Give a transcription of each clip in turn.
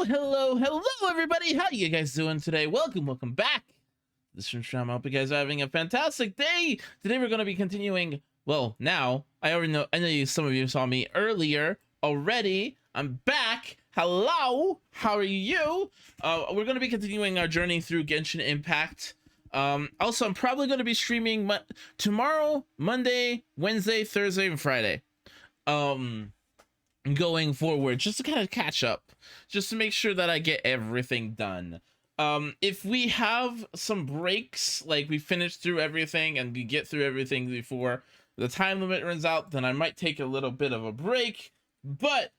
Hello, everybody. How you guys doing today? Welcome back. This is Shram. I hope you guys are having a fantastic day. Today we're going to be continuing. Well, now I already know. I know some of you saw me earlier already. I'm back. Hello. How are you? We're going to be continuing our journey through Genshin Impact. Also, I'm probably going to be streaming tomorrow, Monday, Wednesday, Thursday, and Friday. Going forward, just to kind of catch up, just to make sure that I get everything done. If we have some breaks, like we finish through everything and we get through everything before the time limit runs out, then I might take a little bit of a break, but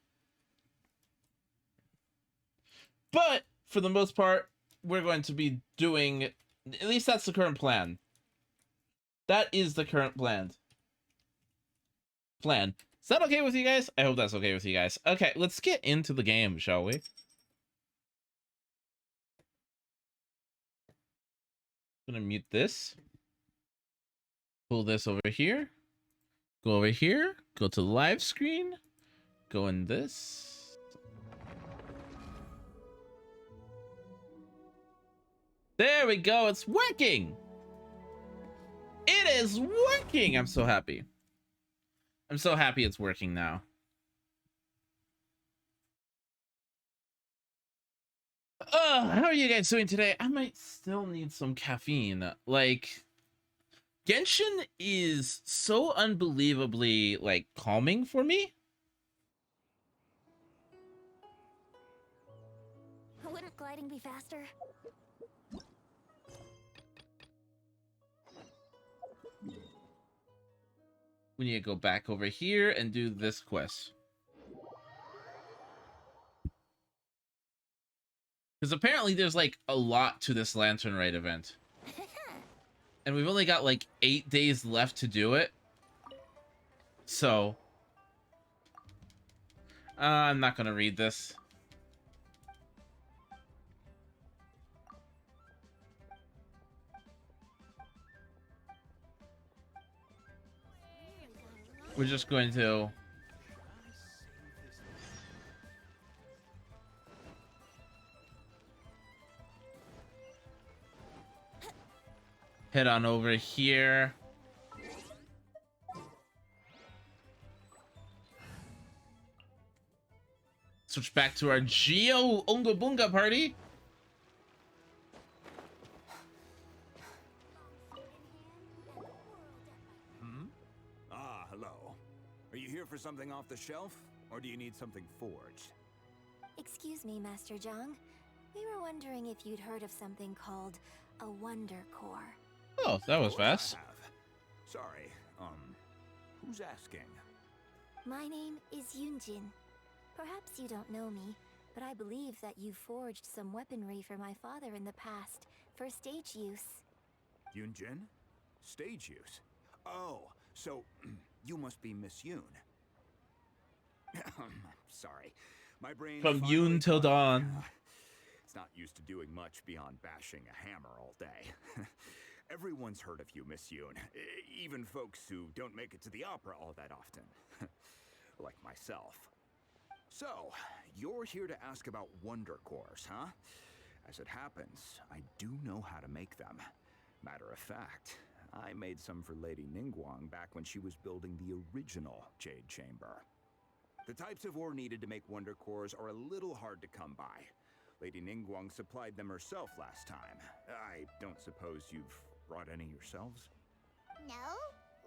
for the most part, we're going to be doing, at least that's the current plan. That is the current plan. Is that okay with you guys? I hope that's okay with you guys. Okay, let's get into the game, shall we? I'm gonna mute this. Pull this over here. Go over here. Go to the live screen. Go in this. There we go. It's working. It is working. I'm so happy. I'm so happy it's working now. How are you guys doing today? I might still need some caffeine. Like, Genshin is so unbelievably, like, calming for me. Wouldn't gliding be faster? We need to go back over here and do this quest. Because apparently there's like a lot to this Lantern Rite event. And we've only got like 8 days left to do it. So I'm not gonna read this. We're just going to head on over here. Switch back to our Geo Unga Bunga party. Hello. Are you here for something off the shelf, or do you need something forged? Excuse me, Master Zhang. We were wondering if you'd heard of something called a Wonder Core. Oh, that was fast. Sorry, who's asking? My name is Yunjin. Perhaps you don't know me, but I believe that you forged some weaponry for my father in the past, for stage use. Yunjin? Stage use? Oh, so you must be Miss Yoon. Sorry, my brain... From Yoon till dawn. It's not used to doing much beyond bashing a hammer all day. Everyone's heard of you, Miss Yoon. Even folks who don't make it to the opera all that often. Like myself. So, you're here to ask about Wonder Cores, huh? As it happens, I do know how to make them. Matter of fact, I made some for Lady Ningguang back when she was building the original Jade Chamber. The types of ore needed to make Wonder Cores are a little hard to come by. Lady Ningguang supplied them herself last time. I don't suppose you've brought any yourselves? No,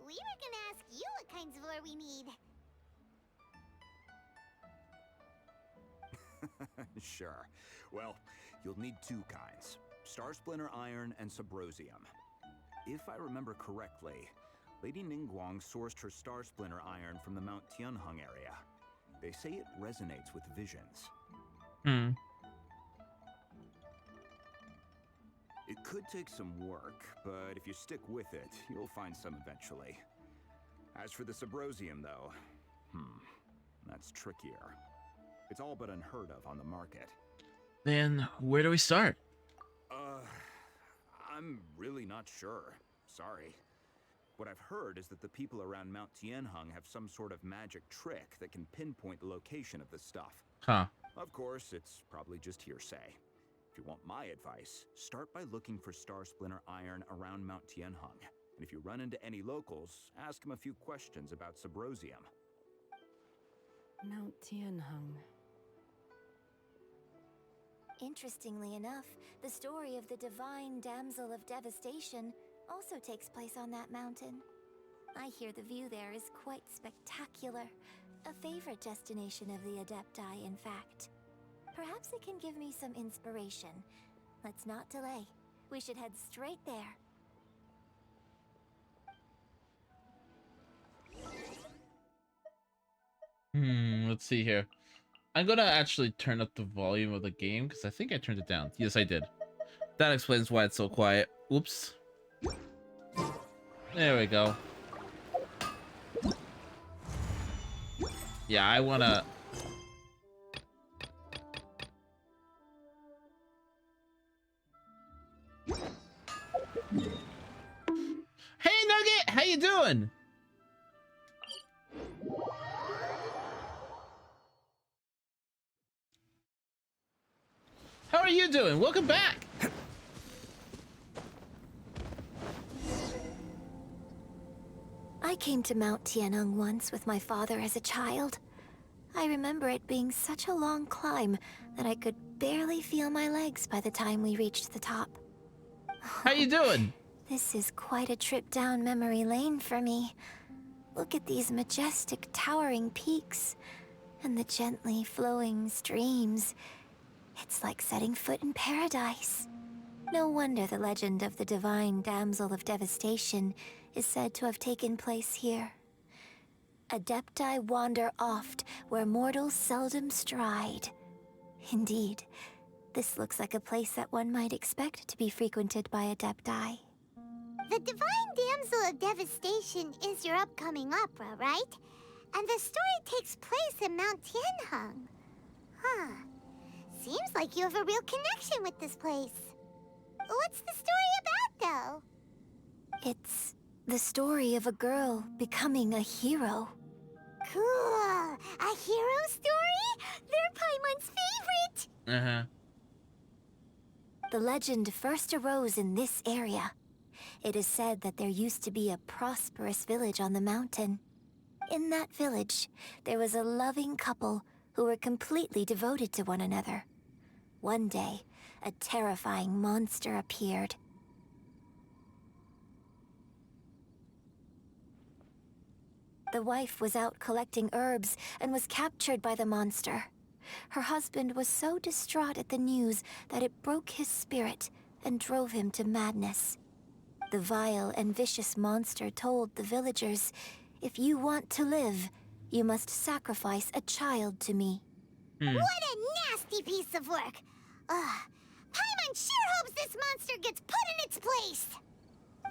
we were gonna ask you what kinds of ore we need. Sure. Well, you'll need two kinds. Star Splinter Iron and Subrosium. If I remember correctly, Lady Ningguang sourced her Star Splinter Iron from the Mount Tianheng area. They say it resonates with visions. It could take some work, but if you stick with it, you'll find some eventually. As for the Subrosium, though, that's trickier. It's all but unheard of on the market. Then where do we start? I'm really not sure. Sorry. What I've heard is that the people around Mount Tianheng have some sort of magic trick that can pinpoint the location of the stuff. Huh. Of course, it's probably just hearsay. If you want my advice, start by looking for Star Splinter iron around Mount Tianheng. And if you run into any locals, ask them a few questions about Subrosium. Mount Tianheng. Interestingly enough, the story of the divine damsel of devastation also takes place on that mountain. I hear the view there is quite spectacular. A favorite destination of the Adepti, in fact. Perhaps it can give me some inspiration. Let's not delay. We should head straight there. Let's see here. I'm gonna actually turn up the volume of the game because I think I turned it down. Yes, I did. That explains why it's so quiet. Oops. There we go. Yeah, I wanna... Hey, Nugget! How you doing? How are you doing? Welcome back! I came to Mount Tianheng once with my father as a child. I remember it being such a long climb that I could barely feel my legs by the time we reached the top. How you doing? This is quite a trip down memory lane for me. Look at these majestic towering peaks and the gently flowing streams. It's like setting foot in paradise. No wonder the legend of the divine damsel of devastation is said to have taken place here. Adepti wander oft where mortals seldom stride. Indeed, this looks like a place that one might expect to be frequented by Adepti. The Divine Damsel of Devastation is your upcoming opera, right? And the story takes place in Mount Tianheng. Huh. Seems like you have a real connection with this place. What's the story about, though? It's the story of a girl becoming a hero. Cool. A hero story? They're Paimon's favorite. Uh-huh. The legend first arose in this area. It is said that there used to be a prosperous village on the mountain. In that village, there was a loving couple who were completely devoted to one another. One day, a terrifying monster appeared. The wife was out collecting herbs and was captured by the monster. Her husband was so distraught at the news that it broke his spirit and drove him to madness. The vile and vicious monster told the villagers, "If you want to live, you must sacrifice a child to me." What a nasty piece of work. Paimon sure hopes this monster gets put in its place.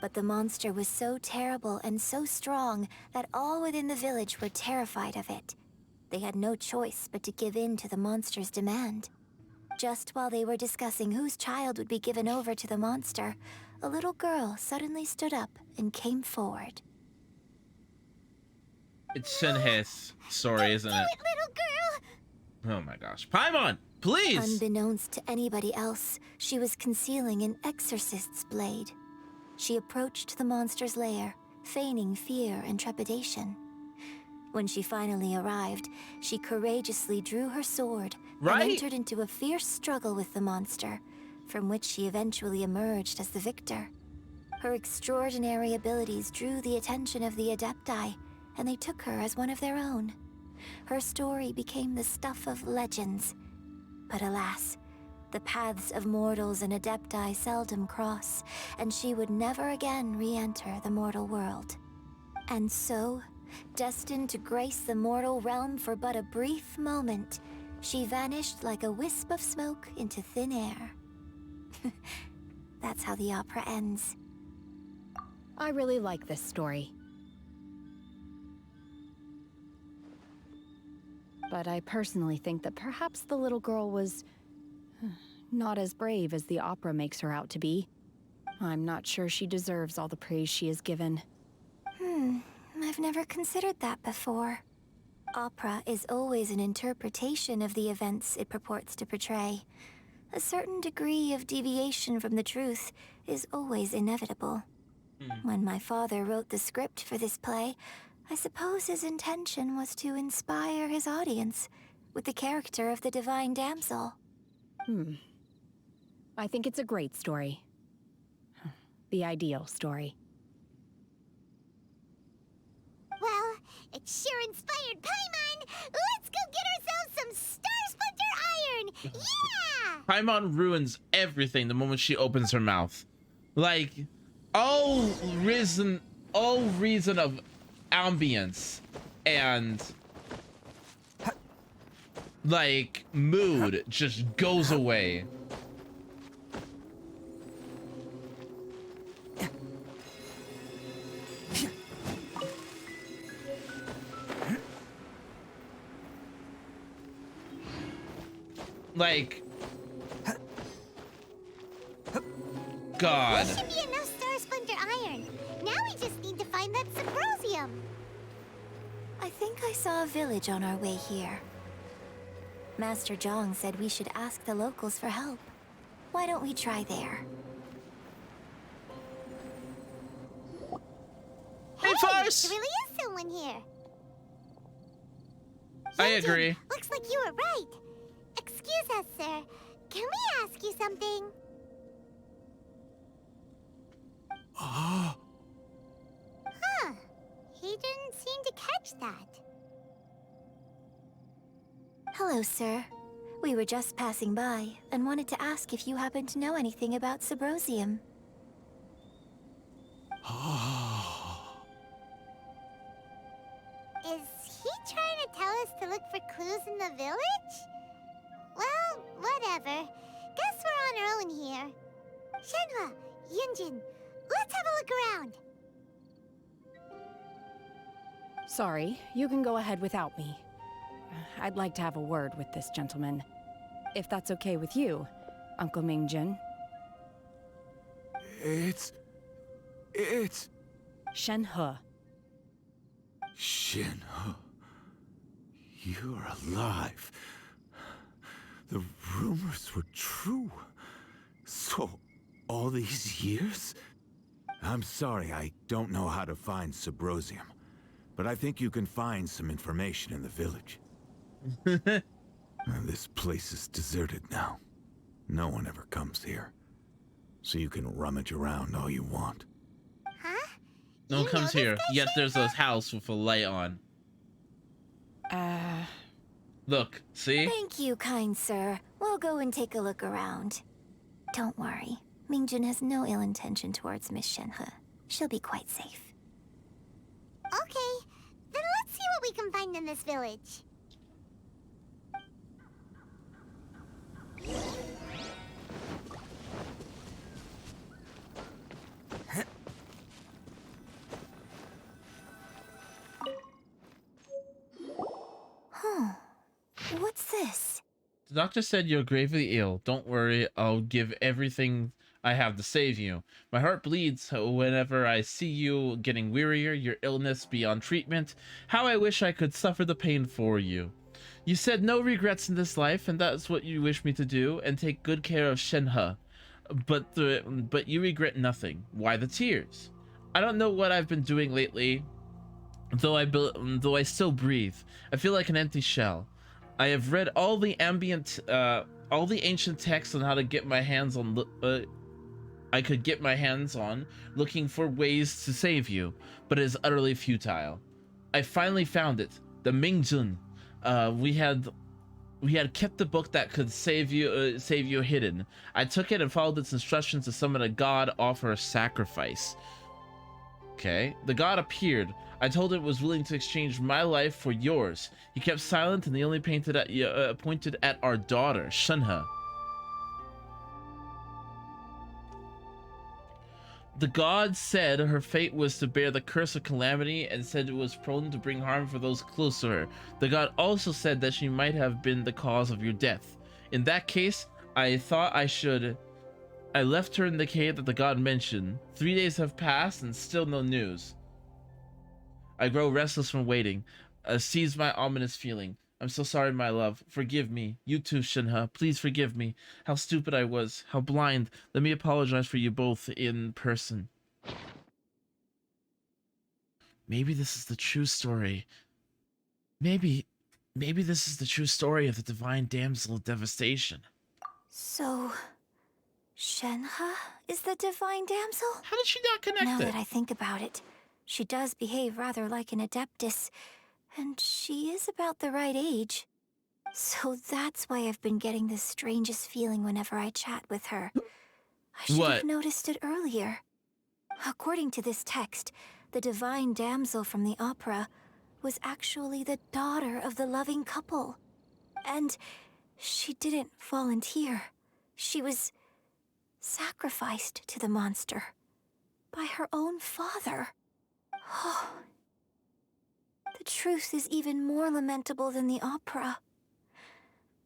But the monster was so terrible and so strong that all within the village were terrified of it. They had no choice but to give in to the monster's demand. Just while they were discussing whose child would be given over to the monster, a little girl suddenly stood up and came forward. It's Shinhei's story, isn't it? Little girl. Oh my gosh. Paimon, please! Unbeknownst to anybody else, she was concealing an exorcist's blade. She approached the monster's lair, feigning fear and trepidation. When she finally arrived, she courageously drew her sword Right? and entered into a fierce struggle with the monster, from which she eventually emerged as the victor. Her extraordinary abilities drew the attention of the Adepti, and they took her as one of their own. Her story became the stuff of legends. But alas, the paths of mortals and Adepti seldom cross, and she would never again re-enter the mortal world. And so, destined to grace the mortal realm for but a brief moment, she vanished like a wisp of smoke into thin air. That's how the opera ends. I really like this story. But I personally think that perhaps the little girl was not as brave as the opera makes her out to be. I'm not sure she deserves all the praise she is given. I've never considered that before. Opera is always an interpretation of the events it purports to portray. A certain degree of deviation from the truth is always inevitable. When my father wrote the script for this play, I suppose his intention was to inspire his audience with the character of the divine damsel. I think it's a great story. The ideal story. Well, it sure inspired Paimon! Let's go get ourselves some Star Splinter Iron! Yeah! Paimon ruins everything the moment she opens her mouth. Like, all reason of ambience and like mood just goes away. Like, God. There should be enough Star Splinter Iron. Now we just need to find that Symbrozium. I think I saw a village on our way here. Master Zhang said we should ask the locals for help. Why don't we try there? Hey, Farce! There really is someone here. I Yunjin, agree. Looks like you were right. Excuse us, sir. Can we ask you something? Huh. He didn't seem to catch that. Hello, sir. We were just passing by and wanted to ask if you happen to know anything about Symbrozium. Is he trying to tell us to look for clues in the village? Well, whatever. Guess we're on our own here. Shenhua, Yunjin, let's have a look around. Sorry, you can go ahead without me. I'd like to have a word with this gentleman. If that's okay with you, Uncle Mingjun. It's... Shenhe. Shinho. You're alive. The rumors were true. So, all these years? I'm sorry, I don't know how to find Symbrozium. But I think you can find some information in the village. This place is deserted now. No one ever comes here. So you can rummage around all you want. Huh? No You one know comes this here, guy, yet there's a Shenhua? house with a light on. Look, see? Thank you, kind sir. We'll go and take a look around. Don't worry. Mingjun has no ill intention towards Miss Shenhe. She'll be quite safe. Okay, then let's see what we can find in this village. Huh. What's this? The doctor said you're gravely ill. Don't worry, I'll give everything I have to save you. My heart bleeds whenever I see you getting wearier, your illness beyond treatment. How I wish I could suffer the pain for you. You said no regrets in this life, and that's what you wish me to do, and take good care of Shenhe. But you regret nothing. Why the tears? I don't know what I've been doing lately, though I still breathe. I feel like an empty shell. I have read all the ancient texts on how to get my hands on. I could get my hands on, looking for ways to save you, but it is utterly futile. I finally found it, the Mingjun. We had kept the book that could save you hidden. I took it and followed its instructions to summon a god, offer a sacrifice. Okay, the god appeared. I told it was willing to exchange my life for yours. He kept silent and he only pointed at our daughter, Shenhe. The god said her fate was to bear the curse of calamity and said it was prone to bring harm for those close to her. The god also said that she might have been the cause of your death. In that case, I thought I left her in the cave that the god mentioned. 3 days have passed and still no news. I grow restless from waiting. seized my ominous feeling. I'm so sorry, my love. Forgive me. You too, Shinha. Please forgive me. How stupid I was. How blind. Let me apologize for you both in person. Maybe this is the true story. Maybe this is the true story of the divine damsel of devastation. So, Shenhe is the divine damsel? How did she not connect Now it? that I think about it, she does behave rather like an adeptus, and she is about the right age. So that's why I've been getting the strangest feeling whenever I chat with her. I should have What? noticed it earlier. According to this text, the divine damsel from the opera was actually the daughter of the loving couple. And she didn't volunteer. She was sacrificed to the monster by her own father. Oh, the truth is even more lamentable than the opera.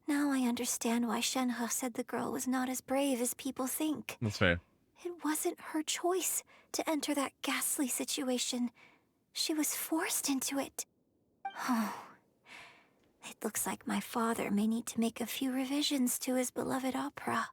Now I understand why Shenhe said the girl was not as brave as people think. That's fair. It wasn't her choice to enter that ghastly situation. She was forced into it. Oh, it looks like my father may need to make a few revisions to his beloved opera.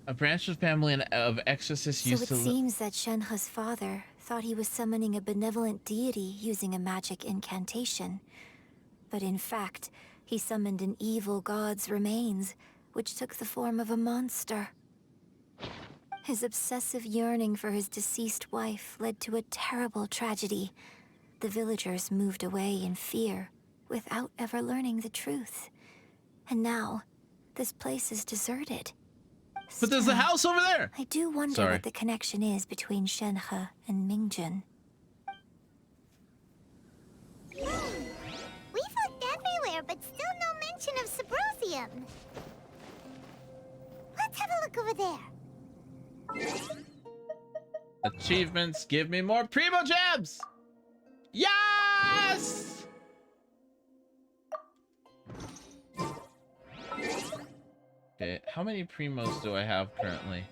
A branch of family of exorcists So used it to seems that Shenhe's father thought he was summoning a benevolent deity using a magic incantation. But in fact, he summoned an evil god's remains, which took the form of a monster. His obsessive yearning for his deceased wife led to a terrible tragedy. The villagers moved away in fear, without ever learning the truth. And now, this place is deserted. But there's a Still, house over there. I do wonder Sorry. what the connection is between Shenhe and Mingjun. We've looked everywhere, but still no mention of Subrosium. Let's have a look over there. Achievements give me more primo jabs. Yes! Okay, how many primos do I have currently?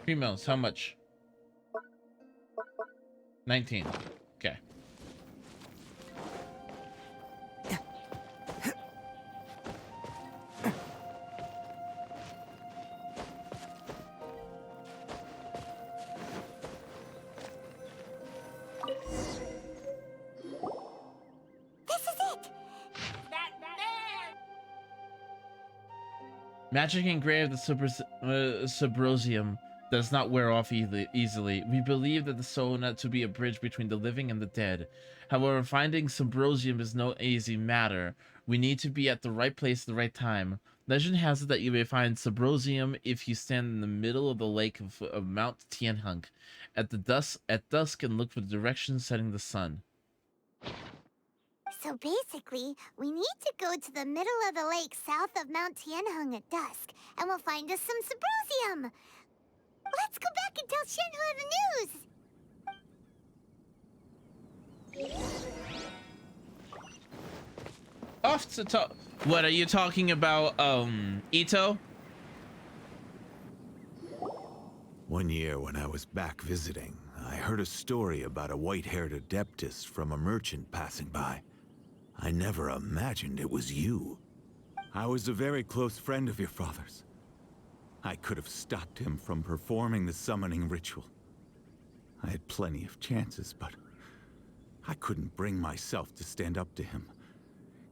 Primos, how much? 19. Okay. This is it! Magic engraved the Subrosium does not wear off easily. We believe that the soul not to be a bridge between the living and the dead. However, finding Subrosium is no easy matter. We need to be at the right place at the right time. Legend has it that you may find Subrosium if you stand in the middle of the lake of Mount Tianheng at dusk and look for the direction setting the sun. So basically, we need to go to the middle of the lake south of Mount Tianheng at dusk, and we'll find us some Subrosium. Let's go back and tell Shenhe the news. Off to talk. What are you talking about, Ito? One year when I was back visiting, I heard a story about a white-haired adeptus from a merchant passing by. I never imagined it was you. I was a very close friend of your father's. I could have stopped him from performing the summoning ritual. I had plenty of chances, but I couldn't bring myself to stand up to him.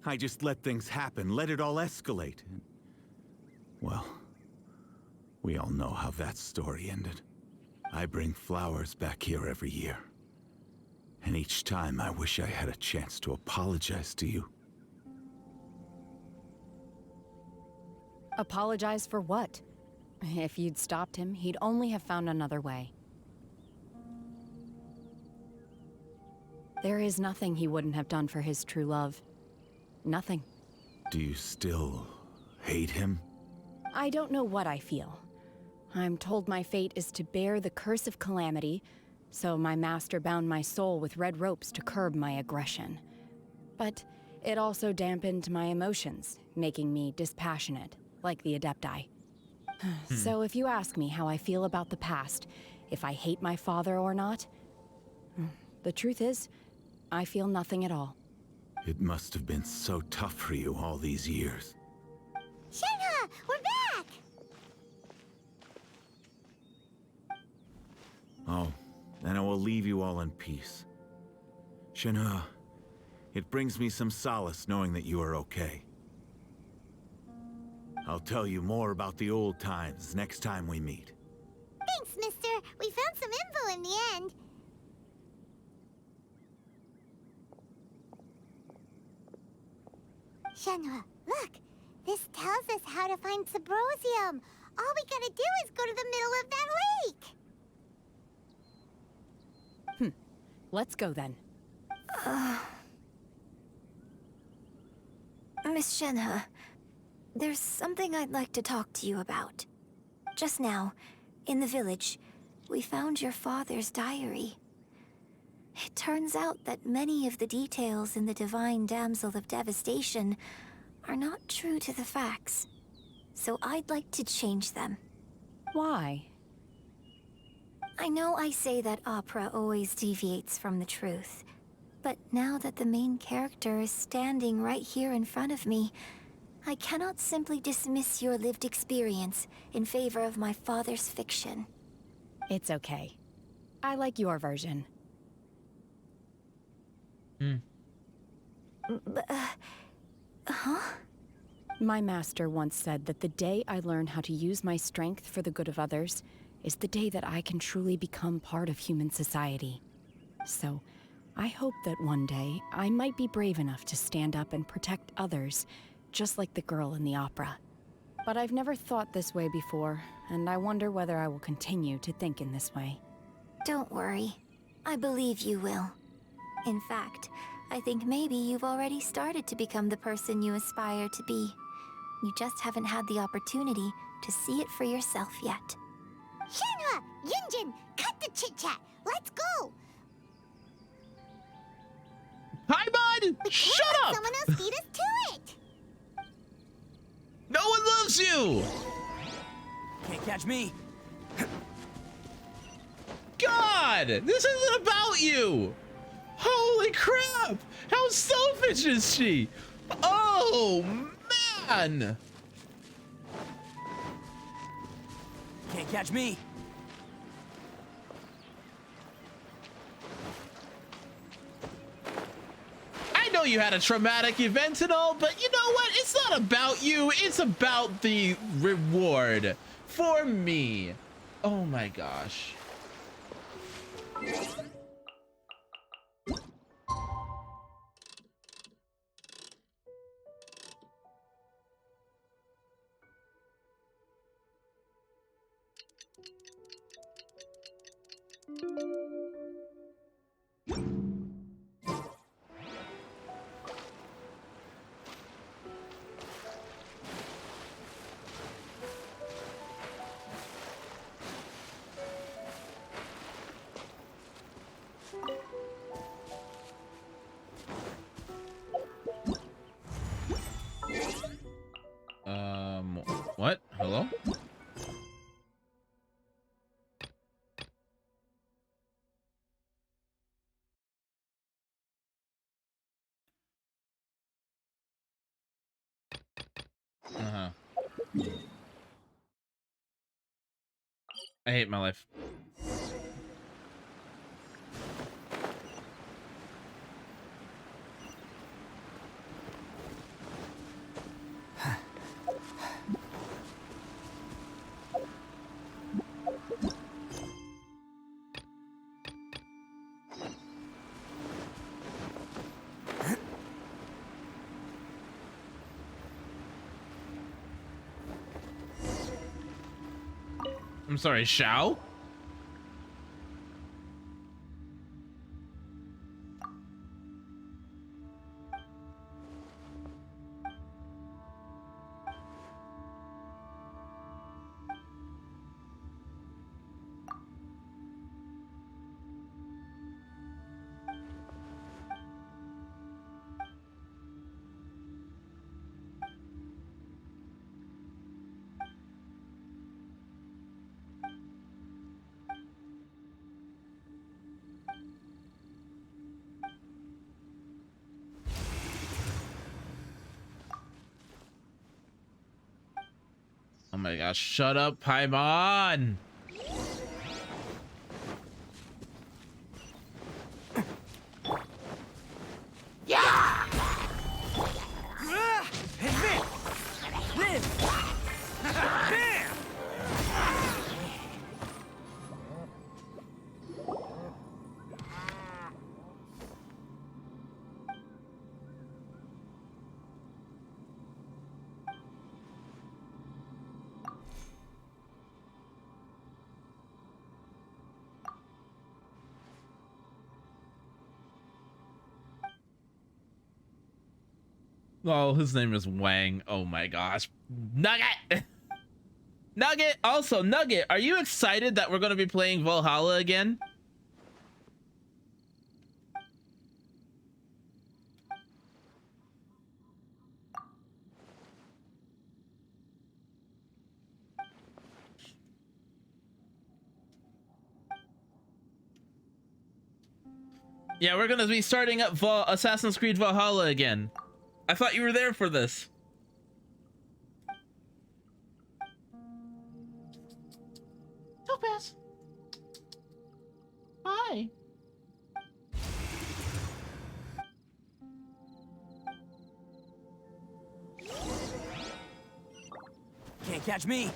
I just let things happen, let it all escalate. And, well, we all know how that story ended. I bring flowers back here every year. And each time I wish I had a chance to apologize to you. Apologize for what? If you'd stopped him, he'd only have found another way. There is nothing he wouldn't have done for his true love. Nothing. Do you still hate him? I don't know what I feel. I'm told my fate is to bear the curse of calamity, so my master bound my soul with red ropes to curb my aggression. But it also dampened my emotions, making me dispassionate, like the Adepti. So if you ask me how I feel about the past, if I hate my father or not, the truth is, I feel nothing at all. It must have been so tough for you all these years. Shenhe, we're back! Oh, then I will leave you all in peace. Shenhe, it brings me some solace knowing that you are okay. I'll tell you more about the old times next time we meet. Thanks, mister. We found some info in the end. Shenhe, look! This tells us how to find Subrosium. All we gotta do is go to the middle of that lake! Let's go then. Miss Shenhe, there's something I'd like to talk to you about. Just now, in the village, we found your father's diary. It turns out that many of the details in the Divine Damsel of Devastation are not true to the facts. So I'd like to change them. Why? I know I say that opera always deviates from the truth, but now that the main character is standing right here in front of me, I cannot simply dismiss your lived experience in favor of my father's fiction. It's okay. I like your version. My master once said that the day I learn how to use my strength for the good of others is the day that I can truly become part of human society. So, I hope that one day I might be brave enough to stand up and protect others, just like the girl in the opera. But I've never thought this way before, and I wonder whether I will continue to think in this way. Don't worry. I believe you will. In fact, I think maybe you've already started to become the person you aspire to be. You just haven't had the opportunity to see it for yourself yet. Shenhe! Yunjin! Cut the chit-chat! Let's go! Hi, bud! Shut Let up! someone else beat us to it! No one loves you! Can't catch me. God! This isn't about you! Holy crap! How selfish is she? Oh, man! Can't catch me. I know you had a traumatic event and all, but you know what? It's not about you. It's about the reward for me. Oh my gosh. What? Hello? Uh-huh. I hate my life. I'm sorry, Shao? my gosh, shut up, Paimon! And this! Bam! Oh, his name is Wang. Oh my gosh. Nugget! Nugget! Also, Nugget, are you excited that we're going to be playing Valhalla again? Yeah, we're going to be starting up Assassin's Creed Valhalla again. I thought you were there for this. Topaz. Hi. Can't catch me.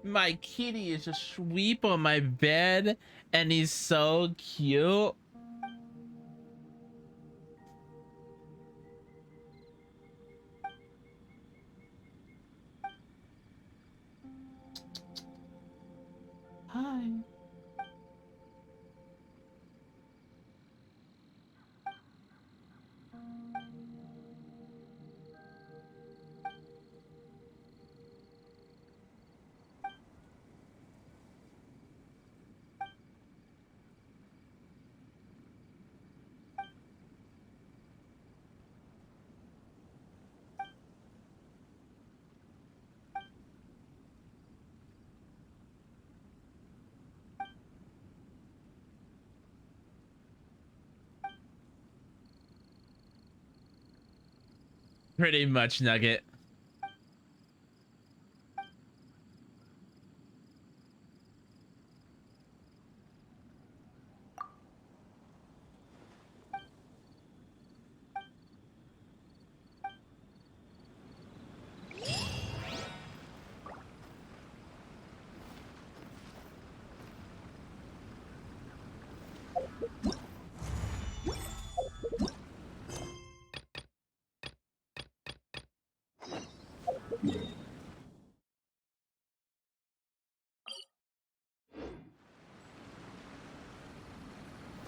My kitty is just sweep on my bed and he's so cute. Hi. Pretty much, Nugget.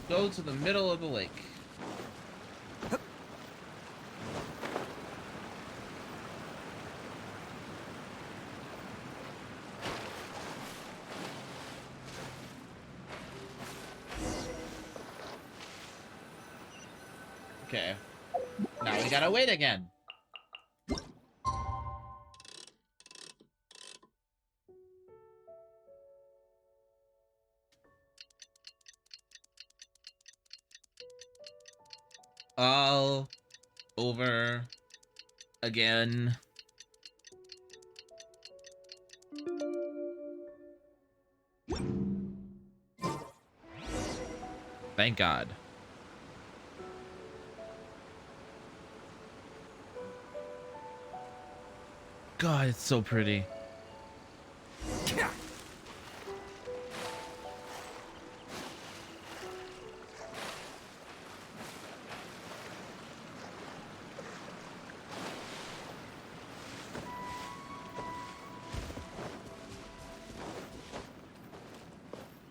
Go to the middle of the lake. Okay. Now we gotta wait again. All over again. Thank God. God, it's so pretty.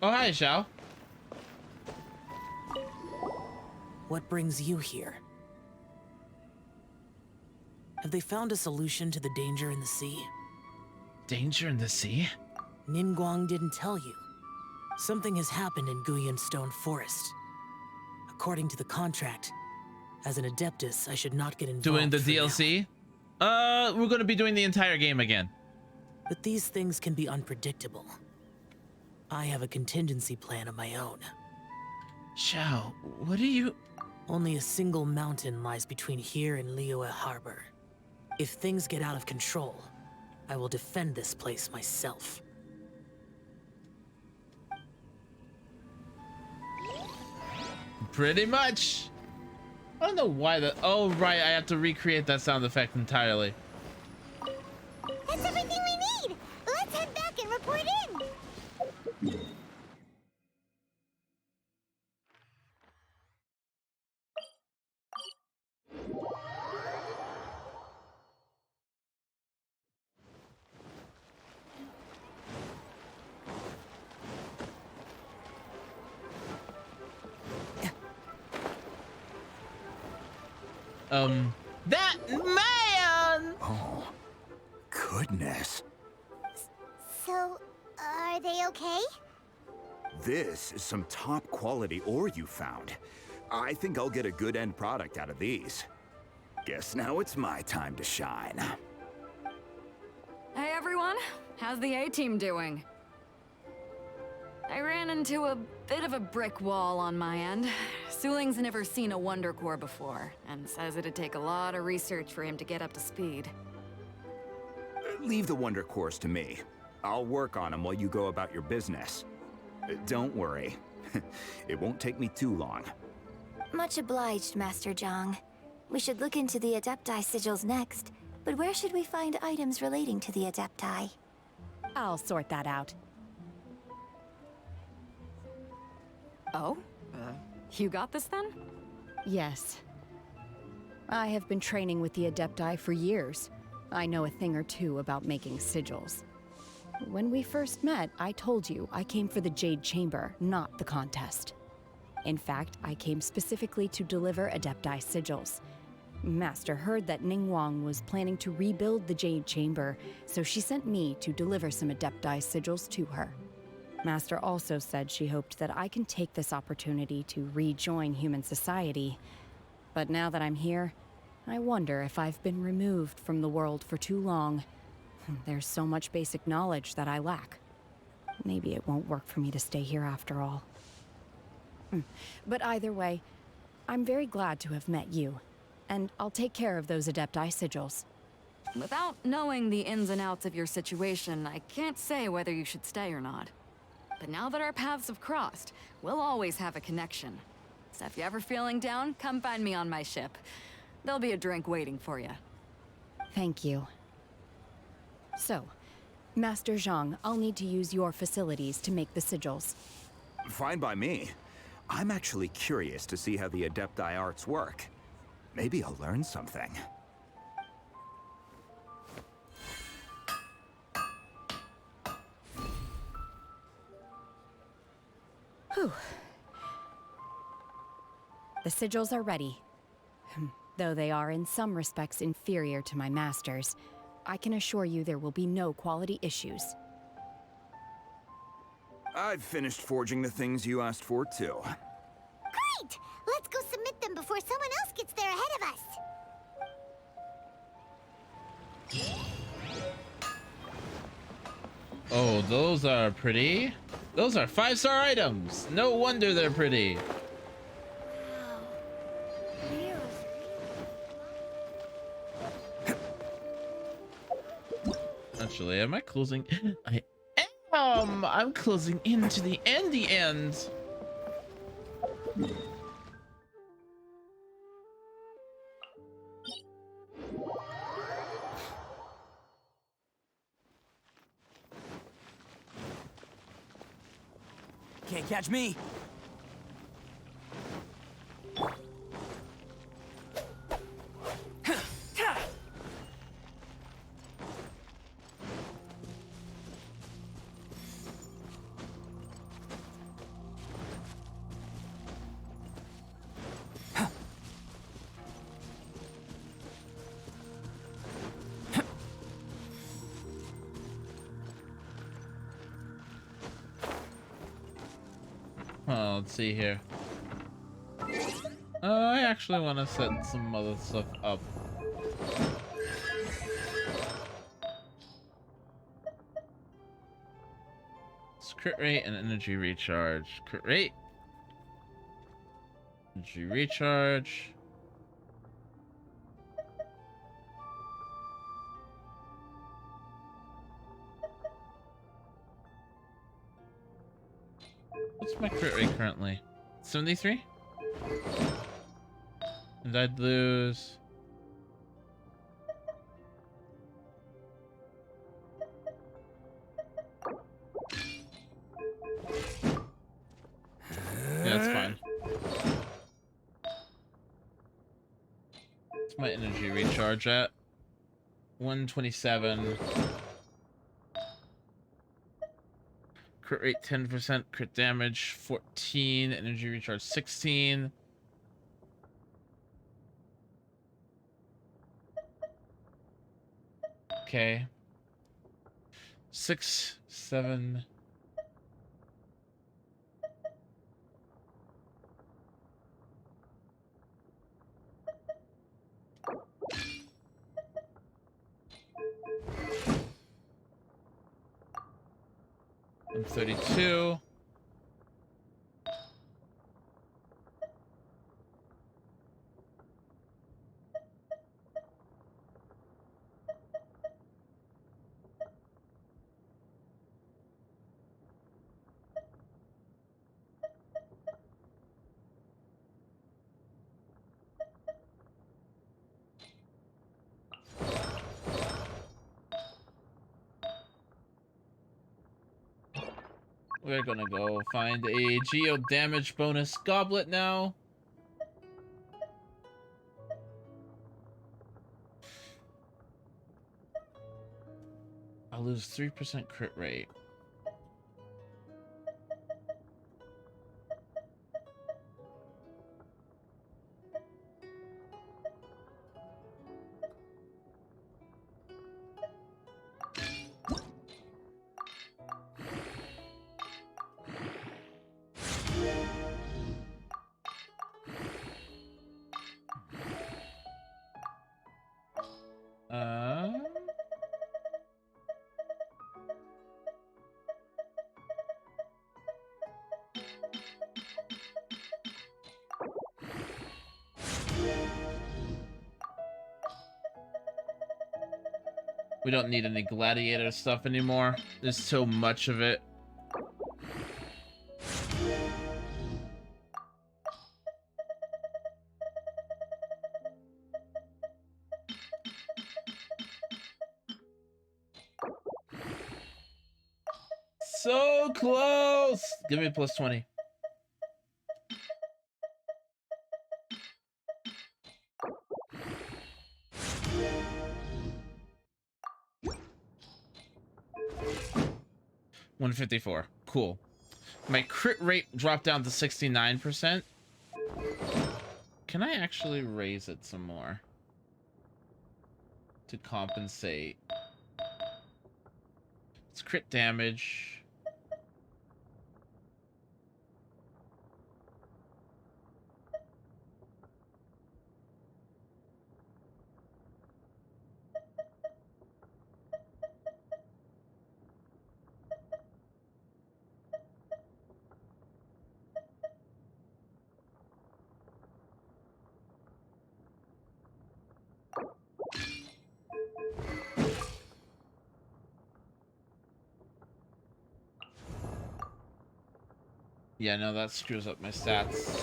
Oh, hi, Xiao. What brings you here? Have they found a solution to the danger in the sea? Danger in the sea? Ningguang didn't tell you. Something has happened in Guyan Stone Forest. According to the contract, as an Adeptus, I should not get involved. Doing the for now. DLC? We're gonna be doing the entire game again. But these things can be unpredictable. I have a contingency plan of my own. Xiao, what are you... Only a single mountain lies between here and Liyue Harbor. If things get out of control, I will defend this place myself. Pretty much. I don't know why that... Oh, right. I have to recreate that sound effect entirely. That's everything we need! Let's head back and report in! That man! Oh, goodness. So, are they okay? This is some top quality ore you found. I think I'll get a good end product out of these. Guess now it's my time to shine. Hey everyone, how's the A-team doing? I ran into a bit of a brick wall on my end. Suling's never seen a Wonder Core before, and says it'd take a lot of research for him to get up to speed. Leave the Wonder Cores to me. I'll work on them while you go about your business. Don't worry. It won't take me too long. Much obliged, Master Zhang. We should look into the Adepti sigils next, but where should we find items relating to the Adepti? I'll sort that out. Oh? You got this then? Yes. I have been training with the Adepti for years. I know a thing or two about making sigils. When we first met, I told you I came for the Jade Chamber, not the contest. In fact, I came specifically to deliver Adepti sigils. Master heard that Ningguang was planning to rebuild the Jade Chamber, so she sent me to deliver some Adepti sigils to her. Master also said she hoped that I can take this opportunity to rejoin human society. But now that I'm here, I wonder if I've been removed from the world for too long. There's so much basic knowledge that I lack. Maybe it won't work for me to stay here after all. But either way, I'm very glad to have met you. And I'll take care of those Adepti sigils. Without knowing the ins and outs of your situation, I can't say whether you should stay or not. But now that our paths have crossed, we'll always have a connection. So if you're ever feeling down, come find me on my ship. There'll be a drink waiting for you. Thank you. So, Master Zhang, I'll need to use your facilities to make the sigils. Fine by me. I'm actually curious to see how the Adepti arts work. Maybe I'll learn something. Whew. The sigils are ready. Though they are in some respects inferior to my master's, I can assure you there will be no quality issues. I've finished forging the things you asked for, too. Great! Let's go submit them before someone else gets there ahead of us. Oh, those are pretty. Those are 5-star items. No wonder they're pretty. Actually, am I closing? I am. I'm closing into the endy end. Can't catch me. Oh, let's see here. I actually want to set some other stuff up. Crit rate and energy recharge. Crit rate. Energy recharge. What's my crit rate currently? 73? And I'd lose... Yeah, that's fine. What's my energy recharge at? 127. Crit rate 10%, crit damage 14, energy recharge 16. Okay. 6, 7. I'm 32. We're gonna go find a geo damage bonus goblet now. I'll lose 3% crit rate. We don't need any gladiator stuff anymore. There's so much of it. So close! Give me plus 20. $154. Cool. My crit rate dropped down to 69%. Can I actually raise it some more to compensate? It's crit damage. Yeah, no, that screws up my stats.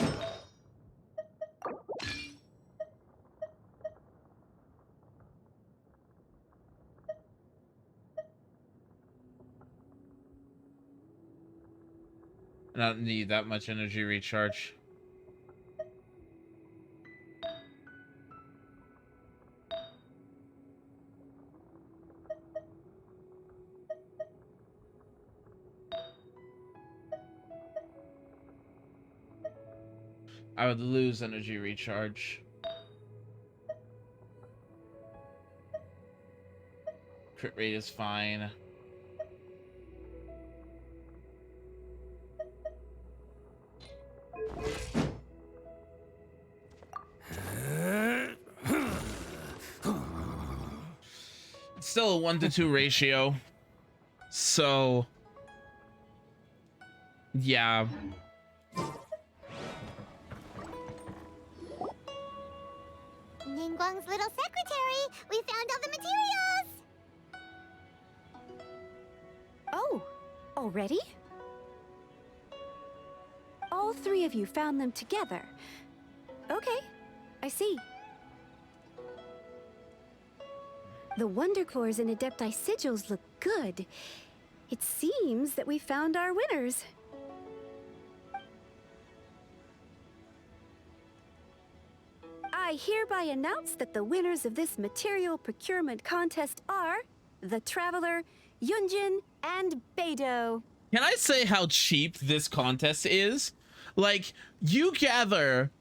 I don't need that much energy recharge. I would lose energy recharge. Crit rate is fine. It's still a 1-to-2 ratio. So Yeah. Ningguang's little secretary! We found all the materials! Oh, already? All three of you found them together. Okay, I see. The Wonder Cores and Adepti sigils look good. It seems that we found our winners. I hereby announce that the winners of this material procurement contest are the Traveler, Yunjin, and Beidou. Can I say how cheap this contest is? Like, you gather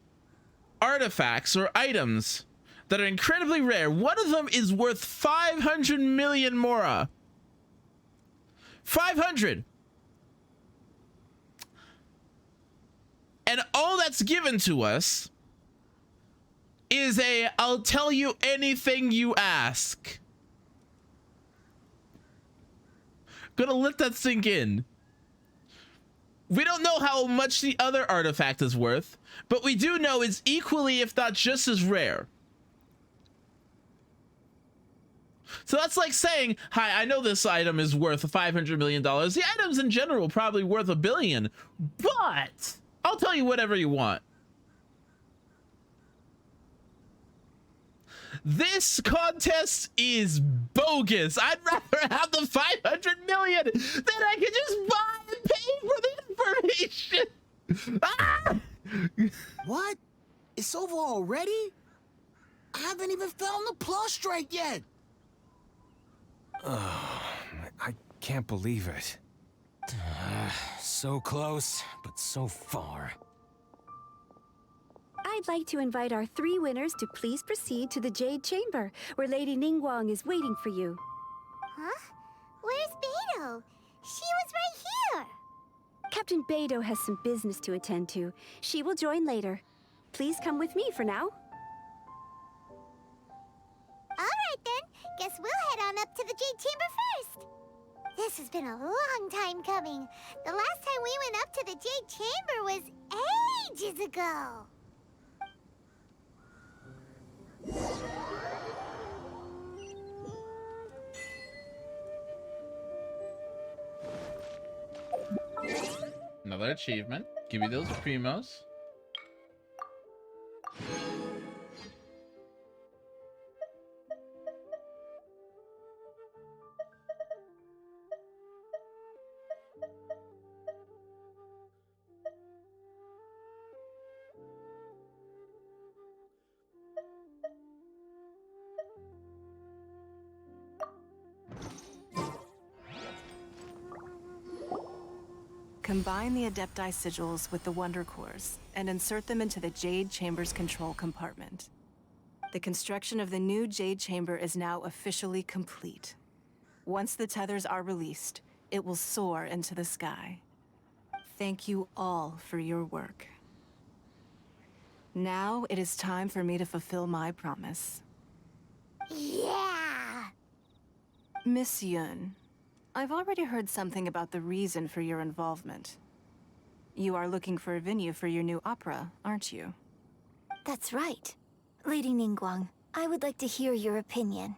artifacts or items that are incredibly rare. One of them is worth 500 million mora. 500. And all that's given to us is a "I'll tell you anything you ask." Gonna let that sink in. We don't know how much the other artifact is worth, but we do know it's equally, if not just as rare. So that's like saying, hi, I know this item is worth $500 million. The items in general are probably worth $1 billion, but I'll tell you whatever you want. This contest is bogus. I'd rather have the 500 million than I could just buy and pay for the information. Ah! What? It's over already? I haven't even found the plus strike yet. I can't believe it. So close, but so far. I'd like to invite our three winners to please proceed to the Jade Chamber, where Lady Ningguang is waiting for you. Huh? Where's Beidou? She was right here! Captain Beidou has some business to attend to. She will join later. Please come with me for now. Alright then, guess we'll head on up to the Jade Chamber first! This has been a long time coming. The last time we went up to the Jade Chamber was ages ago. Another achievement. Give me those primos. Combine the Adepti sigils with the Wonder Cores and insert them into the Jade Chamber's control compartment. The construction of the new Jade Chamber is now officially complete. Once the tethers are released, it will soar into the sky. Thank you all for your work. Now it is time for me to fulfill my promise. Yeah! Miss Yun, I've already heard something about the reason for your involvement. You are looking for a venue for your new opera, aren't you? That's right. Lady Ningguang, I would like to hear your opinion.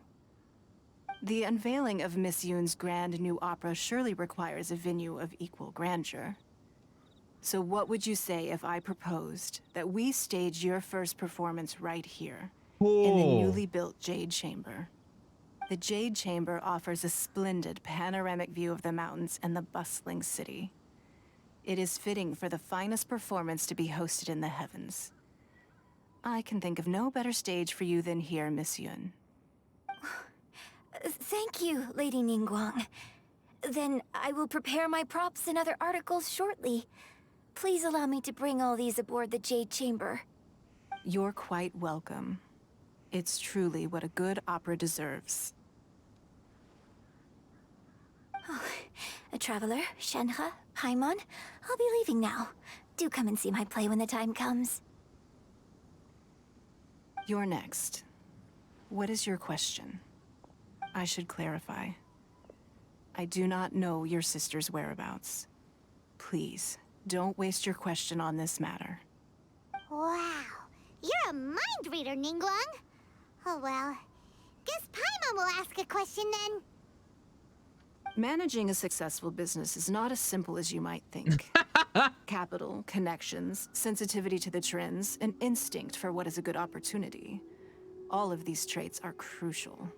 The unveiling of Miss Yun's grand new opera surely requires a venue of equal grandeur. So what would you say if I proposed that we stage your first performance right here, in the newly built Jade Chamber? The Jade Chamber offers a splendid panoramic view of the mountains and the bustling city. It is fitting for the finest performance to be hosted in the heavens. I can think of no better stage for you than here, Miss Yun. Thank you, Lady Ningguang. Then I will prepare my props and other articles shortly. Please allow me to bring all these aboard the Jade Chamber. You're quite welcome. It's truly what a good opera deserves. Oh, a traveler, Shenhe, Paimon, I'll be leaving now. Do come and see my play when the time comes. You're next. What is your question? I should clarify. I do not know your sister's whereabouts. please, don't waste your question on this matter. Wow, you're a mind reader, Ningguang. Oh well, guess Paimon will ask a question then. Managing a successful business is not as simple as you might think. Capital, connections, sensitivity to the trends, and instinct for what is a good opportunity. All of these traits are crucial.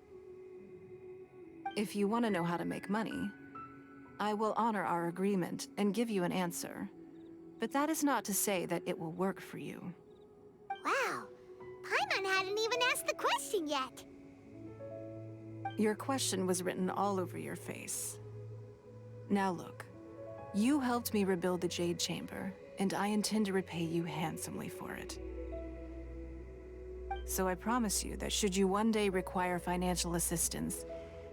If you want to know how to make money, I will honor our agreement and give you an answer. But that is not to say that it will work for you. Wow, Paimon hadn't even asked the question yet. Your question was written all over your face. Now look, you helped me rebuild the Jade Chamber, and I intend to repay you handsomely for it. So I promise you that should you one day require financial assistance,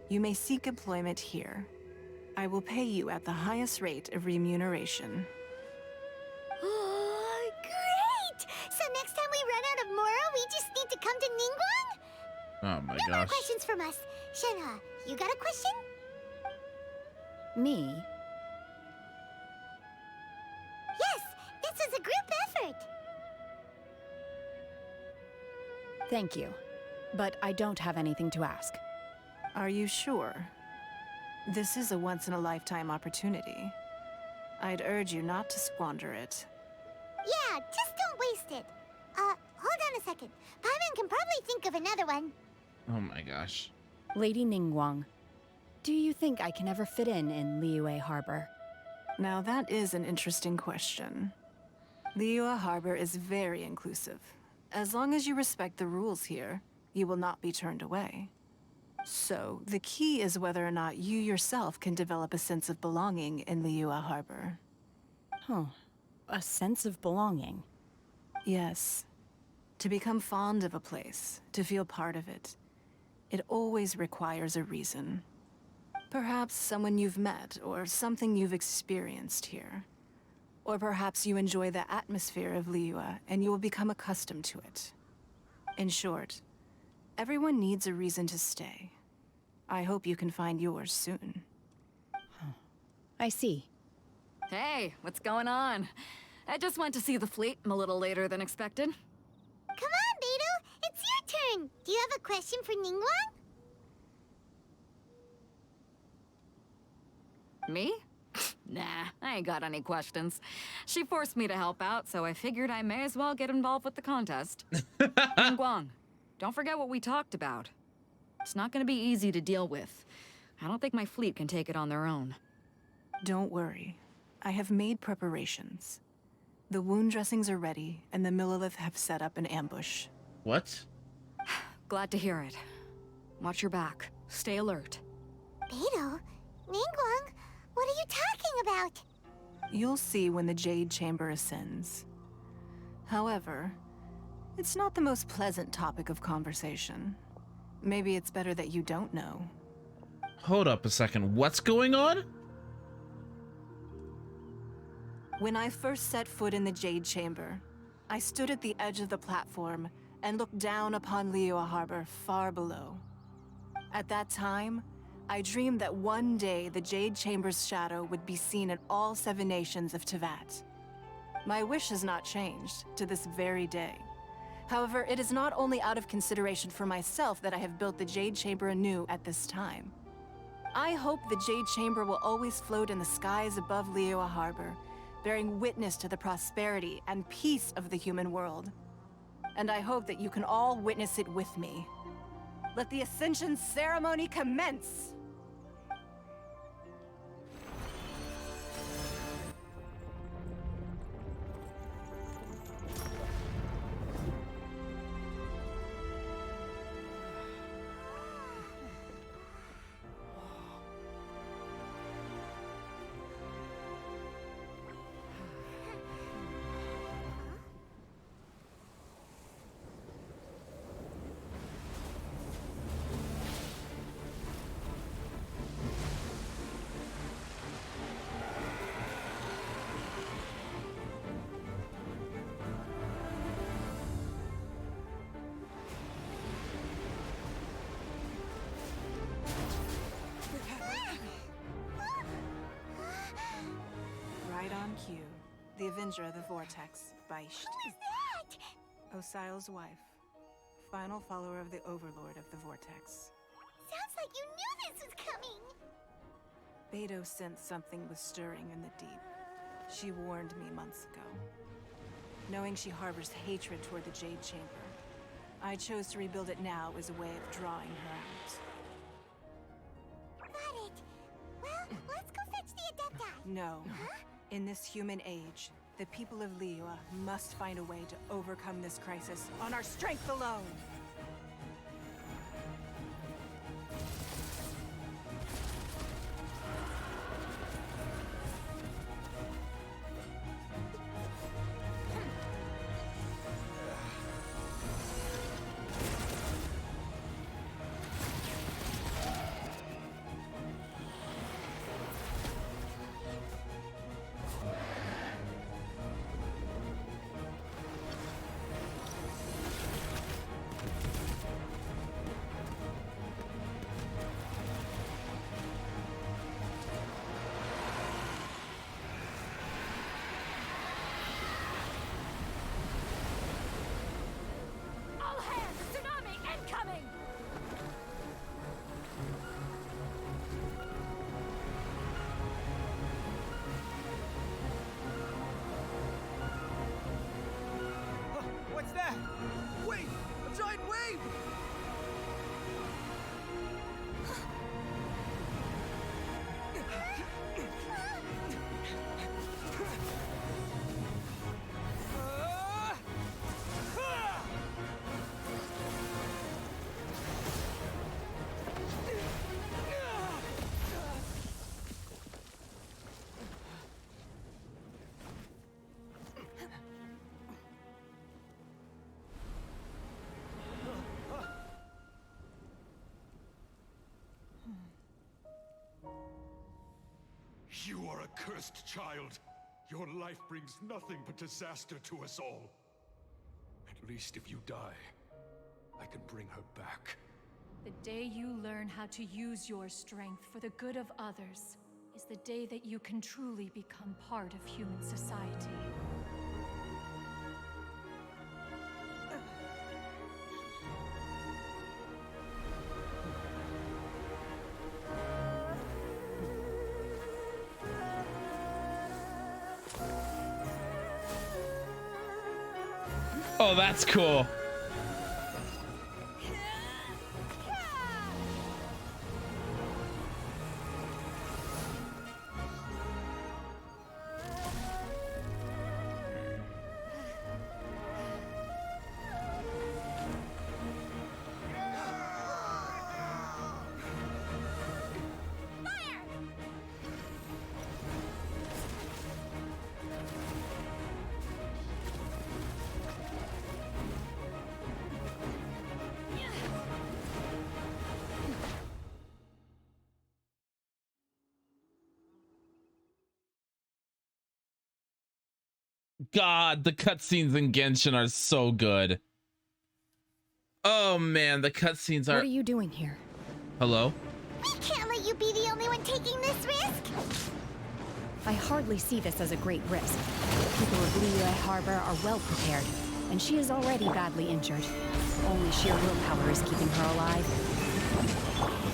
you may seek employment here. I will pay you at the highest rate of remuneration. Oh, great! So next time we run out of Moro, we just need to come to Ningguang? Oh my No more gosh. questions from us. Shenhe, you got a question? Me? Yes, this is a group effort. Thank you. But I don't have anything to ask. Are you sure? This is a once-in-a-lifetime opportunity. I'd urge you not to squander it. Yeah, just don't waste it. Hold on a second. Paimon can probably think of another one. Oh my gosh. Lady Ningguang, do you think I can ever fit in Liyue Harbor? Now that is an interesting question. Liyue Harbor is very inclusive. As long as you respect the rules here, you will not be turned away. So, the key is whether or not you yourself can develop a sense of belonging in Liyue Harbor. Huh. A sense of belonging. Yes. To become fond of a place, to feel part of it, it always requires a reason. Perhaps someone you've met, or something you've experienced here. Or perhaps you enjoy the atmosphere of Liyue, and you will become accustomed to it. In short, everyone needs a reason to stay. I hope you can find yours soon. I see. Hey, what's going on? I just went to see the fleet. I'm a little later than expected. Come on, Beidou, it's your turn. Do you have a question for Ningguang? Me? Nah, I ain't got any questions. She forced me to help out, so I figured I may as well get involved with the contest. Guang, don't forget what we talked about. It's not gonna be easy to deal with. I don't think my fleet can take it on their own. Don't worry. I have made preparations. The wound dressings are ready, and the Millilith have set up an ambush. What? Glad to hear it. Watch your back. Stay alert. Beidou, Ningguang, what are you talking about? You'll see when the Jade Chamber ascends. However, it's not the most pleasant topic of conversation. Maybe it's better that you don't know. Hold up a second. What's going on? When I first set foot in the Jade Chamber, I stood at the edge of the platform and looked down upon Liyue Harbor far below. At that time, I dreamed that one day the Jade Chamber's shadow would be seen in all 7 nations of Teyvat. My wish has not changed to this very day. However, it is not only out of consideration for myself that I have built the Jade Chamber anew at this time. I hope the Jade Chamber will always float in the skies above Liyue Harbor, bearing witness to the prosperity and peace of the human world. And I hope that you can all witness it with me. Let the Ascension ceremony commence! The Avenger of the Vortex, Beisht. Who is that? Osial's wife. Final follower of the Overlord of the Vortex. Sounds like you knew this was coming. Beto sensed something was stirring in the deep. She warned me months ago. Knowing she harbors hatred toward the Jade Chamber, I chose to rebuild it now as a way of drawing her out. Got it. Well, let's go fetch the Adepti. No. In this human age, the people of Liyue must find a way to overcome this crisis on our strength alone! What's that? Wait! A giant wave! You are a cursed child. Your life brings nothing but disaster to us all. At least if you die, I can bring her back. The day you learn how to use your strength for the good of others is the day that you can truly become part of human society. Oh, that's cool. God, the cutscenes in Genshin are so good. Oh man, the cutscenes are. What are you doing here? Hello? We can't let you be the only one taking this risk. I hardly see this as a great risk. The people of Liyue Harbor are well prepared, and she is already badly injured. Only sheer willpower is keeping her alive.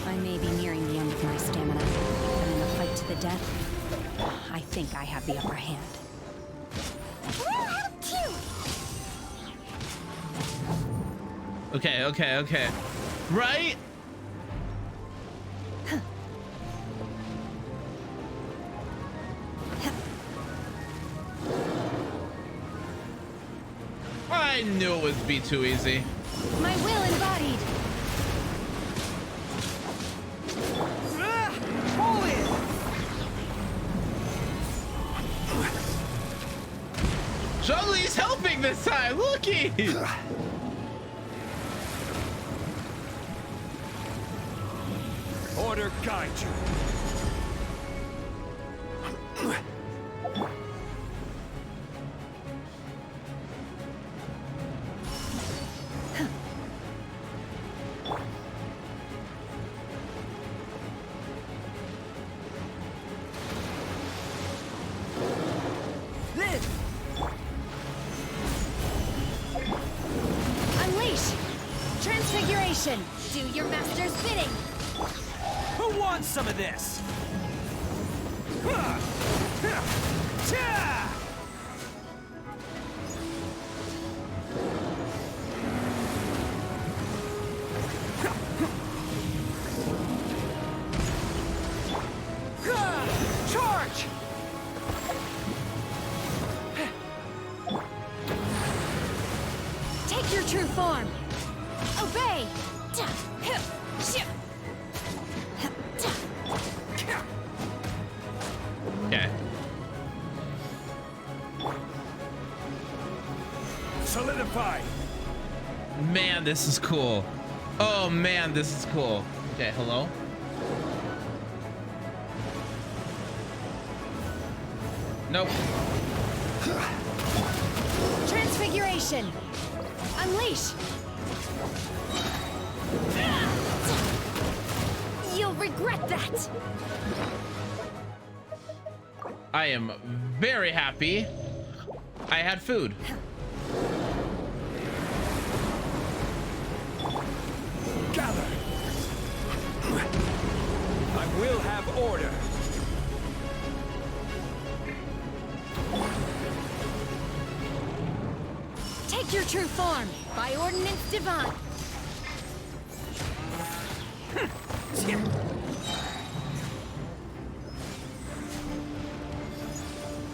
I may be nearing the end of my stamina, but in a fight to the death, I think I have the upper hand. We'll help too. Okay. Right? I knew it would be too easy. My will embodied. Zhongli's helping this time. Looky. Order guide you. This Transfiguration! Do your master's bidding! Who wants some of this? Charge! Take your true form! Obey! Okay. Solidify! Man, this is cool. Oh man, this is cool. Okay, hello? Nope. Transfiguration! Unleash! You'll regret that! I am very happy I had food. Gather! I will have order. Take your true form, by ordinance divine!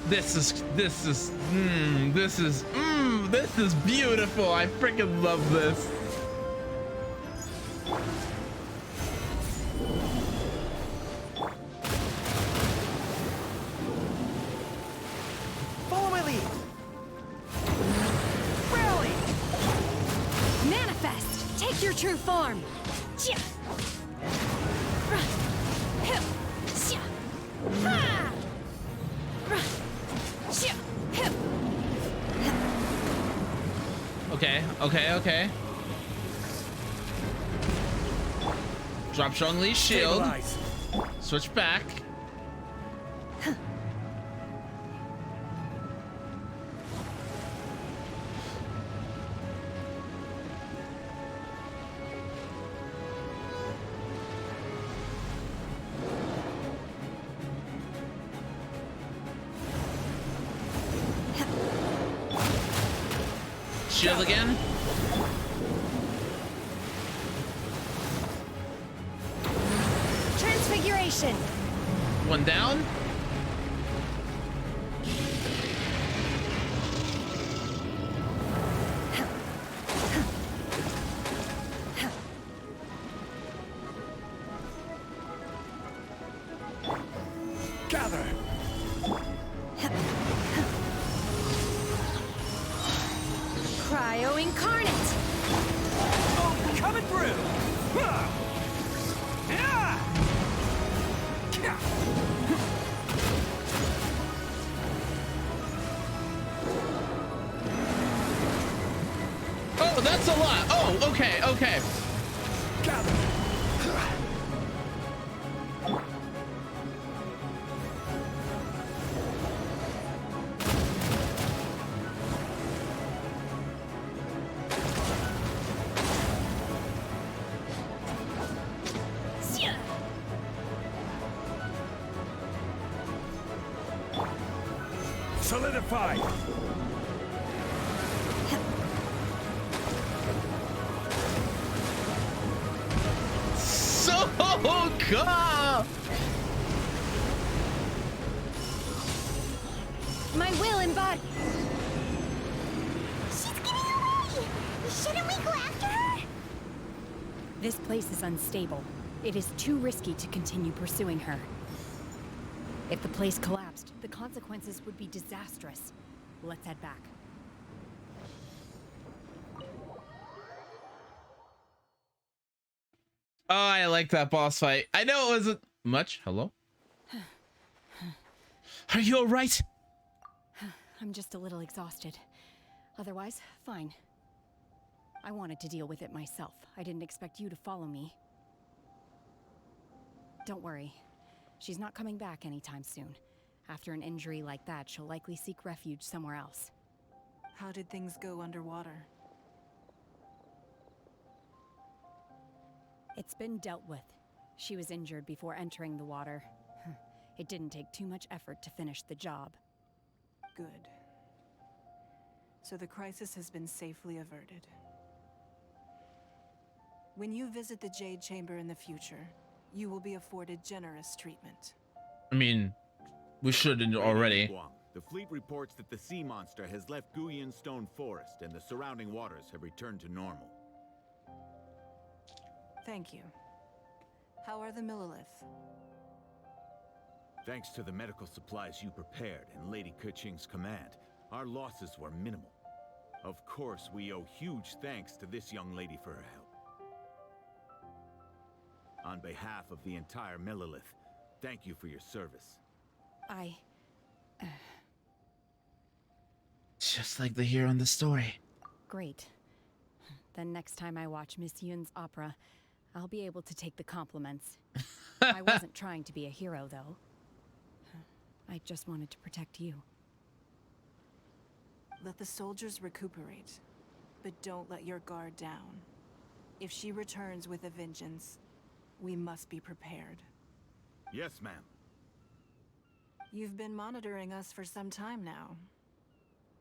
This is beautiful. I freaking love this. Follow my lead. Rally! Manifest! Take your true form! Okay. Drop strongly, shield. Stabilize. Switch back. Shield again. Transfiguration! One down. Gather! Cryo incarnate! Oh, coming through! Oh, that's a lot. Oh, okay. Gather! Solidify! So cool. My will embodied. She's getting away! Shouldn't we go after her? This place is unstable. It is too risky to continue pursuing her. If the place collapsed, the consequences would be disastrous. Let's head back. Oh, I like that boss fight. I know it wasn't much. Hello? Are you all right? I'm just a little exhausted. Otherwise, fine. I wanted to deal with it myself. I didn't expect you to follow me. Don't worry. She's not coming back anytime soon. After an injury like that, she'll likely seek refuge somewhere else. How did things go underwater? It's been dealt with. She was injured before entering the water. It didn't take too much effort to finish the job. Good. So the crisis has been safely averted. When you visit the Jade Chamber in the future, you will be afforded generous treatment. I mean, we shouldn't already. Guang, the fleet reports that the sea monster has left Guyun Stone Forest and the surrounding waters have returned to normal. Thank you. How are the Millilith? Thanks to the medical supplies you prepared and Lady Keqing's command, our losses were minimal. Of course, we owe huge thanks to this young lady for her help. On behalf of the entire Millilith, thank you for your service. Just like the hero in the story. Great. Then next time I watch Miss Yun's opera, I'll be able to take the compliments. I wasn't trying to be a hero, though. I just wanted to protect you. Let the soldiers recuperate, but don't let your guard down. If she returns with a vengeance, we must be prepared. Yes, ma'am. You've been monitoring us for some time now.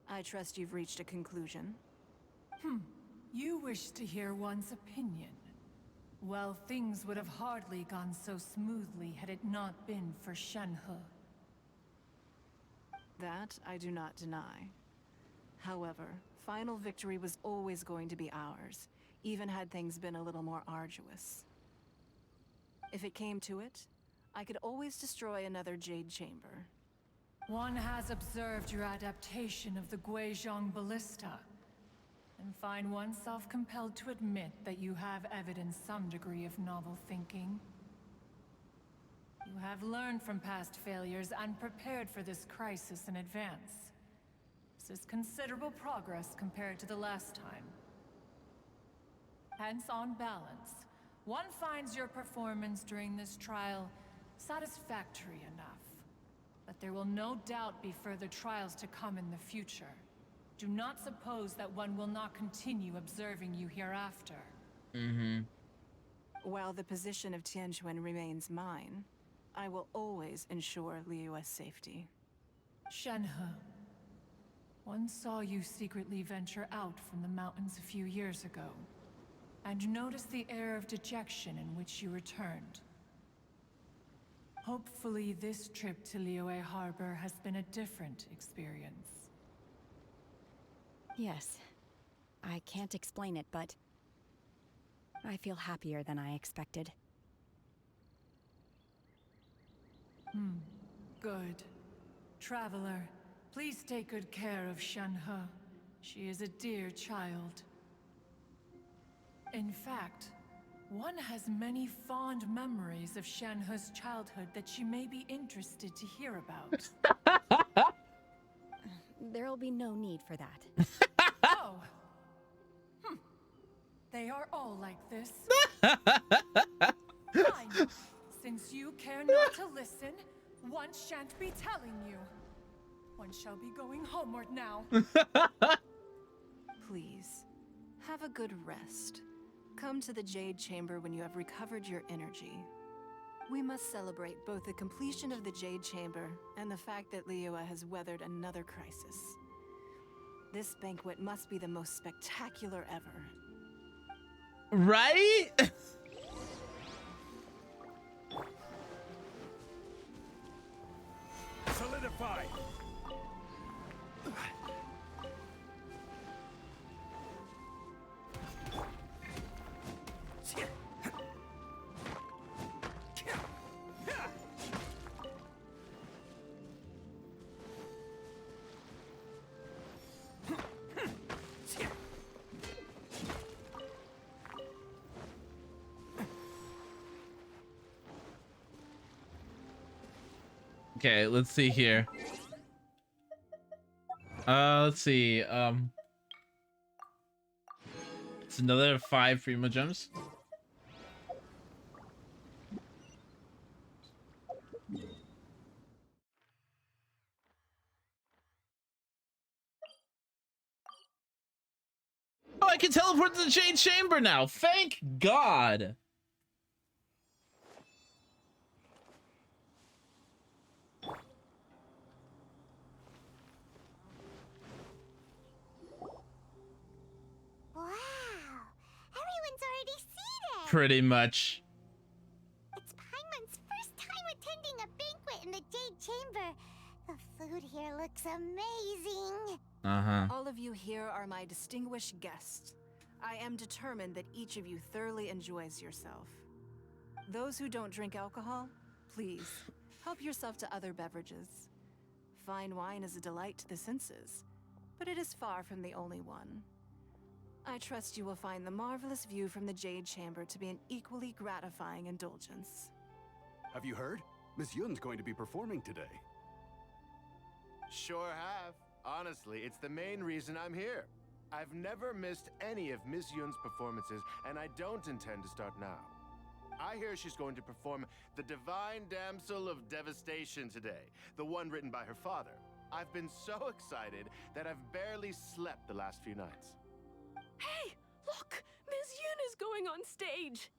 I trust you've reached a conclusion. You wish to hear one's opinion. Well, things would have hardly gone so smoothly had it not been for Shenhe. That I do not deny. However, final victory was always going to be ours, even had things been a little more arduous. If it came to it, I could always destroy another Jade Chamber. One has observed your adaptation of the Guizhong Ballista, and find oneself compelled to admit that you have evidenced some degree of novel thinking. You have learned from past failures and prepared for this crisis in advance. This is considerable progress compared to the last time. Hence, on balance, one finds your performance during this trial satisfactory enough. But there will no doubt be further trials to come in the future. Do not suppose that one will not continue observing you hereafter. While the position of Tianquan remains mine, I will always ensure Liyue's safety. Shenhe, one saw you secretly venture out from the mountains a few years ago, and noticed the air of dejection in which you returned. Hopefully this trip to Liyue Harbor has been a different experience. Yes. I can't explain it, but I feel happier than I expected. Good. Traveler, please take good care of Shenhe. She is a dear child. In fact, one has many fond memories of Shenhe's childhood that she may be interested to hear about. There'll be no need for that. Oh. They are all like this. Fine. Since you care not to listen, one shan't be telling you. One shall be going homeward now. Please, have a good rest. Come to the Jade Chamber when you have recovered your energy. We must celebrate both the completion of the Jade Chamber and the fact that Liyue has weathered another crisis. This banquet must be the most spectacular ever. Right? Solidify! Okay, let's see here. Let's see. It's another 5 Primo gems. Oh, I can teleport to the Jade Chamber now. Thank God. Pretty much. It's Paimon's first time attending a banquet in the Jade Chamber. The food here looks amazing. All of you here are my distinguished guests. I am determined that each of you thoroughly enjoys yourself. Those who don't drink alcohol, please, help yourself to other beverages. Fine wine is a delight to the senses, but it is far from the only one. I trust you will find the marvelous view from the Jade Chamber to be an equally gratifying indulgence. Have you heard? Miss Yun's going to be performing today. Sure have. Honestly, it's the main reason I'm here. I've never missed any of Miss Yun's performances, and I don't intend to start now. I hear she's going to perform The Divine Damsel of Devastation today, the one written by her father. I've been so excited that I've barely slept the last few nights. Hey, look! Miss Yun is going on stage!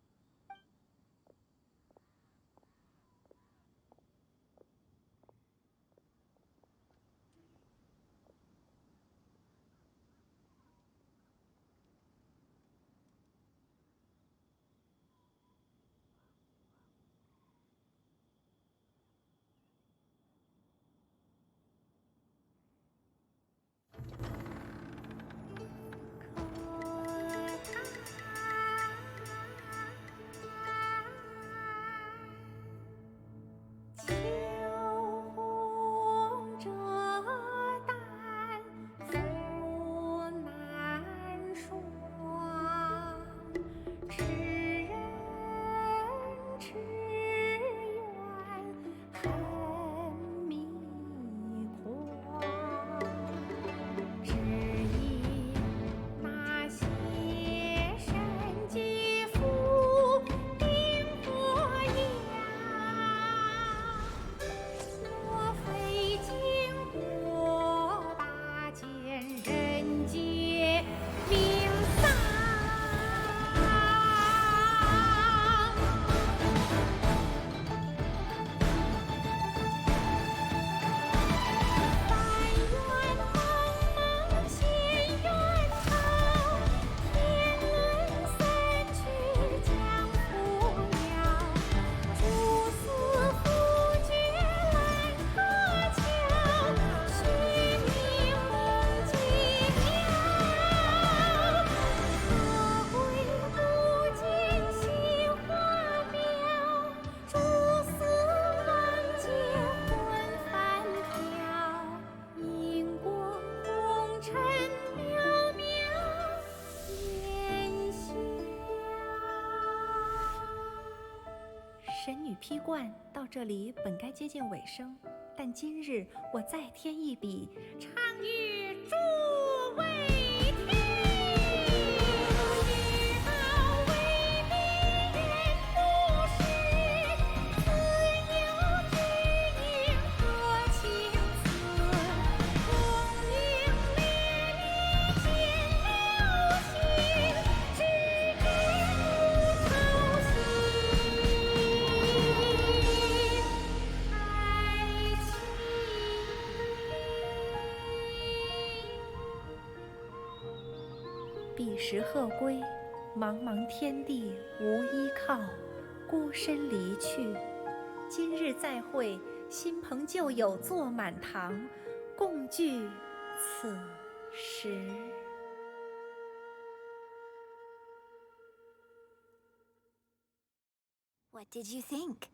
神女劈冠到这里本该接近尾声，但今日我再添一笔，唱与诸位听。知道未必人不识，自有知音多情思。功名烈烈见了心，只知不操心。彼时鹤归，茫茫天地无依靠，孤身离去。今日再会，新朋旧友坐满堂，共聚此时。What did you think?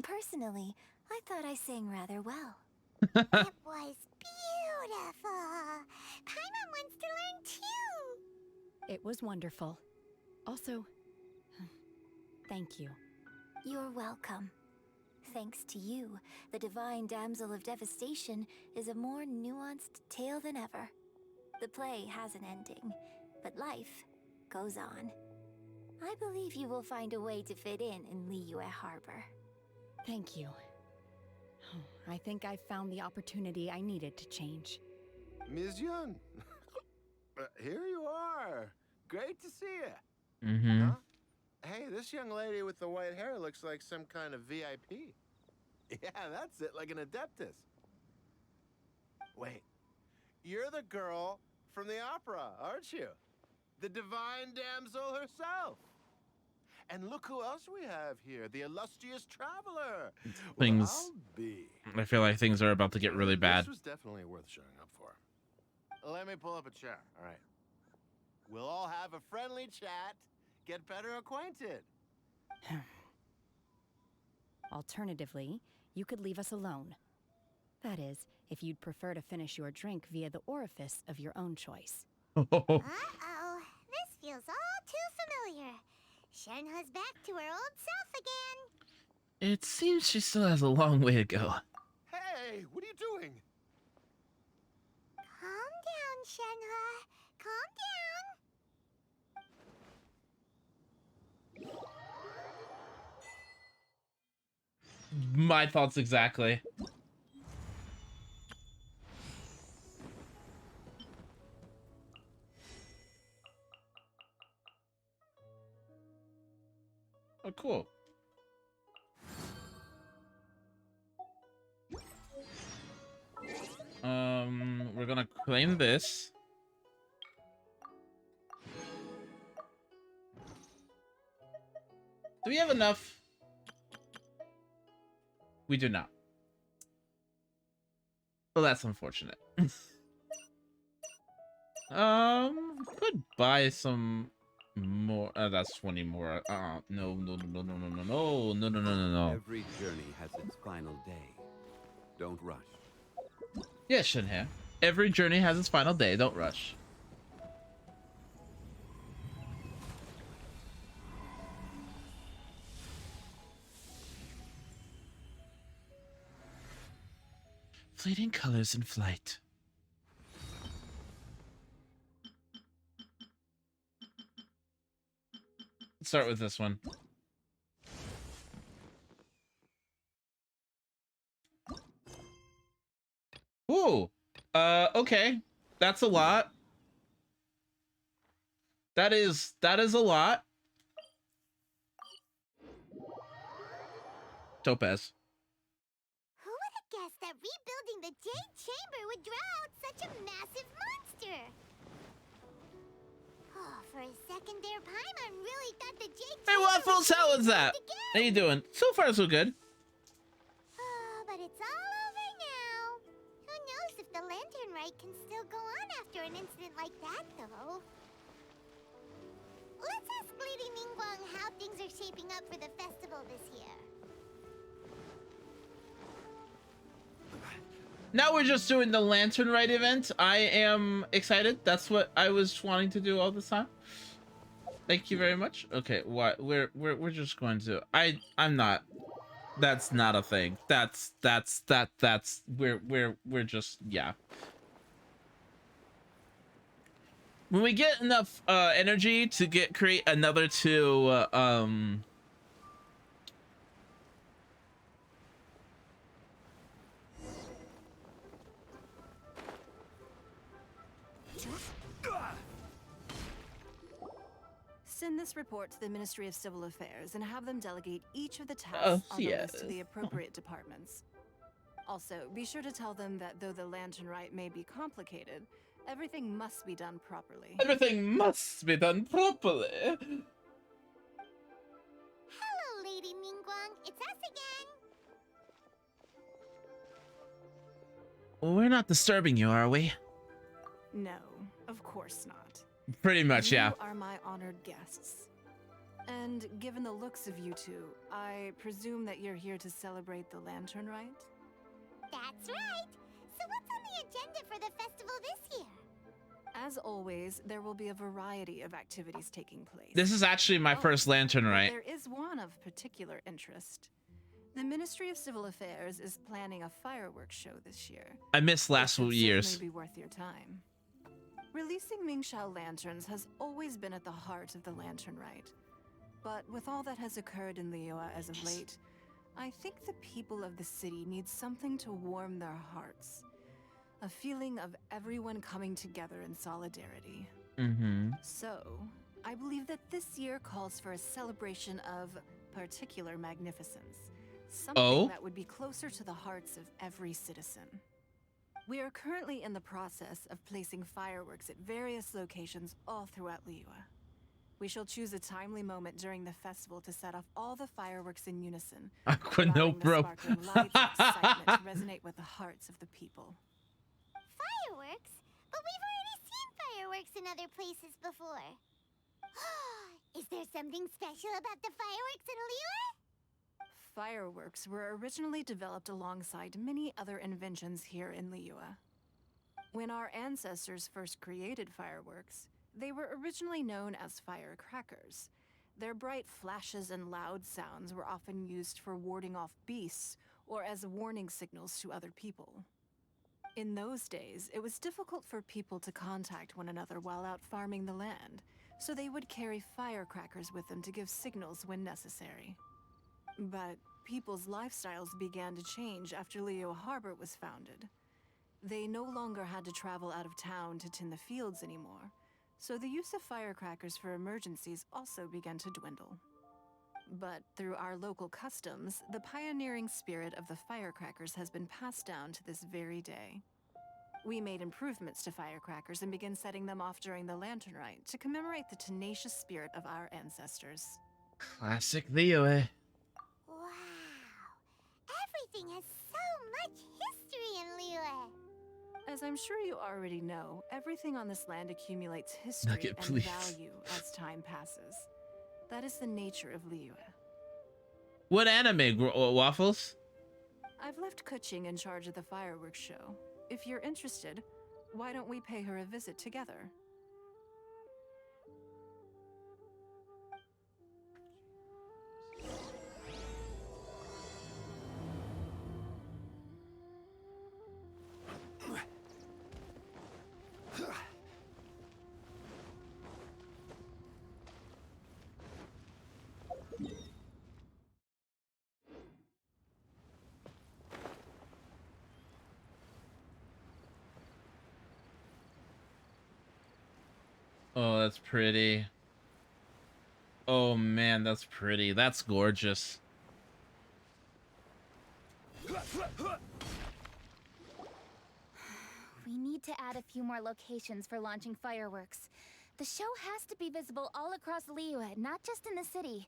Personally, I thought I sang rather well. It was beautiful. Paimon wants to learn too. It was wonderful. Also, thank you. You're welcome. Thanks to you, the Divine Damsel of Devastation is a more nuanced tale than ever. The play has an ending, but life goes on. I believe you will find a way to fit in Liyue Harbor. Thank you. I think I've found the opportunity I needed to change. Ms. Yun, here you are. Great to see you. Mm-hmm. Huh? Hey, this young lady with the white hair looks like some kind of VIP. Yeah, that's it, like an Adeptus. Wait, you're the girl from the opera, aren't you? The Divine Damsel herself. And look who else we have here, the illustrious traveler. Things. Well, I'll be. I feel like things are about to get really bad. This was definitely worth showing up for. Let me pull up a chair. All right. We'll all have a friendly chat, get better acquainted. Alternatively, you could leave us alone. That is, if you'd prefer to finish your drink via the orifice of your own choice. Uh-oh. This feels all too familiar. Shenhe's back to her old self again. It seems she still has a long way to go. Hey, what are you doing? Calm down, Shenhe. Calm down. My thoughts exactly. Oh, cool. We're gonna claim this. Do we have enough? We do not. Well, that's unfortunate. Could buy some more. That's 20 more. No. Every journey has its final day. Don't rush. Yes, Shenhe. Every journey has its final day. Don't rush. Fleeting colors in flight. Let's start with this one. Ooh. Okay. That's a lot. That is a lot. Topaz. Who would have guessed that rebuilding the Jade Chamber would draw out such a massive monster? Oh, for a second there, Paimon really thought the Jade Hey, Chamber Waffles, how was that? How you doing? So far, so good. Oh, but it's all over now. Who knows if the Lantern Rite can still go on after an incident like that, though. Let's ask Lady Ningguang how things are shaping up for the festival this year. Now we're just doing the Lantern Rite event. I am excited. That's what I was wanting to do all this time. Thank you very much. Okay, what we're just going to. I'm not. That's not a thing. That's we're just, yeah. When we get enough energy to create another two Send this report to the Ministry of Civil Affairs and have them delegate each of the tasks on the list to the appropriate departments. Also, be sure to tell them that though the Lantern Rite may be complicated, everything must be done properly. Everything must be done properly. Hello, Lady Ningguang. It's us again. We're not disturbing you, are we? No, of course not. Pretty much, yeah. You are my honored guests. And given the looks of you two, I presume that you're here to celebrate the Lantern Rite? That's right. So what's on the agenda for the festival this year? As always, there will be a variety of activities taking place. This is actually my first Lantern Rite. There is one of particular interest. The Ministry of Civil Affairs is planning a fireworks show this year. I missed last year's. It should be worth your time. Releasing Mingxiao lanterns has always been at the heart of the Lantern Rite. But with all that has occurred in Liyue as of late, I think the people of the city need something to warm their hearts. A feeling of everyone coming together in solidarity. So, I believe that this year calls for a celebration of particular magnificence. Something that would be closer to the hearts of every citizen. We are currently in the process of placing fireworks at various locations all throughout Liyue. We shall choose a timely moment during the festival to set off all the fireworks in unison. Aqua, no, allowing the bro. sparkling lights and excitement to resonate with the hearts of the people. Fireworks? But we've already seen fireworks in other places before. Is there something special about the fireworks in Liyue? Fireworks were originally developed alongside many other inventions here in Liyue. When our ancestors first created fireworks, they were originally known as firecrackers. Their bright flashes and loud sounds were often used for warding off beasts or as warning signals to other people. In those days, it was difficult for people to contact one another while out farming the land, so they would carry firecrackers with them to give signals when necessary. But people's lifestyles began to change after Liyue Harbor was founded. They no longer had to travel out of town to tin the fields anymore, so the use of firecrackers for emergencies also began to dwindle. But through our local customs, the pioneering spirit of the firecrackers has been passed down to this very day. We made improvements to firecrackers and began setting them off during the Lantern Rite to commemorate the tenacious spirit of our ancestors. Classic Liyue. Wow. Everything has so much history in Liyue. As I'm sure you already know, everything on this land accumulates history Nugget, and please. value as time passes. That is the nature of Liyue. What anime, Waffles? I've left Kuching in charge of the fireworks show. If you're interested, why don't we pay her a visit together? Oh, that's pretty. Oh man, that's pretty. That's gorgeous. We need to add a few more locations for launching fireworks. The show has to be visible all across Liyue, not just in the city.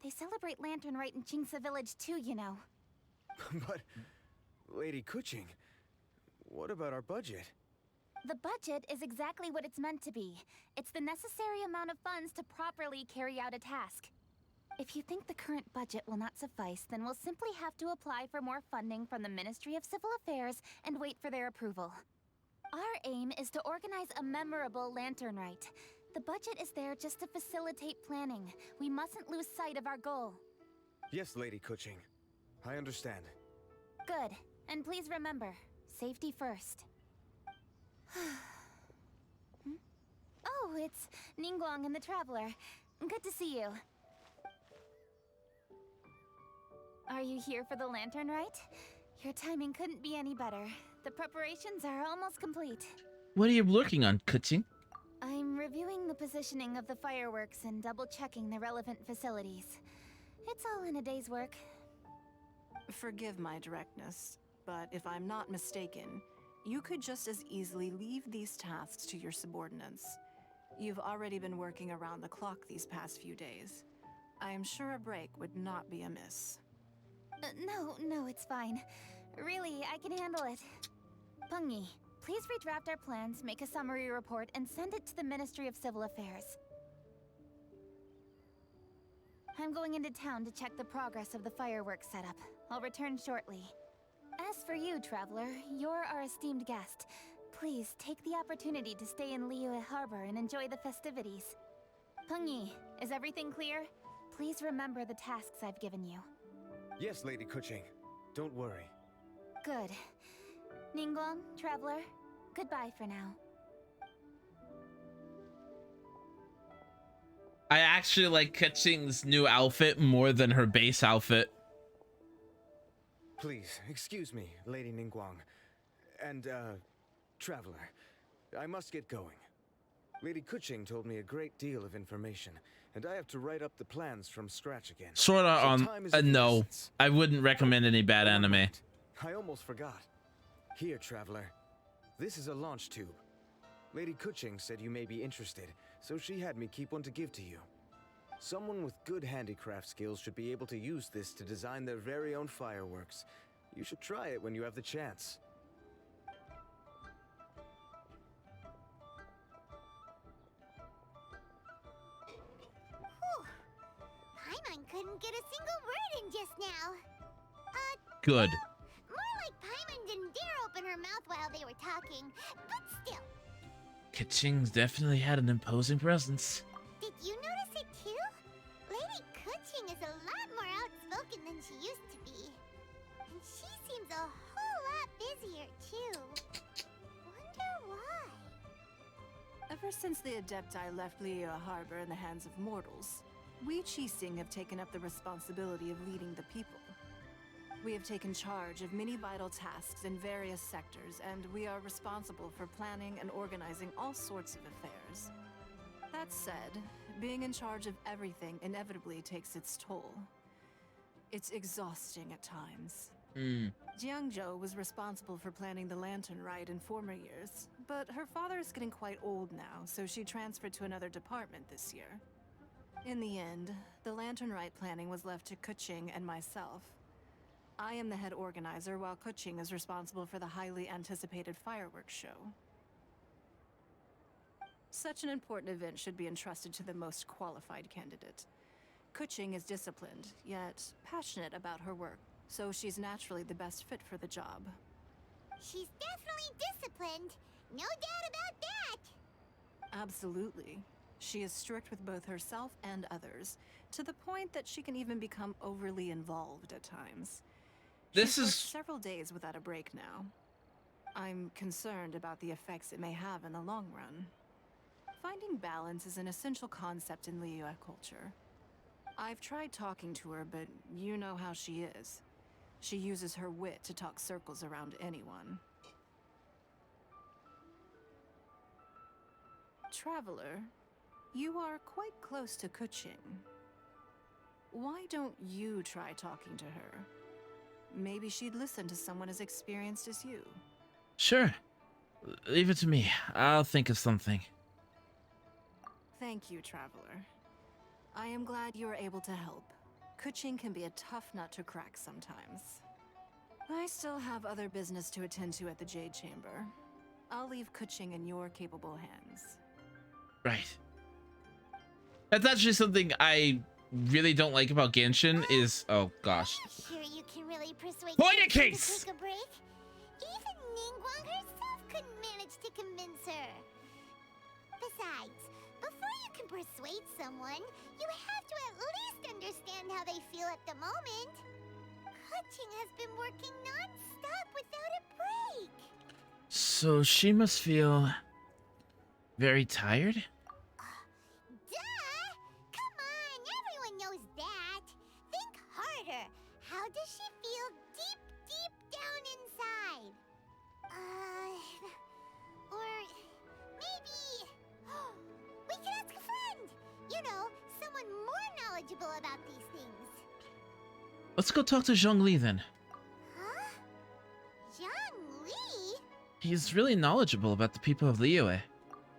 They celebrate Lantern Rite in Qingce Village too, you know. But, Lady Kuching, what about our budget? The budget is exactly what it's meant to be. It's the necessary amount of funds to properly carry out a task. If you think the current budget will not suffice, then we'll simply have to apply for more funding from the Ministry of Civil Affairs and wait for their approval. Our aim is to organize a memorable Lantern Rite. The budget is there just to facilitate planning. We mustn't lose sight of our goal. Yes, Lady Kuching. I understand. Good. And please remember, safety first. Oh, it's Ningguang and the Traveler. Good to see you. Are you here for the Lantern Rite? Your timing couldn't be any better. The preparations are almost complete. What are you working on, Kuching? I'm reviewing the positioning of the fireworks and double-checking the relevant facilities. It's all in a day's work. Forgive my directness, but if I'm not mistaken, you could just as easily leave these tasks to your subordinates. You've already been working around the clock these past few days. I am sure a break would not be amiss. No, it's fine. Really, I can handle it. Pengyi, please redraft our plans, make a summary report, and send it to the Ministry of Civil Affairs. I'm going into town to check the progress of the fireworks setup. I'll return shortly. As for you, Traveler, you're our esteemed guest. Please take the opportunity to stay in Liyue Harbor and enjoy the festivities. Pengyi, is everything clear? Please remember the tasks I've given you. Yes, Lady Kuching. Don't worry. Good. Ningguang, Traveler, goodbye for now. I actually like Kuching's new outfit more than her base outfit. Please, excuse me, Lady Ningguang. And, Traveler. I must get going. Lady Kuching told me a great deal of information, and I have to write up the plans from scratch again. Sort of on no. I wouldn't recommend any bad anime. I almost forgot. Here, Traveler. This is a launch tube. Lady Kuching said you may be interested, so she had me keep one to give to you. Someone with good handicraft skills should be able to use this to design their very own fireworks. You should try it when you have the chance. Whew. Paimon couldn't get a single word in just now. Good. More like Paimon didn't dare open her mouth while they were talking, but still. Kaching's definitely had an imposing presence. Did you notice it too? Lady Kuching is a lot more outspoken than she used to be. And she seems a whole lot busier too. Wonder why? Ever since the Adepti left Liyue Harbor in the hands of mortals, we Qixing have taken up the responsibility of leading the people. We have taken charge of many vital tasks in various sectors, and we are responsible for planning and organizing all sorts of affairs. That said, being in charge of everything inevitably takes its toll. It's exhausting at times. Jiangzhou was responsible for planning the Lantern Rite in former years, but her father is getting quite old now, so she transferred to another department this year. In the end, the Lantern Rite planning was left to Kuching and myself. I am the head organizer, while Kuching is responsible for the highly anticipated fireworks show. Such an important event should be entrusted to the most qualified candidate. Kuching is disciplined, yet passionate about her work, so she's naturally the best fit for the job. She's definitely disciplined. No doubt about that. Absolutely. She is strict with both herself and others, to the point that she can even become overly involved at times. She's worked several days without a break now. I'm concerned about the effects it may have in the long run. Finding balance is an essential concept in Liyue culture. I've tried talking to her, but you know how she is. She uses her wit to talk circles around anyone. Traveler, you are quite close to Kuching. Why don't you try talking to her? Maybe she'd listen to someone as experienced as you. Sure. Leave it to me. I'll think of something. Thank you, Traveler. I am glad you are able to help. Kuching can be a tough nut to crack sometimes. I still have other business to attend to at the Jade Chamber. I'll leave Kuching in your capable hands. Right. That's actually something I really don't like about Genshin is... Oh, gosh. Sure you can really persuade Point a Kuching case! to take a break? Even Ningguang herself couldn't manage to convince her. Besides, before you can persuade someone, you have to at least understand how they feel at the moment. Kuching has been working non-stop without a break. So she must feel very tired? Duh! Come on, everyone knows that. Think harder. How does she feel deep, deep down inside? Or maybe we can ask a friend. You know, someone more knowledgeable about these things. Let's go talk to Zhongli then. Huh? Zhang Li? He's really knowledgeable about the people of Liyue.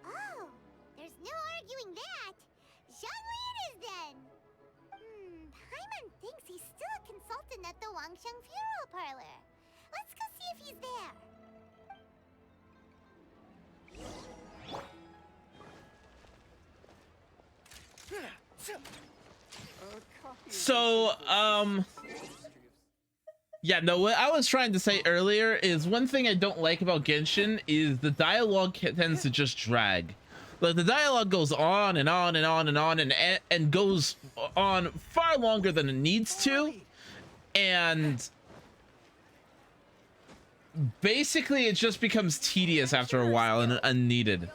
Oh, there's no arguing that. Zhang Li it is then. Paimon thinks he's still a consultant at the Wangsheng Funeral Parlor. Let's go see if he's there. So, yeah, no, what I was trying to say earlier is one thing I don't like about Genshin is the dialogue tends to just drag. Like, the dialogue goes on and on and on and on and goes on far longer than it needs to. And basically, it just becomes tedious after a while and unneeded.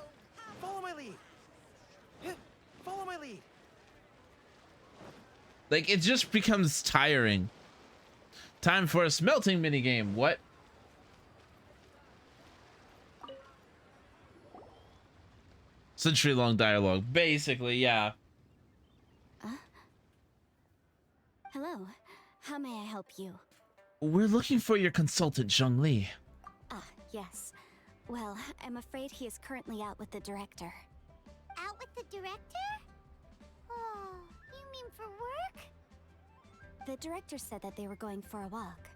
Follow my lead. Follow my lead. Like, it just becomes tiring. Time for a smelting minigame. What? Century-long dialogue. Basically, yeah. Hello. How may I help you? We're looking for your consultant, Zhongli. Ah, yes. Well, I'm afraid he is currently out with the director. Out with with the director? Oh, you mean for work? The director said that they were going for a walk.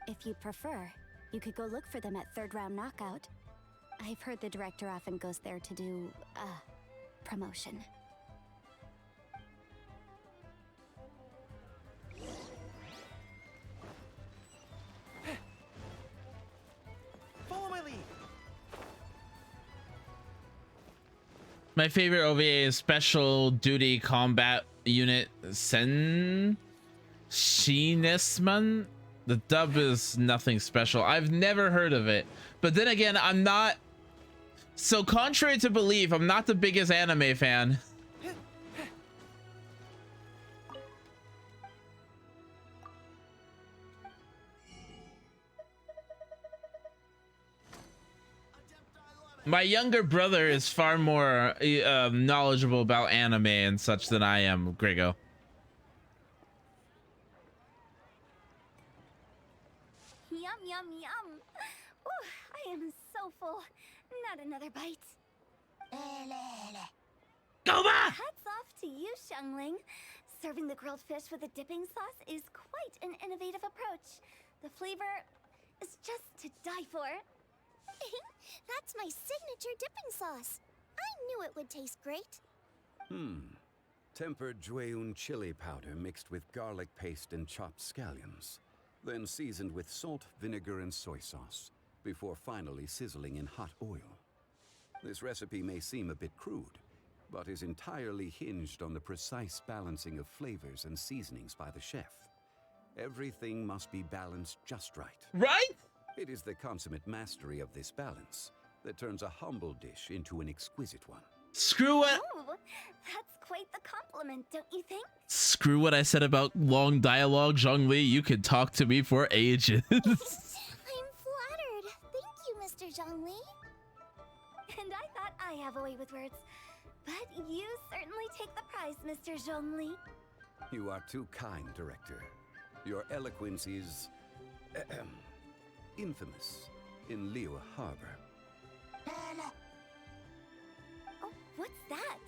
If you prefer, you could go look for them at Third Round Knockout. I've heard the director often goes there to do, promotion. Follow my lead. My favorite OVA is Special Duty Combat Unit Sen Shinesman. The dub is nothing special. I've never heard of it. But then again, I'm not... So contrary to belief, I'm not the biggest anime fan. My younger brother is far more knowledgeable about anime and such than I am, Grego. Yum, yum, yum. Ooh, I am so full. Not another bite. Go back! Hats off to you, Xiangling. Serving the grilled fish with a dipping sauce is quite an innovative approach. The flavor is just to die for. That's my signature dipping sauce. I knew it would taste great. Tempered Jueyun chili powder mixed with garlic paste and chopped scallions. Then seasoned with salt, vinegar, and soy sauce, before finally sizzling in hot oil. This recipe may seem a bit crude, but is entirely hinged on the precise balancing of flavors and seasonings by the chef. Everything must be balanced just right. Right? It is the consummate mastery of this balance that turns a humble dish into an exquisite one. Screw what? Oh, that's quite the compliment, don't you think? Screw what I said about long dialogue, Zhongli. You could talk to me for ages. I'm flattered. Thank you, Mr. Zhongli. And I thought I have a way with words. But you certainly take the prize, Mr. Zhongli. You are too kind, Director. Your eloquence is... infamous in Liyue Harbor. Oh, what's that?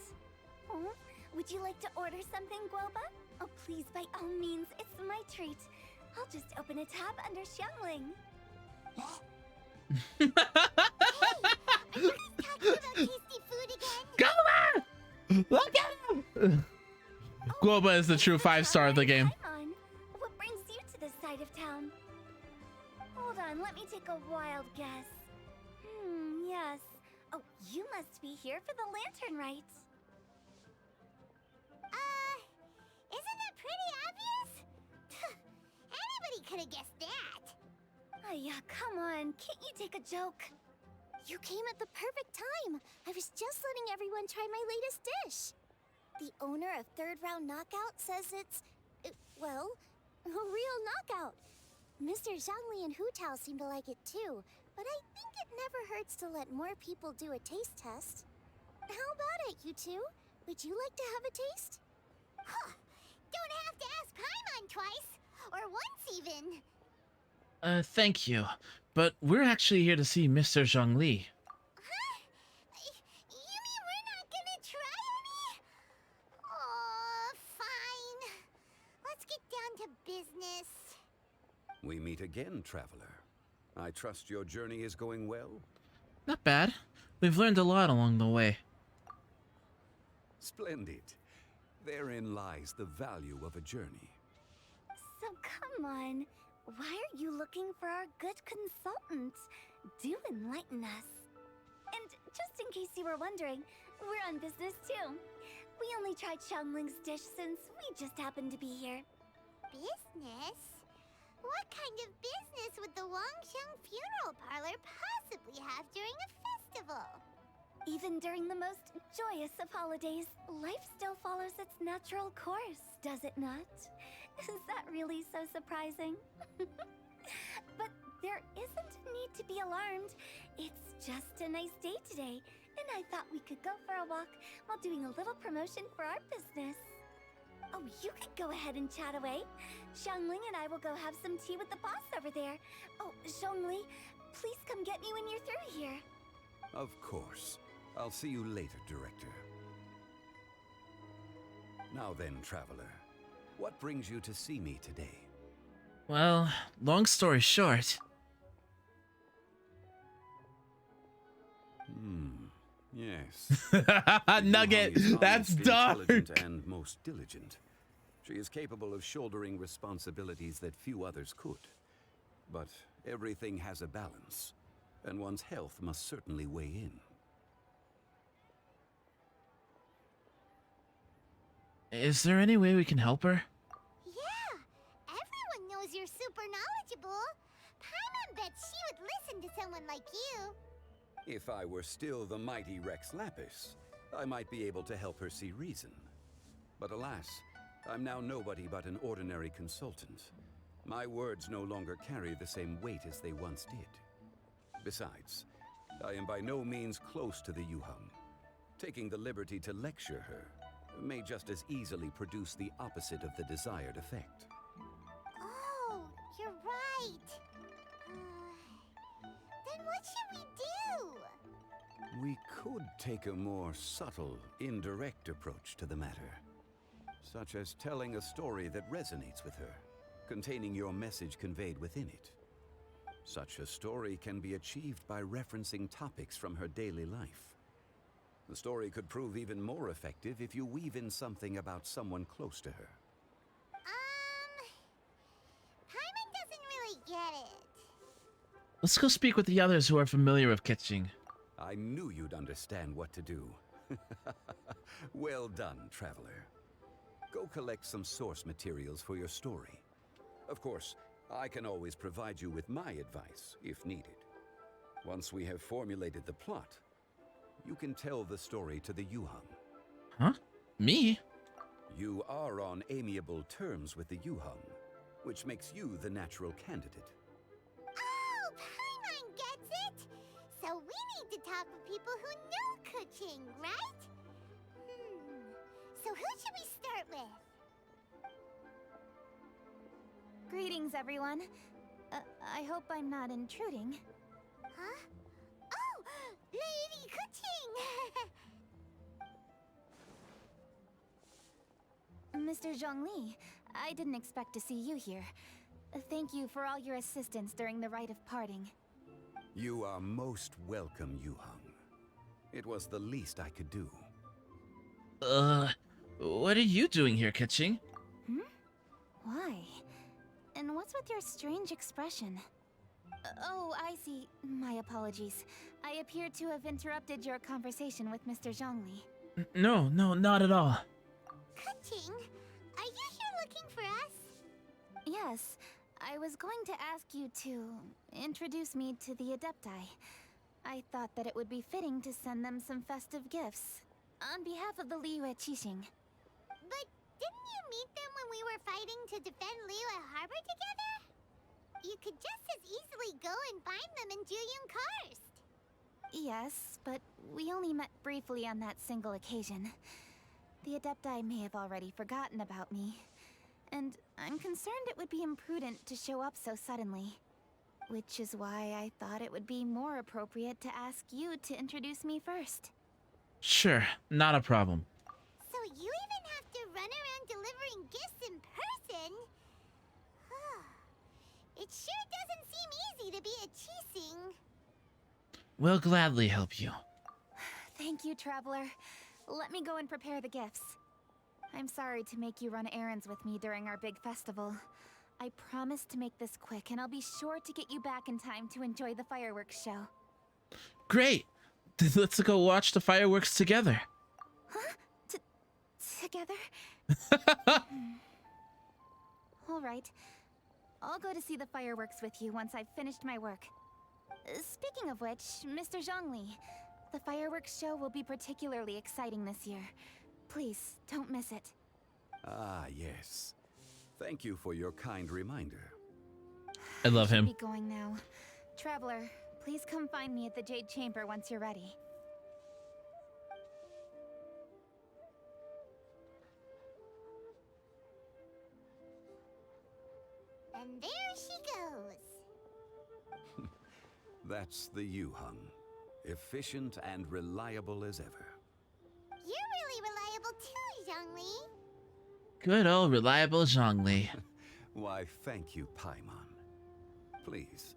Oh, would you like to order something, Guoba? Oh, please, by all means, it's my treat. I'll just open a tab under Xiangling. Hey, are you guys talking about tasty food again? Guoba! Look at him! Guoba is the true 5-star of the game. On. What brings you to this side of town? Hold on, let me take a wild guess. Yes. Oh, you must be here for the lantern rite. Isn't that pretty obvious? Anybody could have guessed that. Yeah, come on. Can't you take a joke? You came at the perfect time. I was just letting everyone try my latest dish. The owner of Third Round Knockout says it's, well, a real knockout. Mr. Zhongli and Hu Tao seem to like it too, but I think it never hurts to let more people do a taste test. How about it, you two? Would you like to have a taste? Huh! Don't have to ask Paimon twice, or once even. Thank you. But we're actually here to see Mr. Zhongli. Huh? You mean we're not gonna try any? Oh, fine. Let's get down to business. We meet again, traveler. I trust your journey is going well? Not bad. We've learned a lot along the way. Splendid. Therein lies the value of a journey. So come on. Why are you looking for our good consultant? Do enlighten us. And just in case you were wondering, we're on business too. We only tried Xiangling's dish since we just happened to be here. Business? What kind of business would the Wangsheng Funeral Parlor possibly have during a festival? Even during the most joyous of holidays, life still follows its natural course, does it not? Is that really so surprising? But there isn't a need to be alarmed. It's just a nice day today, and I thought we could go for a walk while doing a little promotion for our business. Oh, you could go ahead and chat away. Xiangling and I will go have some tea with the boss over there. Oh, Zhongli, please come get me when you're through here. Of course. I'll see you later, Director. Now then, traveler, what brings you to see me today? Well, long story short. Yes. Nugget, that's dark. Intelligent and most diligent. She is capable of shouldering responsibilities that few others could. But everything has a balance, and one's health must certainly weigh in. Is there any way we can help her? Yeah, everyone knows you're super knowledgeable. Paimon bets she would listen to someone like you. If I were still the mighty Rex Lapis, I might be able to help her see reason. But alas, I'm now nobody but an ordinary consultant. My words no longer carry the same weight as they once did. Besides, I am by no means close to the Yuham. Taking the liberty to lecture her may just as easily produce the opposite of the desired effect. Oh, you're right. Then what should we do? We could take a more subtle, indirect approach to the matter, such as telling a story that resonates with her, containing your message conveyed within it. Such a story can be achieved by referencing topics from her daily life. The story could prove even more effective if you weave in something about someone close to her. Paimon doesn't really get it. Let's go speak with the others who are familiar with Keqing. I knew you'd understand what to do. Well done, traveler. Go collect some source materials for your story. Of course, I can always provide you with my advice, if needed. Once we have formulated the plot, you can tell the story to the Yuham. Huh? Me? You are on amiable terms with the Yuham, which makes you the natural candidate. Oh, Paimon gets it! So we need to talk with people who know Keqing, right? So who should we start with? Greetings, everyone. I hope I'm not intruding. Huh? Oh, Lady Keqing! Mr. Zhongli, I didn't expect to see you here. Thank you for all your assistance during the rite of parting. You are most welcome, Yuham. It was the least I could do. What are you doing here, Keqing? Why? And what's with your strange expression? Oh, I see. My apologies. I appear to have interrupted your conversation with Mr. Zhongli. No, not at all. Keqing, are you here looking for us? Yes, I was going to ask you to introduce me to the Adepti. I thought that it would be fitting to send them some festive gifts. On behalf of the Liyue Qixing. But didn't you meet them when we were fighting to defend Liyue Harbor together? You could just as easily go and find them in Juyun Karst. Yes, but we only met briefly on that single occasion. The Adepti may have already forgotten about me. And I'm concerned it would be imprudent to show up so suddenly. Which is why I thought it would be more appropriate to ask you to introduce me first. Sure, not a problem. So you even have to run around delivering gifts in person? It sure doesn't seem easy to be a Qixing. We'll gladly help you. Thank you, Traveler. Let me go and prepare the gifts. I'm sorry to make you run errands with me during our big festival. I promise to make this quick, and I'll be sure to get you back in time to enjoy the fireworks show. Great! Let's go watch the fireworks together. Huh? Together? All right. I'll go to see the fireworks with you once I've finished my work. Speaking of which, Mr. Zhongli, the fireworks show will be particularly exciting this year. Please, don't miss it. Ah, yes. Thank you for your kind reminder. I love him. Be going now. Traveler, please come find me at the Jade Chamber once you're ready. And there she goes. That's the Yuham. Efficient and reliable as ever. You're really reliable too, Zhongli. Good old reliable Zhongli. Why, thank you, Paimon. Please,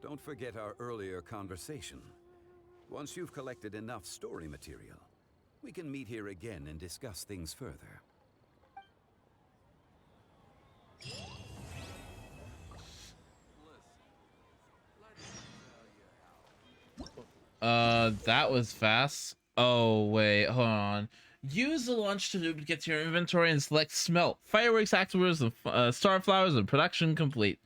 don't forget our earlier conversation. Once you've collected enough story material, we can meet here again and discuss things further. That was fast. Oh, wait, hold on. Use the launch to get to your inventory and select smelt, fireworks, activators, and starflowers, and production complete.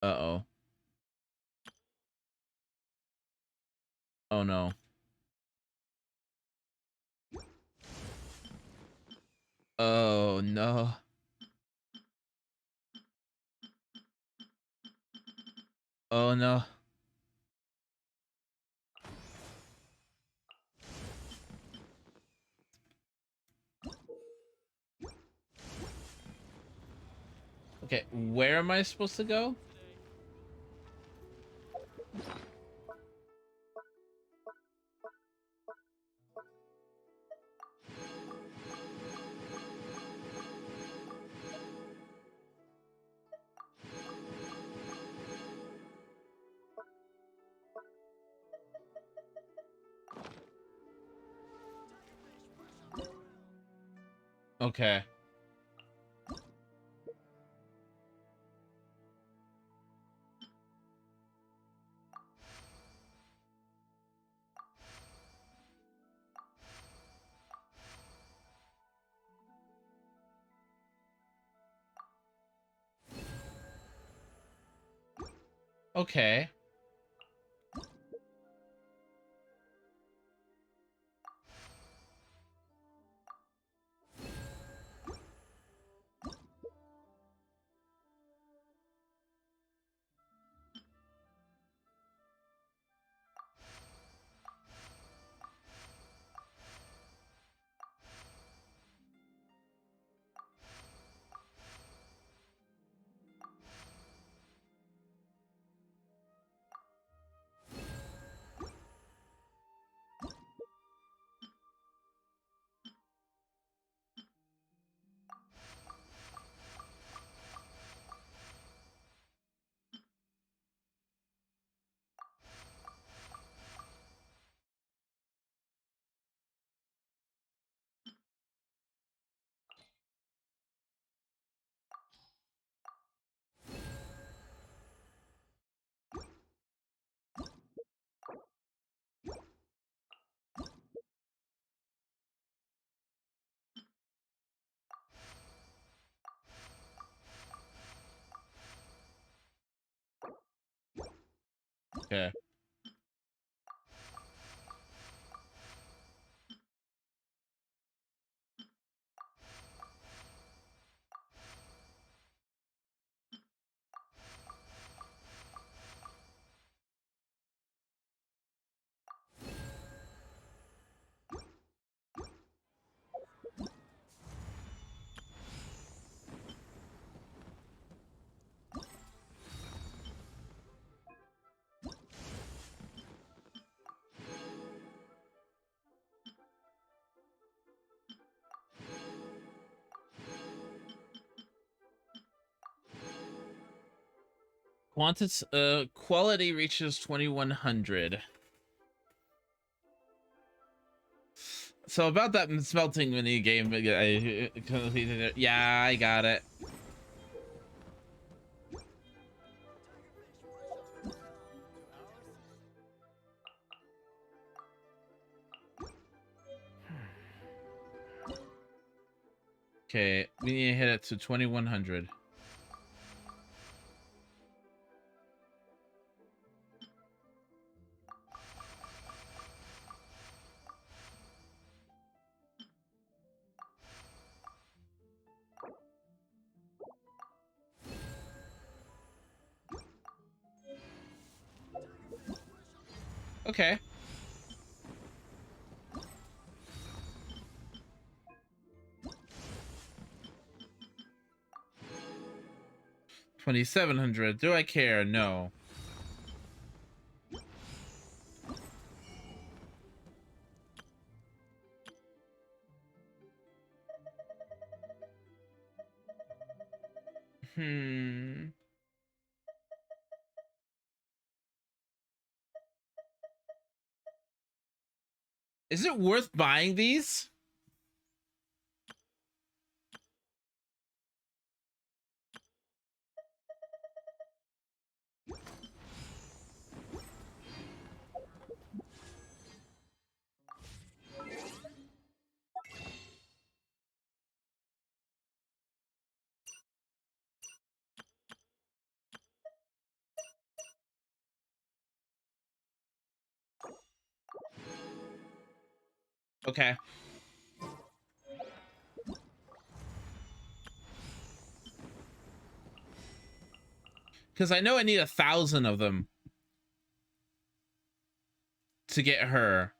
Uh-oh. Oh, no. Oh, no. Oh, no. Okay, where am I supposed to go? Okay. Okay. Okay. Quality reaches 2100. So about that smelting mini game, yeah, I got it. Okay, we need to hit it to 2100. Okay. $2,700. Do I care? No. Is it worth buying these? Okay. Because I know I need 1,000 of them to get her.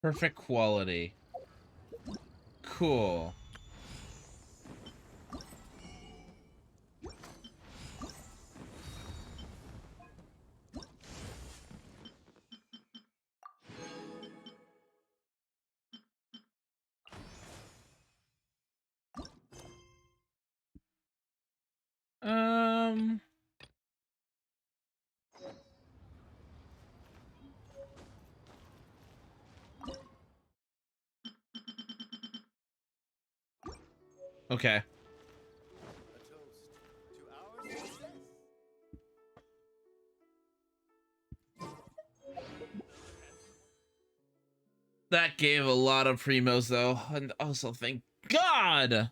Perfect quality. Cool. Okay. That gave a lot of primos though, and also thank God.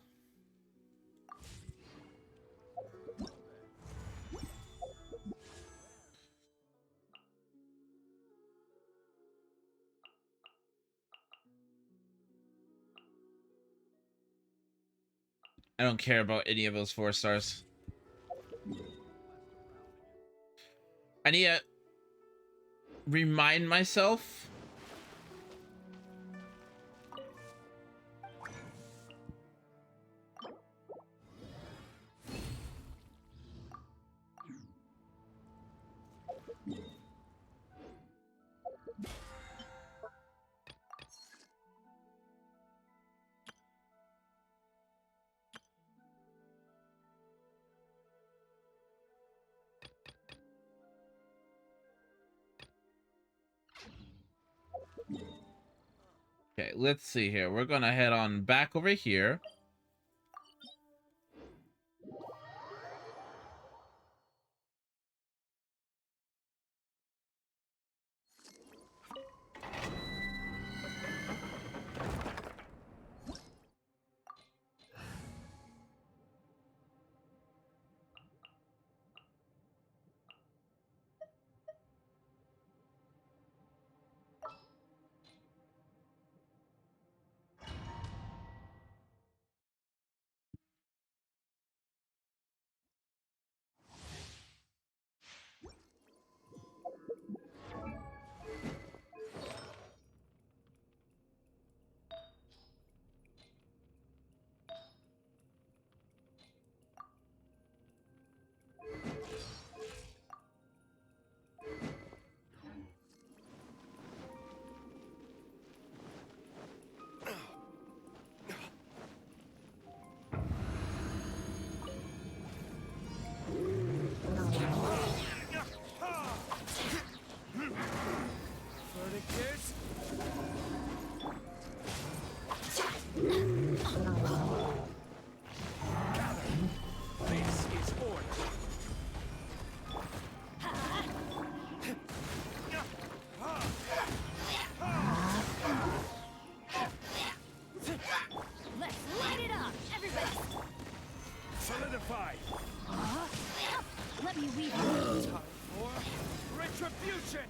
I don't care about any of those 4 stars. I need to remind myself. Okay, let's see here. We're gonna head on back over here. weaving. Time for retribution!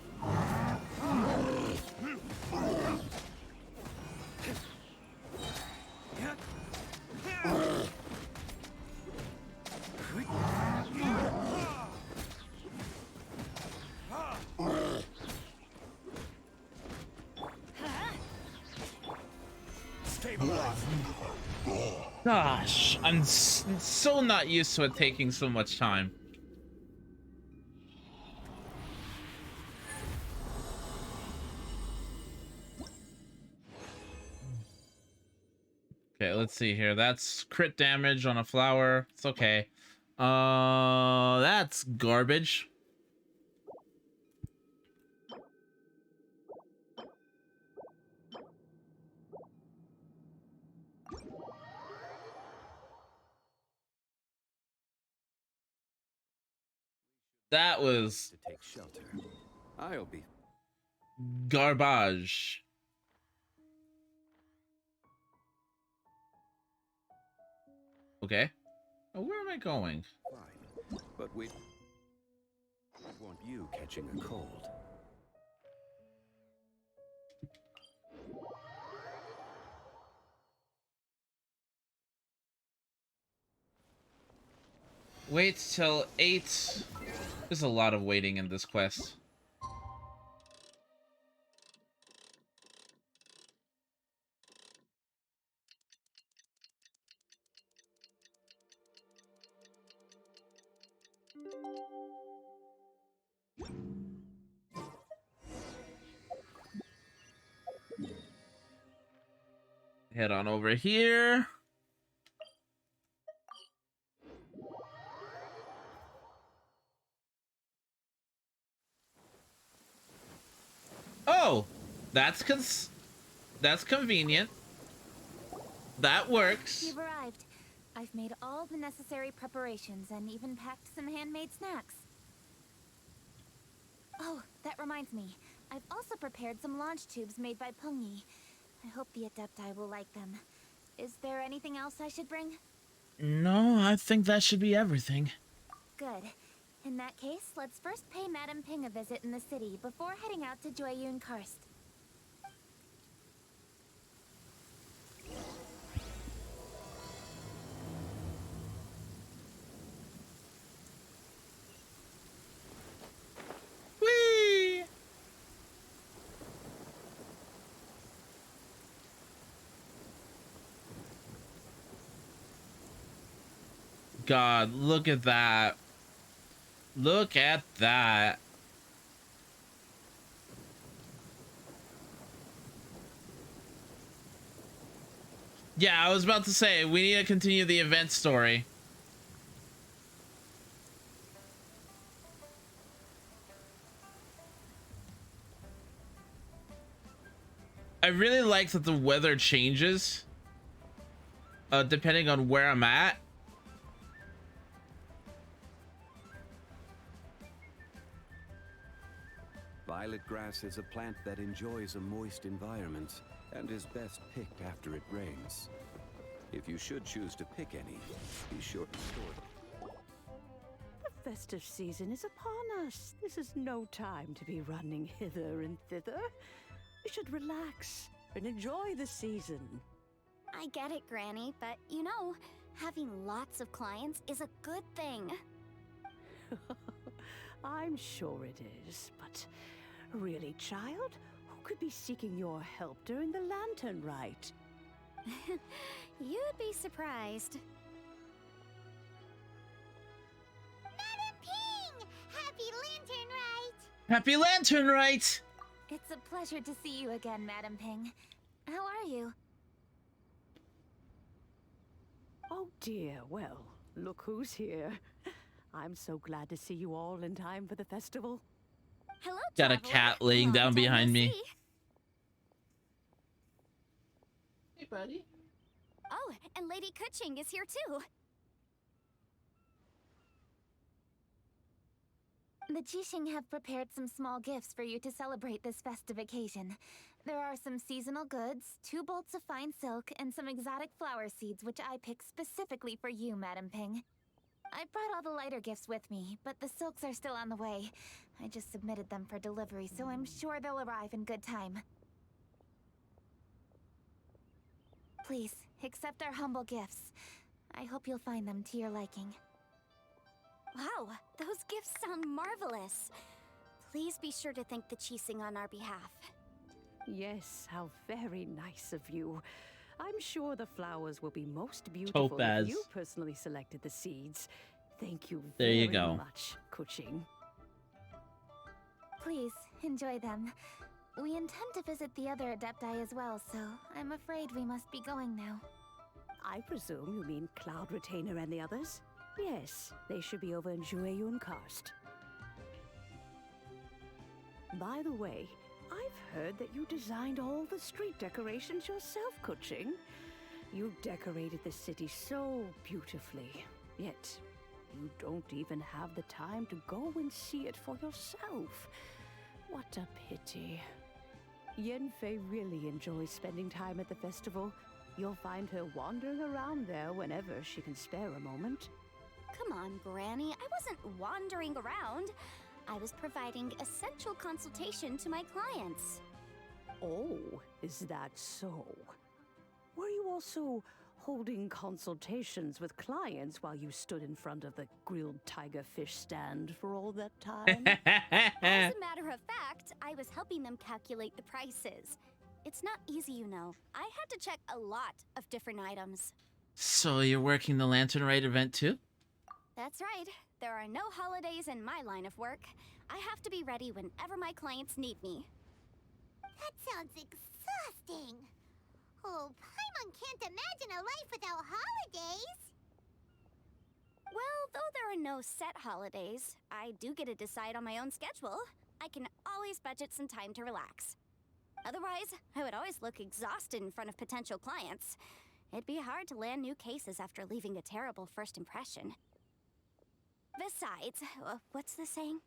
Gosh, I'm so not used to it taking so much time. Okay, let's see here. That's crit damage on a flower. It's okay. That's garbage. That was to take shelter. I'll be garbage. Okay. Where am I going? fine, but we want you catching a cold. Wait till 8. There's a lot of waiting in this quest. Head on over here. Oh, that's convenient. That works. You've arrived. I've made all the necessary preparations and even packed some handmade snacks. Oh, that reminds me. I've also prepared some launch tubes made by Pengyi. I hope the Adepti will like them. Is there anything else I should bring? No, I think that should be everything. Good. In that case, let's first pay Madame Ping a visit in the city before heading out to Jueyun Karst. Whee! God, look at that. Look at that. Yeah, I was about to say, we need to continue the event story. I really like that the weather changes depending on where I'm at. Violet grass is a plant that enjoys a moist environment and is best picked after it rains. If you should choose to pick any, be sure to store them. The festive season is upon us. This is no time to be running hither and thither. We should relax and enjoy the season. I get it, Granny, but you know, having lots of clients is a good thing. I'm sure it is, but really, child? Who could be seeking your help during the lantern rite? You'd be surprised. Madam Ping! Happy Lantern Rite! Happy Lantern Rite! It's a pleasure to see you again, Madam Ping. How are you? Oh dear, well, look who's here. I'm so glad to see you all in time for the festival. Hello, Got a traveler. cat laying Long down time behind no me. see. Hey, buddy. Oh, and Lady Kuching is here too. The Jixing have prepared some small gifts for you to celebrate this festive occasion. There are some seasonal goods, 2 bolts of fine silk, and some exotic flower seeds which I picked specifically for you, Madam Ping. I brought all the lighter gifts with me, but the silks are still on the way. I just submitted them for delivery, so I'm sure they'll arrive in good time. Please, accept our humble gifts. I hope you'll find them to your liking. Wow, those gifts sound marvelous. Please be sure to thank the Chising on our behalf. Yes, how very nice of you. I'm sure the flowers will be most beautiful Topaz. if you personally selected the seeds. Thank you There very you go. much, Kuching. Please, enjoy them. We intend to visit the other Adepti as well, so I'm afraid we must be going now. I presume you mean Cloud Retainer and the others? Yes, they should be over in Jueyun Karst. By the way, I've heard that you designed all the street decorations yourself, Kuching. You decorated the city so beautifully, yet you don't even have the time to go and see it for yourself. What a pity. Yanfei really enjoys spending time at the festival. You'll find her wandering around there whenever she can spare a moment. Come on, Granny. I wasn't wandering around. I was providing essential consultation to my clients. Oh, is that so? Were you also holding consultations with clients while you stood in front of the grilled tiger fish stand for all that time? As a matter of fact, I was helping them calculate the prices. It's not easy, you know. I had to check a lot of different items. So you're working the Lantern Raid event too? That's right. There are no holidays in my line of work. I have to be ready whenever my clients need me. That sounds exhausting. Oh, Paimon can't imagine a life without holidays. Well, though there are no set holidays, I do get to decide on my own schedule. I can always budget some time to relax. Otherwise, I would always look exhausted in front of potential clients. It'd be hard to land new cases after leaving a terrible first impression. Besides, what's the saying?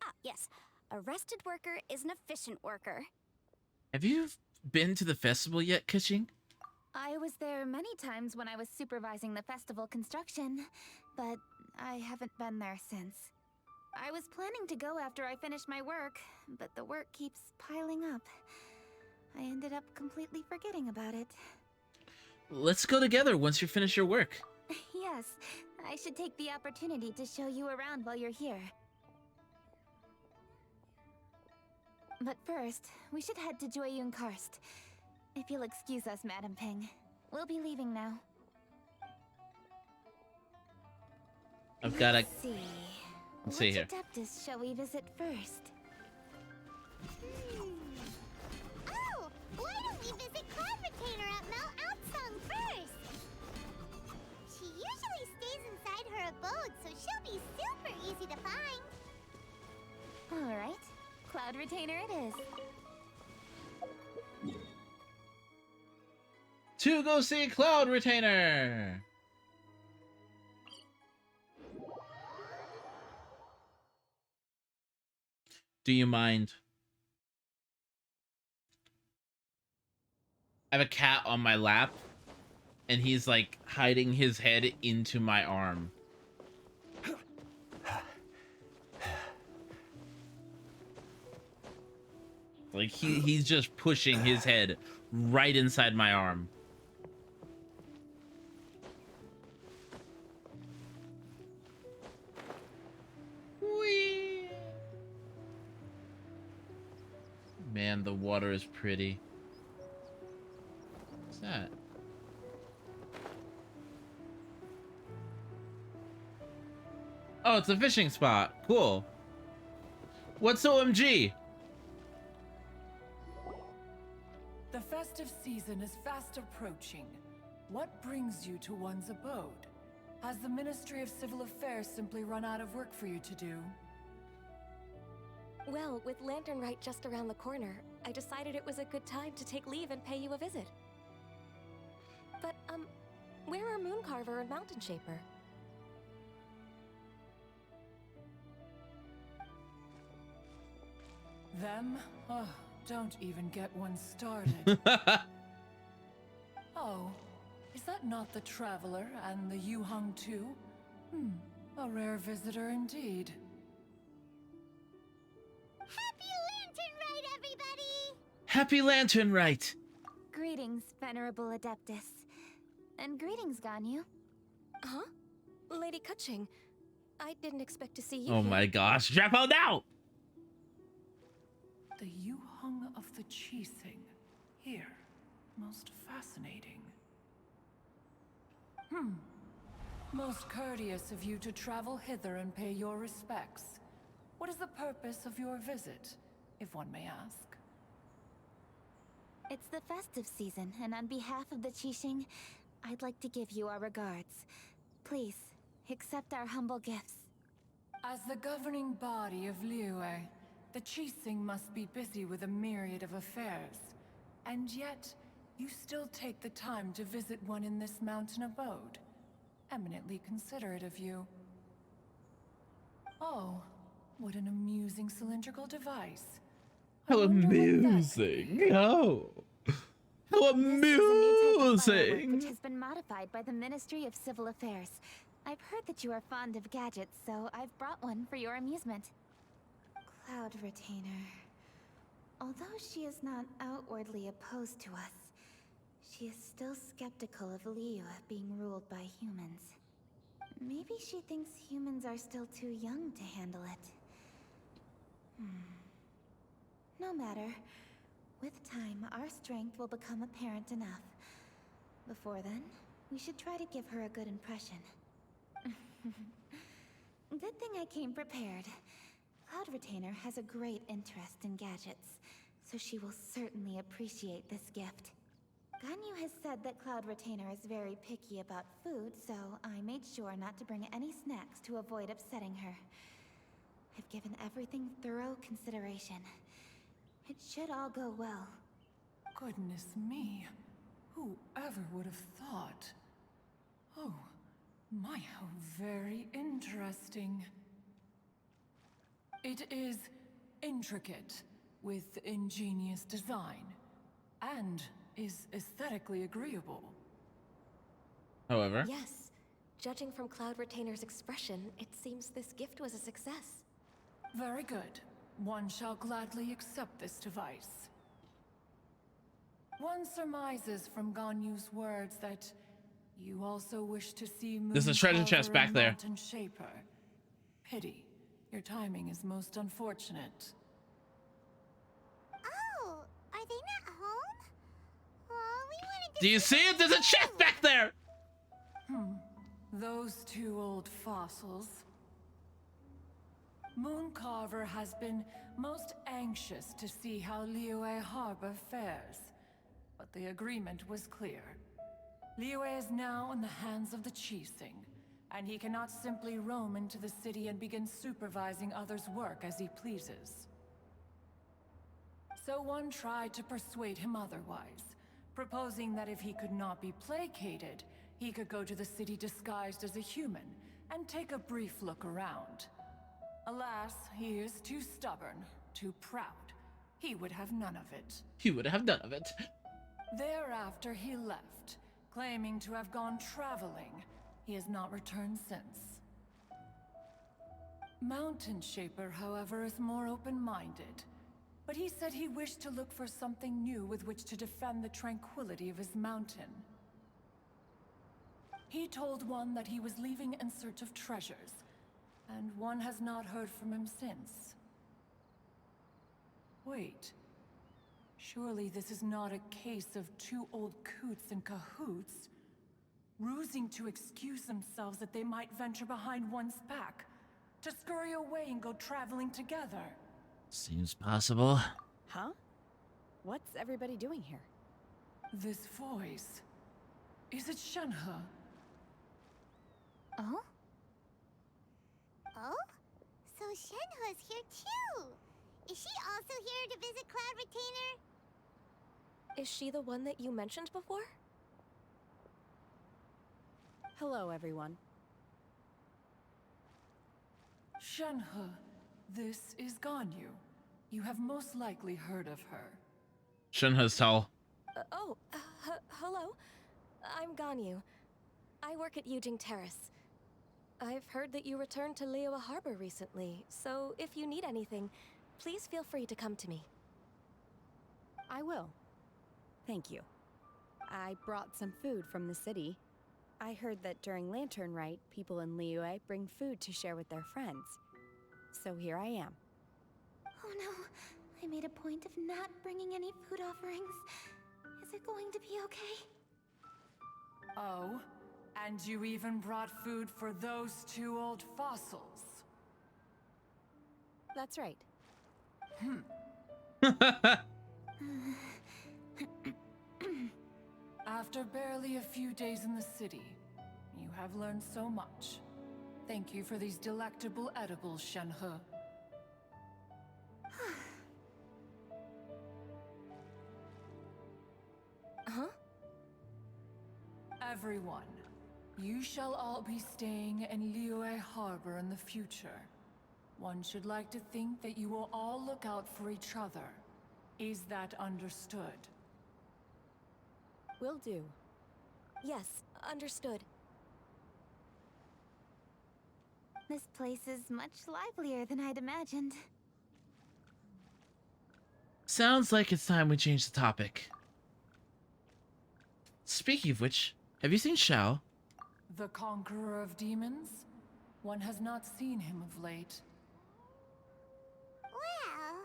Ah, yes. A rested worker is an efficient worker. Have you been to the festival yet, Kuching? I was there many times when I was supervising the festival construction, but I haven't been there since. I was planning to go after I finished my work, but the work keeps piling up. I ended up completely forgetting about it. Let's go together once you finish your work. Yes, I should take the opportunity to show you around while you're here. But first, we should head to Jueyun Karst. If you'll excuse us, Madam Ping. We'll be leaving now. I've got a... Let's see here. Which Adeptus shall we visit first? Oh, why don't we visit Cloud Retainer at Mount Outsung first? She usually stays inside her abode, so she'll be super easy to find. Alright, Cloud Retainer it is. To go see Cloud Retainer! Do you mind? I have a cat on my lap, and he's like hiding his head into my arm. Like he's just pushing his head right inside my arm. Whee! Man, the water is pretty. What's that? Oh, it's a fishing spot. Cool. What's OMG? The festive season is fast approaching. What brings you to one's abode? Has the Ministry of Civil Affairs simply run out of work for you to do? Well, with Lantern Rite just around the corner, I decided it was a good time to take leave and pay you a visit. But, where are Mooncarver and Mountain Shaper? Them? Oh, don't even get one started. Oh, is that not the Traveler and the Yu Hung too? A rare visitor indeed. Happy Lantern Rite, everybody! Happy Lantern Rite! Greetings, Venerable Adeptus. And greetings, Ganyu. Huh? Lady Kutching, I didn't expect to see you Oh here. my gosh, Drapo now! The Yuhung of the Qixing. Here. Most fascinating. Most courteous of you to travel hither and pay your respects. What is the purpose of your visit, if one may ask? It's the festive season, and on behalf of the Qixing, I'd like to give you our regards. Please, accept our humble gifts. As the governing body of Liyue, the Qixing must be busy with a myriad of affairs. And yet, you still take the time to visit one in this mountain abode. Eminently considerate of you. Oh, what an amusing cylindrical device. How amusing! Oh, how amusing! Which has been modified by the Ministry of Civil Affairs. I've heard that you are fond of gadgets, so I've brought one for your amusement. Cloud Retainer. Although she is not outwardly opposed to us, she is still skeptical of Liyue being ruled by humans. Maybe she thinks humans are still too young to handle it. No matter. With time, our strength will become apparent enough. Before then, we should try to give her a good impression. Good thing I came prepared. Cloud Retainer has a great interest in gadgets, so she will certainly appreciate this gift. Ganyu has said that Cloud Retainer is very picky about food, so I made sure not to bring any snacks to avoid upsetting her. I've given everything thorough consideration. It should all go well. Goodness me. Whoever would have thought? Oh, my, how very interesting. It is intricate, with ingenious design, and is aesthetically agreeable. However, yes, judging from Cloud Retainer's expression, it seems this gift was a success. Very good. One shall gladly accept this device. One surmises from Ganyu's words that you also wish to see Moon there's a treasure chest Carver back and there. Mountain Shaper. Pity. Your timing is most unfortunate. Oh, are they not home? Oh, we wanted to Do you see it? There's a chest back there! Those two old fossils. Mooncarver has been most anxious to see how Liyue Harbor fares, but the agreement was clear. Liyue is now in the hands of the Qixing, and he cannot simply roam into the city and begin supervising others' work as he pleases. So one tried to persuade him otherwise, proposing that if he could not be placated, he could go to the city disguised as a human and take a brief look around. Alas, he is too stubborn, too proud. He would have none of it. He would have none of it. Thereafter, he left, claiming to have gone traveling. He has not returned since. Mountain Shaper, however, is more open-minded. But he said he wished to look for something new with which to defend the tranquility of his mountain. He told one that he was leaving in search of treasures, and one has not heard from him since. Wait. Surely this is not a case of two old coots in cahoots, rusing to excuse themselves that they might venture behind one's back, to scurry away and go traveling together. Seems possible. Huh? What's everybody doing here? This voice... is it Shenhe? Oh? Oh? So Shenhe's here too! Is she also here to visit Cloud Retainer? Is she the one that you mentioned before? Hello, everyone. Shenhe, this is Ganyu. You have most likely heard of her. Shenhe's tall. Hello. I'm Ganyu. I work at Yujing Terrace. I've heard that you returned to Liyue Harbor recently, so if you need anything, please feel free to come to me. I will. Thank you. I brought some food from the city. I heard that during Lantern Rite, people in Liyue bring food to share with their friends. So here I am. Oh no, I made a point of not bringing any food offerings. Is it going to be okay? Oh, and you even brought food for those two old fossils. That's right. After barely a few days in the city, you have learned so much. Thank you for these delectable edibles, Shenhe. Huh? Everyone, you shall all be staying in Liyue Harbor in the future. One should like to think that you will all look out for each other. Is that understood? Will do. Yes, understood. This place is much livelier than I'd imagined. Sounds like it's time we change the topic. Speaking of which, have you seen Shao? The conqueror of demons? One has not seen him of late. Well,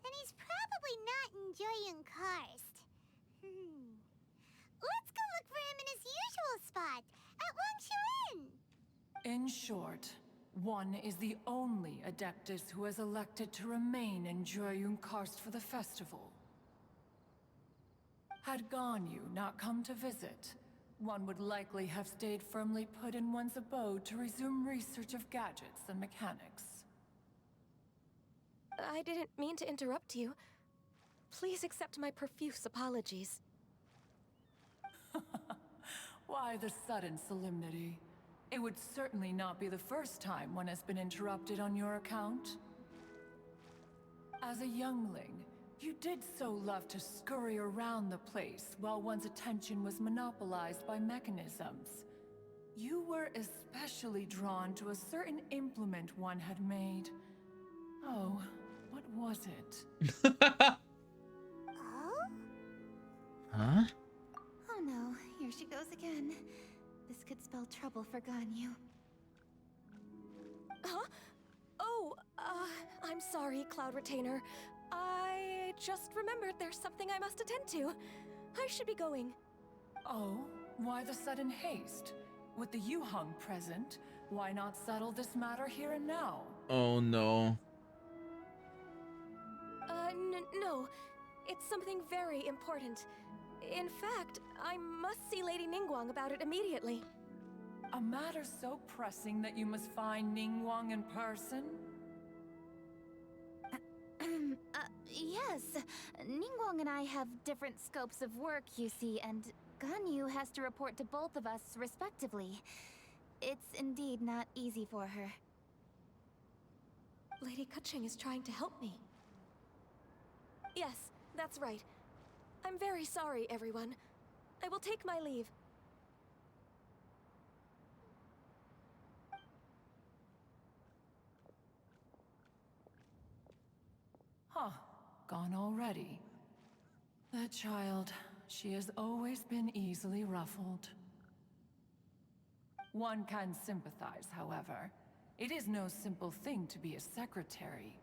then he's probably not enjoying Karst. Let's go look for him in his usual spot, at Wangshu Inn. In short, one is the only Adeptus who has elected to remain in Joyun Karst for the festival. Had Ganyu not come to visit, one would likely have stayed firmly put in one's abode to resume research of gadgets and mechanics. I didn't mean to interrupt you. Please accept my profuse apologies. Why the sudden solemnity? It would certainly not be the first time one has been interrupted on your account. As a youngling, you did so love to scurry around the place while one's attention was monopolized by mechanisms. You were especially drawn to a certain implement one had made. Oh, what was it? Oh? Huh? Oh no, here she goes again. This could spell trouble for Ganyu. Huh? Oh, I'm sorry, Cloud Retainer. I just remembered there's something I must attend to. I should be going. Oh, why the sudden haste? With the Yuheng present, why not settle this matter here and now? Oh no. No. It's something very important. In fact, I must see Lady Ningguang about it immediately. A matter so pressing that you must find Ningguang in person? Yes. Ningguang and I have different scopes of work, you see, and Ganyu has to report to both of us respectively. It's indeed not easy for her. Lady Kuching is trying to help me. Yes, that's right. I'm very sorry, everyone. I will take my leave. Huh. Gone already. That child, she has always been easily ruffled. One can sympathize, however. It is no simple thing to be a secretary.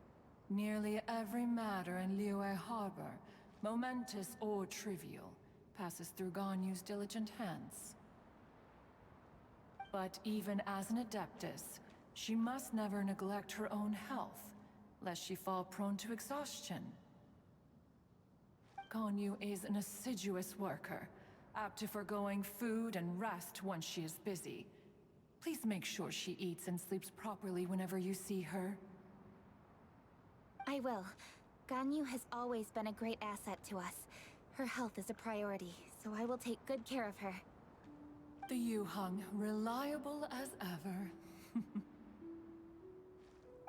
Nearly every matter in Liyue Harbor, momentous or trivial, passes through Ganyu's diligent hands. But even as an Adeptus, she must never neglect her own health, lest she fall prone to exhaustion. Ganyu is an assiduous worker, apt to foregoing food and rest once she is busy. Please make sure she eats and sleeps properly whenever you see her. I will. Ganyu has always been a great asset to us. Her health is a priority, so I will take good care of her. The Yuheng, reliable as ever.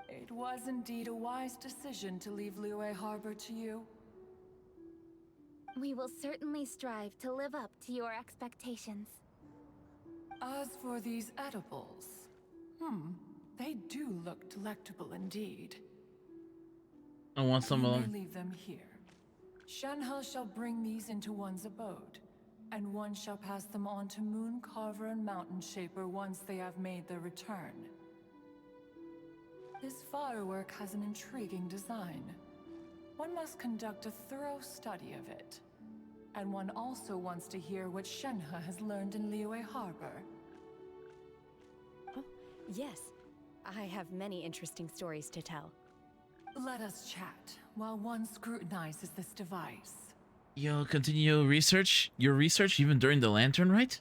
It was indeed a wise decision to leave Liyue Harbor to you. We will certainly strive to live up to your expectations. As for these edibles, They do look delectable indeed. I want some You of may them. leave them here. Shenhe shall bring these into one's abode, and one shall pass them on to Mooncarver and Mountain Shaper once they have made their return. This firework has an intriguing design. One must conduct a thorough study of it. And one also wants to hear what Shenhe has learned in Liyue Harbor. Oh, yes. I have many interesting stories to tell. Let us chat while one scrutinizes this device. You'll continue your research even during the lantern rite?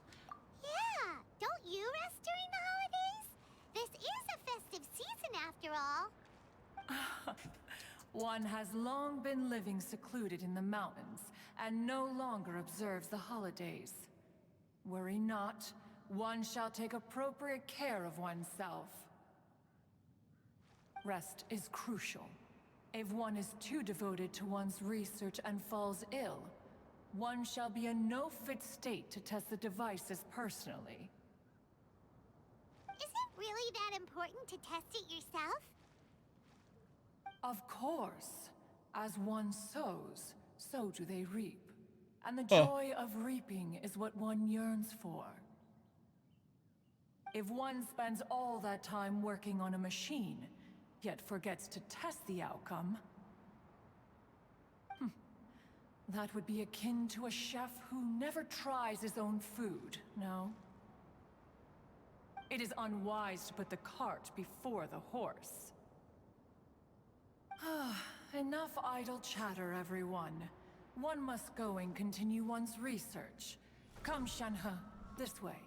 Yeah, don't you rest during the holidays? This is a festive season after all. One has long been living secluded in the mountains and no longer observes the holidays. Worry not, one shall take appropriate care of oneself. Rest is crucial. If one is too devoted to one's research and falls ill, one shall be in no fit state to test the devices personally. Is it really that important to test it yourself? Of course. As one sows, so do they reap. And the Oh. joy of reaping is what one yearns for. If one spends all that time working on a machine, yet forgets to test the outcome, that would be akin to a chef who never tries his own food, no? It is unwise to put the cart before the horse. Enough idle chatter, everyone. One must go and continue one's research. Come, Shenhe, this way.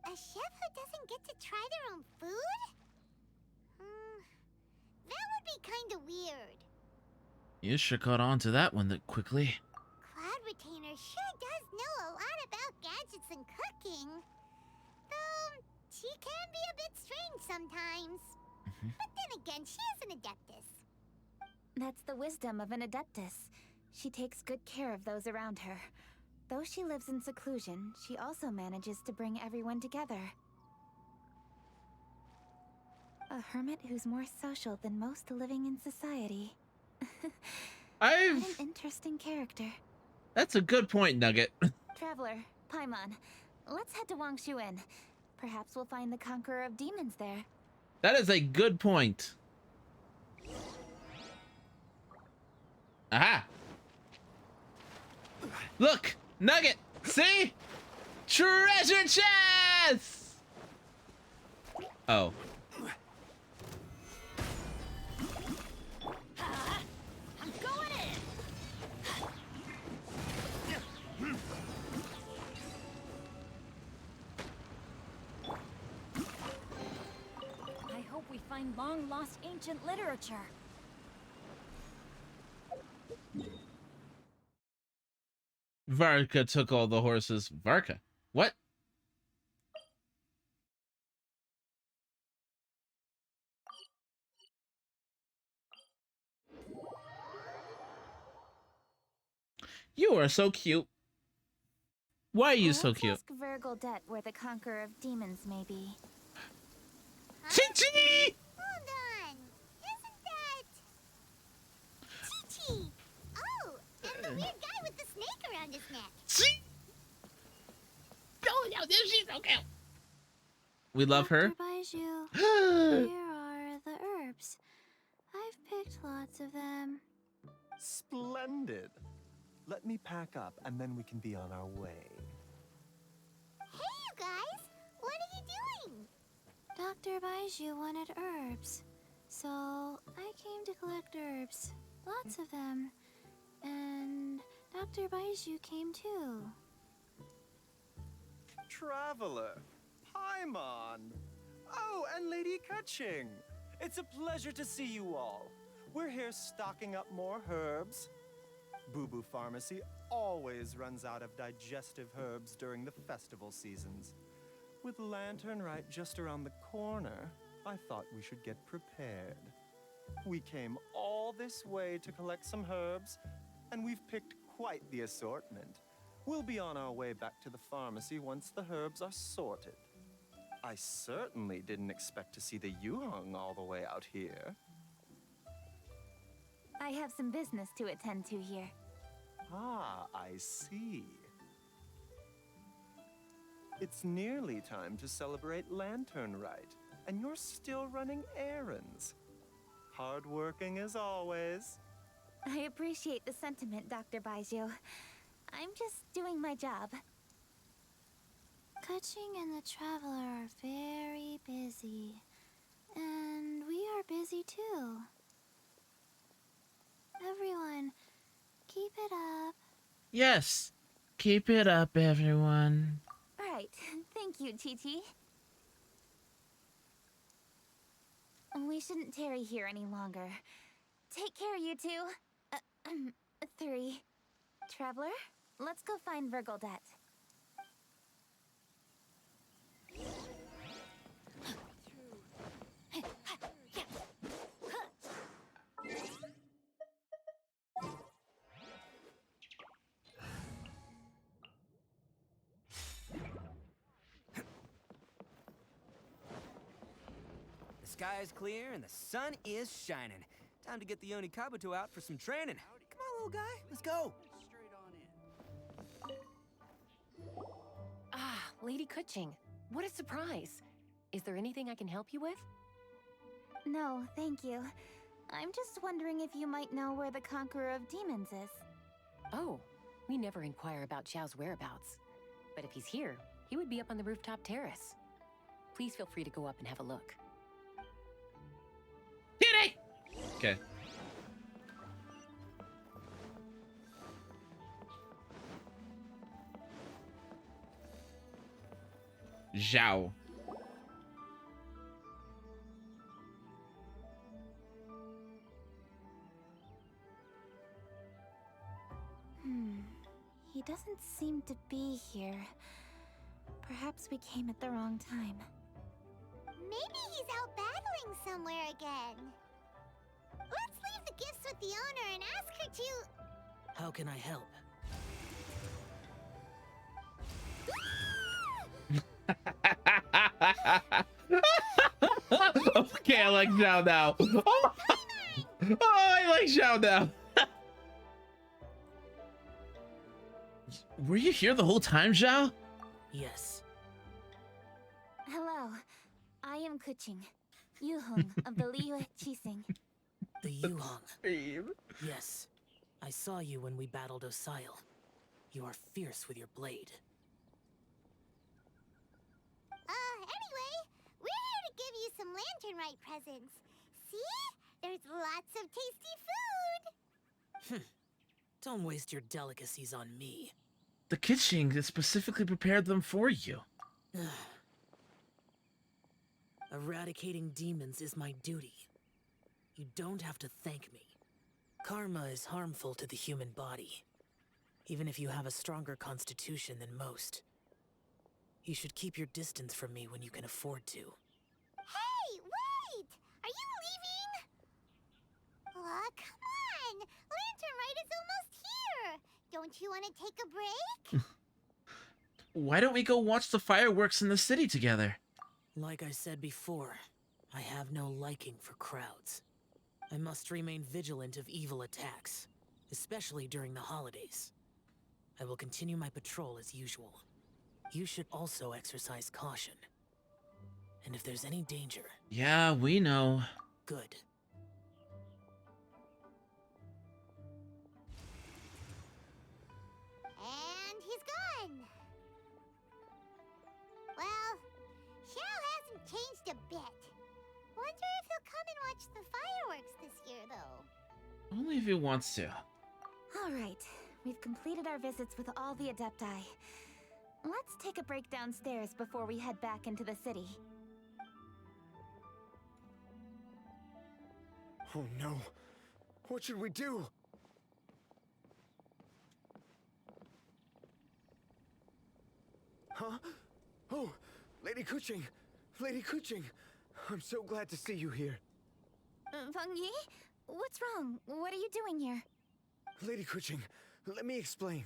A chef who doesn't get to try their own food? That would be kinda weird. You sure caught on to that one that quickly. Cloud Retainer sure does know a lot about gadgets and cooking. Though, she can be a bit strange sometimes. But then again, she is an Adeptus. That's the wisdom of an Adeptus. She takes good care of those around her. Though she lives in seclusion, she also manages to bring everyone together. A hermit who's more social than most living in society. What an interesting character. That's a good point, Nugget. Traveler, Paimon, let's head to Wangshuin. Perhaps we'll find the Conqueror of Demons there. That is a good point. Aha! Look! Nugget! See? Treasure chest! Oh. I'm going in! I hope we find long-lost ancient literature. Varka took all the horses. Varka? What? You are so cute. Why are you so cute? Ask Virgildet where the Conqueror of Demons may be. Chi-Chi! Hold on. Isn't that... Chi-Chi? Oh, and the weird guy with the snake around his neck. Oh, no, she's so cute. We love her. Dr. Baiju, here are the herbs. I've picked lots of them. Splendid. Let me pack up, and then we can be on our way. Hey, you guys! What are you doing? Dr. Baiju wanted herbs, so I came to collect herbs. Lots of them. And Dr. Baiju came too. Traveler, Paimon. Oh, and Lady Kutching. It's a pleasure to see you all. We're here stocking up more herbs. Boo Boo Pharmacy always runs out of digestive herbs during the festival seasons. With Lantern Rite just around the corner, I thought we should get prepared. We came all this way to collect some herbs, and we've picked quite the assortment. We'll be on our way back to the pharmacy once the herbs are sorted. I certainly didn't expect to see the Yuhong all the way out here. I have some business to attend to here. Ah, I see. It's nearly time to celebrate Lantern Rite, and you're still running errands. Hardworking as always. I appreciate the sentiment, Dr. Baijiu. I'm just doing my job. Kuching and the Traveler are very busy. And we are busy too. Everyone, keep it up. Yes. Keep it up, everyone. Right. Thank you, Chi-Chi. We shouldn't tarry here any longer. Take care, you two. 3. Traveler, let's go find Virgoldet. The sky is clear and the sun is shining. Time to get the Yoni Kabuto out for some training. Come on, little guy, let's go. Ah, Lady Kuching, what a surprise. Is there anything I can help you with? No, thank you. I'm just wondering if you might know where the Conqueror of Demons is. Oh, we never inquire about Xiao's whereabouts. But if he's here, he would be up on the rooftop terrace. Please feel free to go up and have a look. Kitty! Okay. Zhao. He doesn't seem to be here. Perhaps we came at the wrong time. Maybe he's out battling somewhere again. Let's leave the gifts with the owner and ask her to... How can I help? Okay, I like Zhao now. Oh, I like Zhao now. Were you here the whole time, Zhao? Yes. Hello, I am Kuching, Yuhong of the Liyue Qixing. The Yuhong. Yes. I saw you when we battled Osile. You are fierce with your blade. Anyway, we're here to give you some Lantern Rite presents. See? There's lots of tasty food. Don't waste your delicacies on me. The kitchen specifically prepared them for you. Eradicating demons is my duty. You don't have to thank me. Karma is harmful to the human body, even if you have a stronger constitution than most. You should keep your distance from me when you can afford to. Hey, wait! Are you leaving? Aw, come on! Lantern Rite is almost here! Don't you want to take a break? Why don't we go watch the fireworks in the city together? Like I said before, I have no liking for crowds. I must remain vigilant of evil attacks, especially during the holidays. I will continue my patrol as usual. You should also exercise caution. And if there's any danger... Yeah, we know. Good. And he's gone! Well, Xiao hasn't changed a bit. Wonder if he'll come and watch the fireworks this year, though. Only if he wants to. Alright, we've completed our visits with all the Adepti. Let's take a break downstairs before we head back into the city. Oh no. What should we do? Huh? Oh, Lady Kuching! Lady Kuching! I'm so glad to see you here. Feng Yi? What's wrong? What are you doing here? Lady Kuching, let me explain.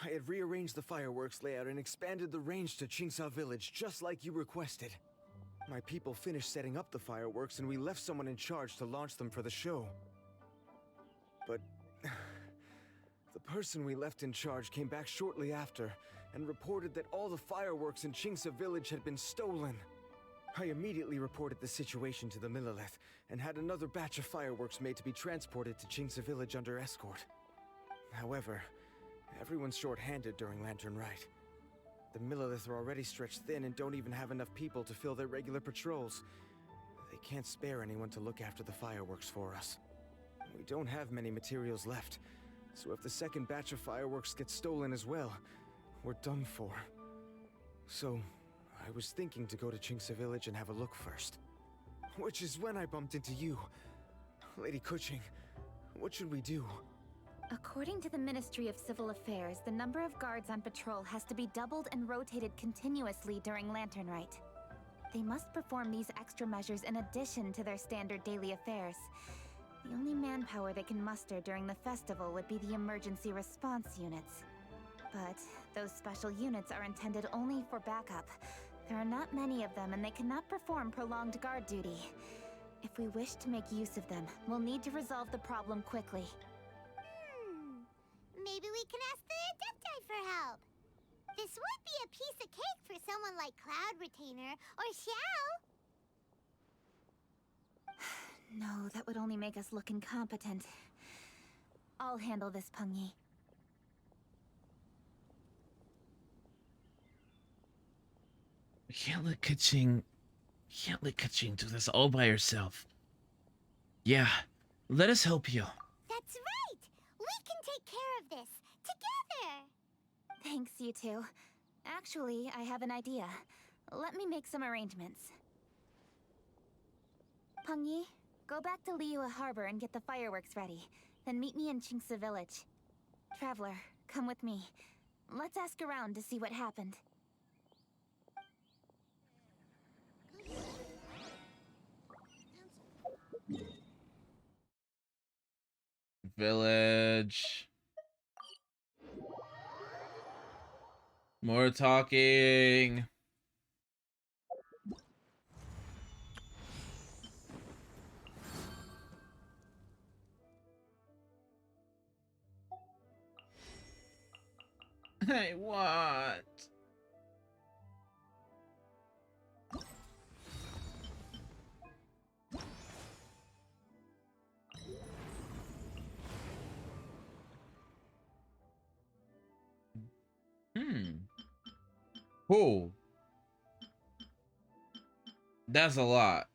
I had rearranged the fireworks layout and expanded the range to Qingsa Village, just like you requested. My people finished setting up the fireworks, and we left someone in charge to launch them for the show. But the person we left in charge came back shortly after and reported that all the fireworks in Qingsa Village had been stolen. I immediately reported the situation to the Millelith and had another batch of fireworks made to be transported to Qingsa Village under escort. However, everyone's short-handed during Lantern Rite. The Millelith are already stretched thin and don't even have enough people to fill their regular patrols. They can't spare anyone to look after the fireworks for us. We don't have many materials left, so if the second batch of fireworks gets stolen as well, we're done for. So, I was thinking to go to Qingsa Village and have a look first. Which is when I bumped into you. Lady Kuching, what should we do? According to the Ministry of Civil Affairs, the number of guards on patrol has to be doubled and rotated continuously during Lantern Rite. They must perform these extra measures in addition to their standard daily affairs. The only manpower they can muster during the festival would be the emergency response units. But those special units are intended only for backup. There are not many of them, and they cannot perform prolonged guard duty. If we wish to make use of them, we'll need to resolve the problem quickly. Maybe we can ask the Adepti for help. This would be a piece of cake for someone like Cloud Retainer or Xiao. No, that would only make us look incompetent. I'll handle this, Peng Yi. You can't let Kaching do this all by herself. Yeah, let us help you. That's right! We can take care of this, together! Thanks, you two. Actually, I have an idea. Let me make some arrangements. Peng Yi, go back to Liyue Harbor and get the fireworks ready. Then meet me in Qingsa Village. Traveler, come with me. Let's ask around to see what happened. Village. More talking. Hey, what? Oh. That's a lot.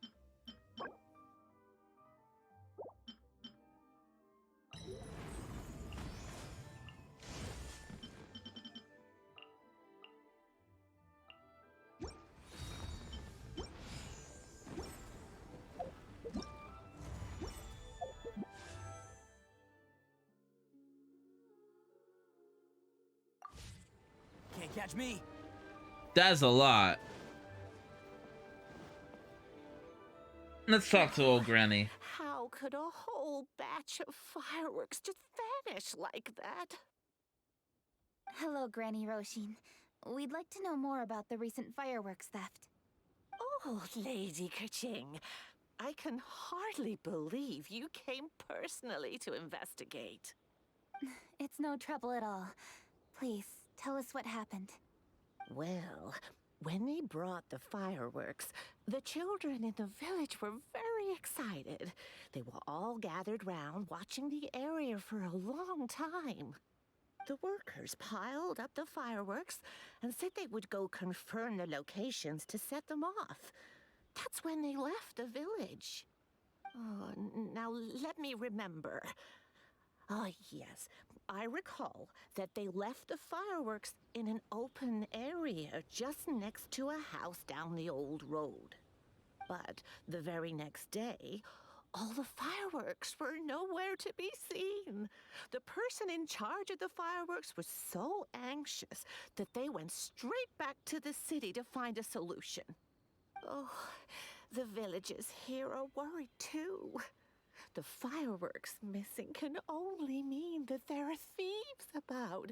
Can't catch me. That's a lot. Let's talk to old Granny. How could a whole batch of fireworks just vanish like that? Hello, Granny Roshin. We'd like to know more about the recent fireworks theft. Oh, Lady Kerching, I can hardly believe you came personally to investigate. It's no trouble at all. Please, tell us what happened. Well, when they brought the fireworks, the children in the village were very excited. They were all gathered round, watching the area for a long time. The workers piled up the fireworks and said they would go confirm the locations to set them off. That's when they left the village. Oh, now let me remember. Ah, yes. I recall that they left the fireworks in an open area just next to a house down the old road. But the very next day, all the fireworks were nowhere to be seen. The person in charge of the fireworks was so anxious that they went straight back to the city to find a solution. Oh, the villagers here are worried too. The fireworks missing can only mean that there are thieves about.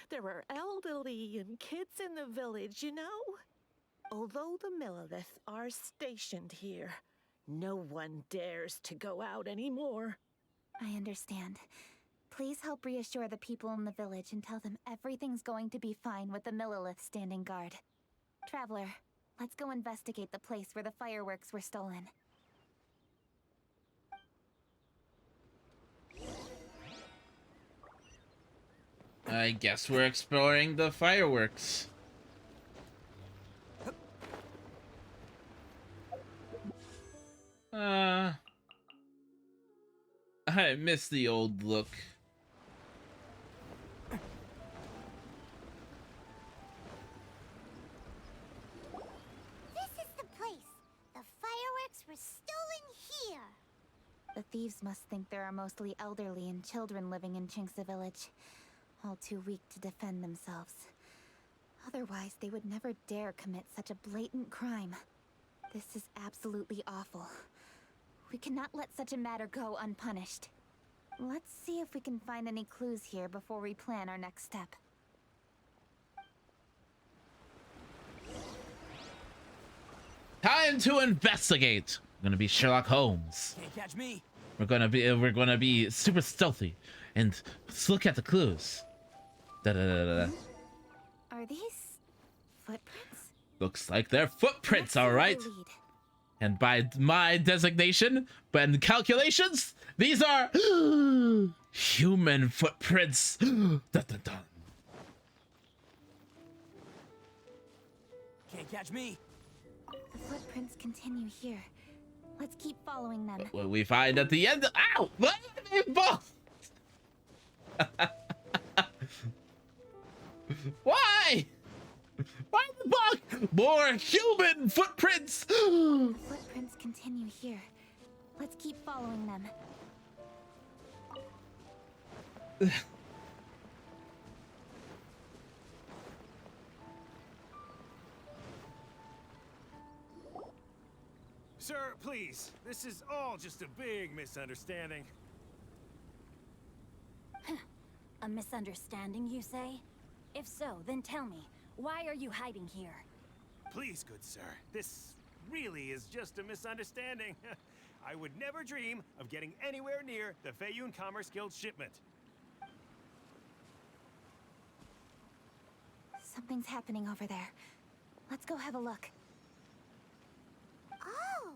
There are elderly and kids in the village, you know? Although the Millilith are stationed here, no one dares to go out anymore. I understand. Please help reassure the people in the village and tell them everything's going to be fine with the Millilith standing guard. Traveler, let's go investigate the place where the fireworks were stolen. I guess we're exploring the fireworks. I miss the old look. This is the place. The fireworks were stolen here. The thieves must think there are mostly elderly and children living in Chinxa village, all too weak to defend themselves. Otherwise, they would never dare commit such a blatant crime. This is absolutely awful. We cannot let such a matter go unpunished. Let's see if we can find any clues here before we plan our next step. Time to investigate. We're gonna be Sherlock Holmes. Can't catch me. We're gonna be super stealthy, and let's look at the clues. Are these footprints? Looks like they're footprints, all right. And by my designation and calculations, these are human footprints. Dun, dun, dun. Can't catch me. The footprints continue here. Let's keep following them. What we find at the end. Ow! Why? Why the bug? More human footprints. The footprints continue here. Let's keep following them. Sir, please. This is all just a big misunderstanding. A misunderstanding, you say? If so, then tell me, why are you hiding here? Please, good sir. This really is just a misunderstanding. I would never dream of getting anywhere near the Feiyun Commerce Guild shipment. Something's happening over there. Let's go have a look. Oh,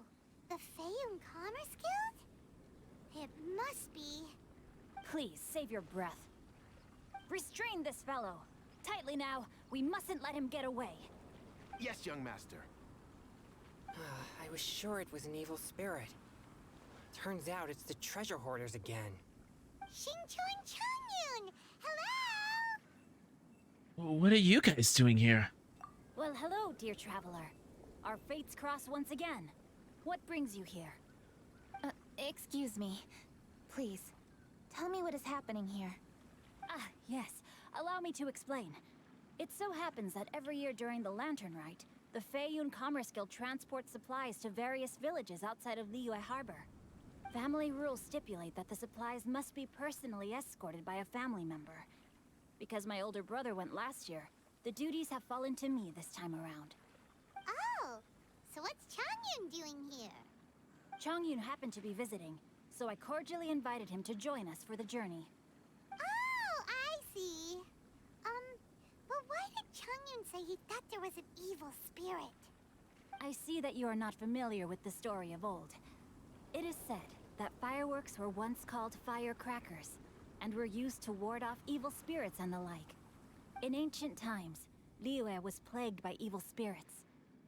the Feiyun Commerce Guild? It must be. Please, save your breath. Restrain this fellow. Tightly now. We mustn't let him get away. Yes, young master. I was sure it was an evil spirit. Turns out it's the treasure hoarders again. Xingqiang Changyun! Hello! What are you guys doing here? Well, hello, dear traveler. Our fates cross once again. What brings you here? Excuse me. Please, tell me what is happening here. Ah, yes. Allow me to explain. It so happens that every year during the Lantern Rite, the Feiyun Commerce Guild transports supplies to various villages outside of Liyue Harbor. Family rules stipulate that the supplies must be personally escorted by a family member. Because my older brother went last year, the duties have fallen to me this time around. Oh, so what's Changyun doing here? Changyun happened to be visiting, so I cordially invited him to join us for the journey. Oh, I see. But why did Changyun say he thought there was an evil spirit? I see that you are not familiar with the story of old. It is said that fireworks were once called firecrackers, and were used to ward off evil spirits and the like. In ancient times, Liyue was plagued by evil spirits.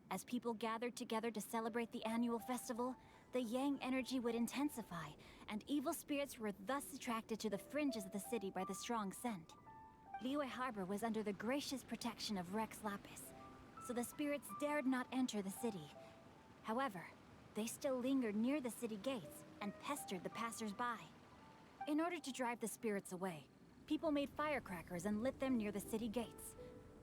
As people gathered together to celebrate the annual festival, the yang energy would intensify, and evil spirits were thus attracted to the fringes of the city by the strong scent. Liyue Harbor was under the gracious protection of Rex Lapis, so the spirits dared not enter the city. However, they still lingered near the city gates and pestered the passers-by. In order to drive the spirits away, people made firecrackers and lit them near the city gates.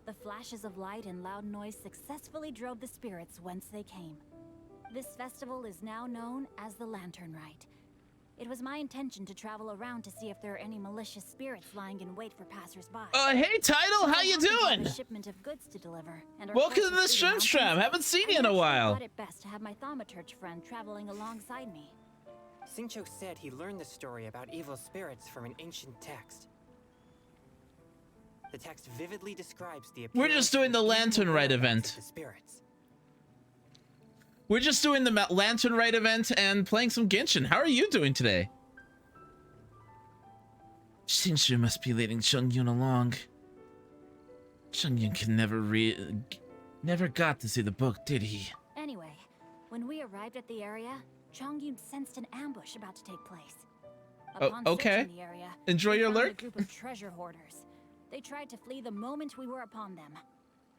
The flashes of light and loud noise successfully drove the spirits whence they came. This festival is now known as the Lantern Rite. It was my intention to travel around to see if there are any malicious spirits lying in wait for passersby. Hey, Tidal, how you doing? A shipment of goods to deliver, and Welcome to the Shrimp. Haven't seen you in a while. I thought it best to have my thaumaturge friend traveling alongside me. Xingqiu said he learned the story about evil spirits from an ancient text. The text vividly describes the We're just doing the Lantern Rite event. The spirits. We're just doing the Lantern Rite event and playing some Genshin. How are you doing today? Xingqiu must be leading Chongyun along. Chongyun can never got to see the book, did he? Anyway, when we arrived at the area, Chongyun sensed an ambush about to take place. Upon okay. searching the area, Enjoy your found lurk. a group of treasure hoarders. They tried to flee the moment we were upon them.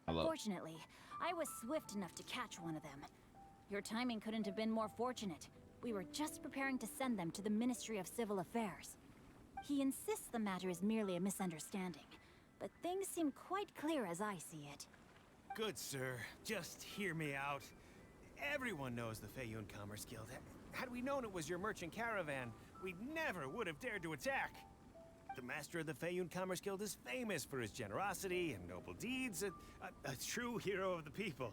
Hello. Fortunately, I was swift enough to catch one of them. Your timing couldn't have been more fortunate. We were just preparing to send them to the Ministry of Civil Affairs. He insists the matter is merely a misunderstanding, but things seem quite clear as I see it. Good, sir. Just hear me out. Everyone knows the Feiyun Commerce Guild. Had we known it was your merchant caravan, we never would have dared to attack. The master of the Feiyun Commerce Guild is famous for his generosity and noble deeds, a true hero of the people.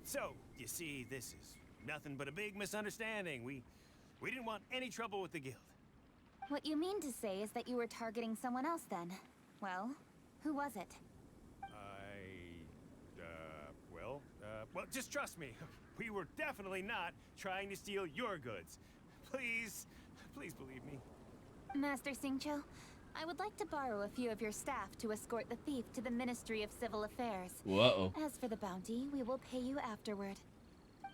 So, you see, this is nothing but a big misunderstanding. We didn't want any trouble with the guild. What you mean to say is that you were targeting someone else then? Well, who was it? Well, just trust me. We were definitely not trying to steal your goods. Please believe me. Master Xingqiu, I would like to borrow a few of your staff to escort the thief to the Ministry of Civil Affairs. Whoa. As for the bounty, we will pay you afterward.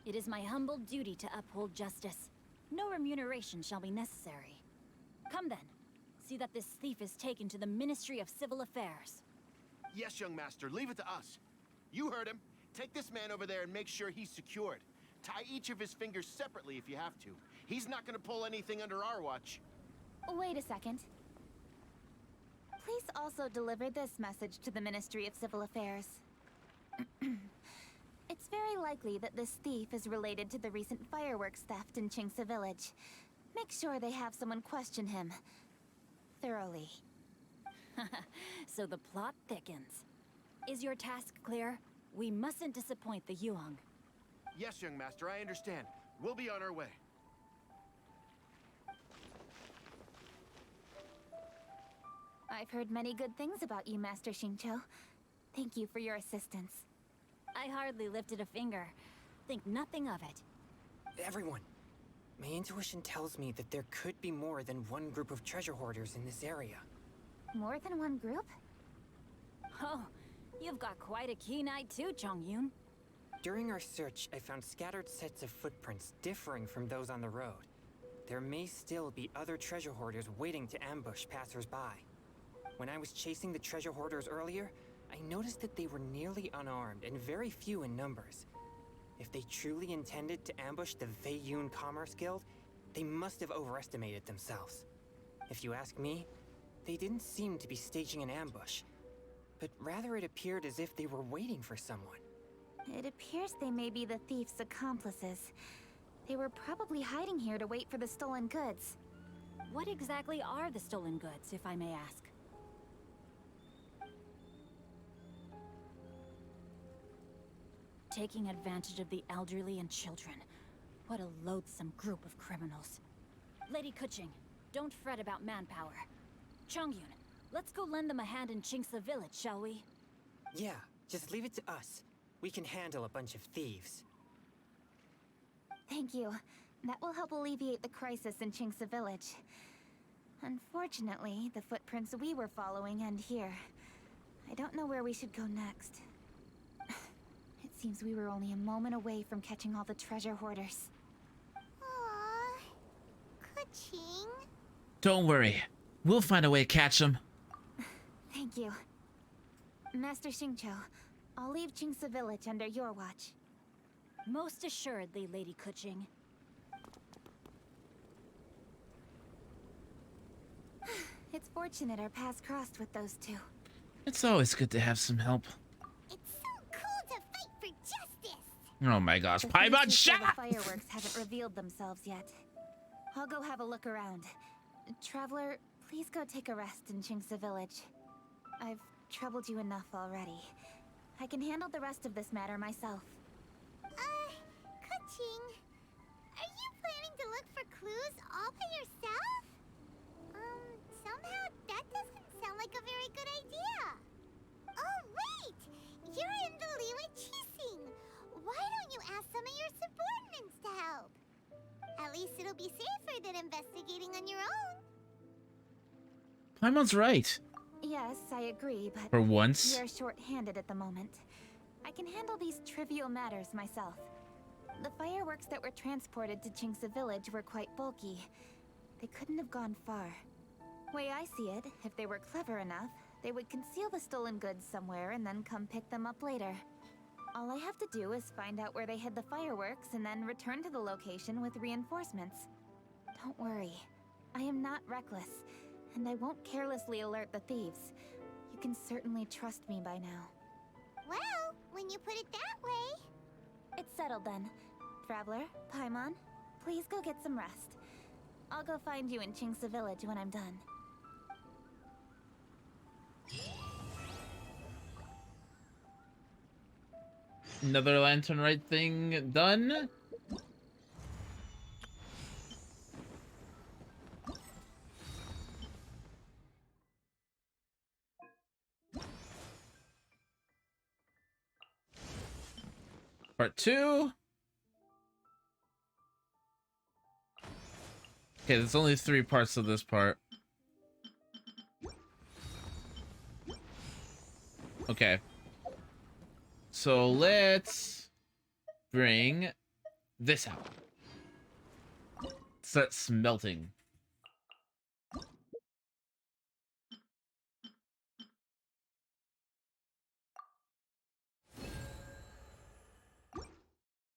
It is my humble duty to uphold justice. No remuneration shall be necessary. Come then, see that this thief is taken to the Ministry of Civil Affairs. Yes, young master, leave it to us. You heard him. Take this man over there and make sure he's secured. Tie each of his fingers separately if you have to. He's not gonna pull anything under our watch. Wait a second. Please also deliver this message to the Ministry of Civil Affairs. It's very likely that this thief is related to the recent fireworks theft in Qingce Village. Make sure they have someone question him thoroughly. So the plot thickens. Is your task clear? We mustn't disappoint the Yuang. Yes, young master, I understand. We'll be on our way. I've heard many good things about you, Master Xingqiu. Thank you for your assistance. I hardly lifted a finger. Think nothing of it. Everyone, my intuition tells me that there could be more than one group of treasure hoarders in this area. More than one group? Oh, you've got quite a keen eye too, Chongyun. During our search, I found scattered sets of footprints differing from those on the road. There may still be other treasure hoarders waiting to ambush passers-by. When I was chasing the treasure hoarders earlier, I noticed that they were nearly unarmed and very few in numbers. If they truly intended to ambush the Feiyun Commerce Guild, they must have overestimated themselves. If you ask me, they didn't seem to be staging an ambush, but rather it appeared as if they were waiting for someone. It appears they may be the thief's accomplices. They were probably hiding here to wait for the stolen goods. What exactly are the stolen goods, if I may ask? Taking advantage of the elderly and children. What a loathsome group of criminals. Lady Kuching, don't fret about manpower. Chongyun, let's go lend them a hand in Qingce Village, shall we? Yeah, just leave it to us. We can handle a bunch of thieves. Thank you. That will help alleviate the crisis in Qingce Village. Unfortunately, the footprints we were following end here. I don't know where we should go next. It seems we were only a moment away from catching all the treasure hoarders. Aww. Kuching. Don't worry. We'll find a way to catch them. Thank you. Master Xingqiu, I'll leave Qingce Village under your watch. Most assuredly, Lady Kuching. It's fortunate our paths crossed with those two. It's always good to have some help. It's so cool to fight for justice. Oh my gosh, The Paimon, thieves who shut stole up! the fireworks haven't revealed themselves yet. I'll go have a look around. Traveler, please go take a rest in Chingsa village. I've troubled you enough already. I can handle the rest of this matter myself. Kuching, are you planning to look for clues all by yourself? Somehow that doesn't sound like a very good idea. Oh, wait! You're in the Liwa Chising. Why don't you ask some of your subordinates to help? At least it'll be safer than investigating on your own. Paimon's right. Yes, I agree, but For once. you're short-handed at the moment. I can handle these trivial matters myself. The fireworks that were transported to Chingsa village were quite bulky. They couldn't have gone far. Way I see it, if they were clever enough, they would conceal the stolen goods somewhere and then come pick them up later. All I have to do is find out where they hid the fireworks and then return to the location with reinforcements. Don't worry, I am not reckless, and I won't carelessly alert the thieves. You can certainly trust me by now. Well, when you put it that way... It's settled then. Traveler, Paimon, please go get some rest. I'll go find you in Chingsa village when I'm done. Another lantern right thing done. Part 2. Okay, there's only 3 parts of this part. Okay. So let's bring this out. Start smelting.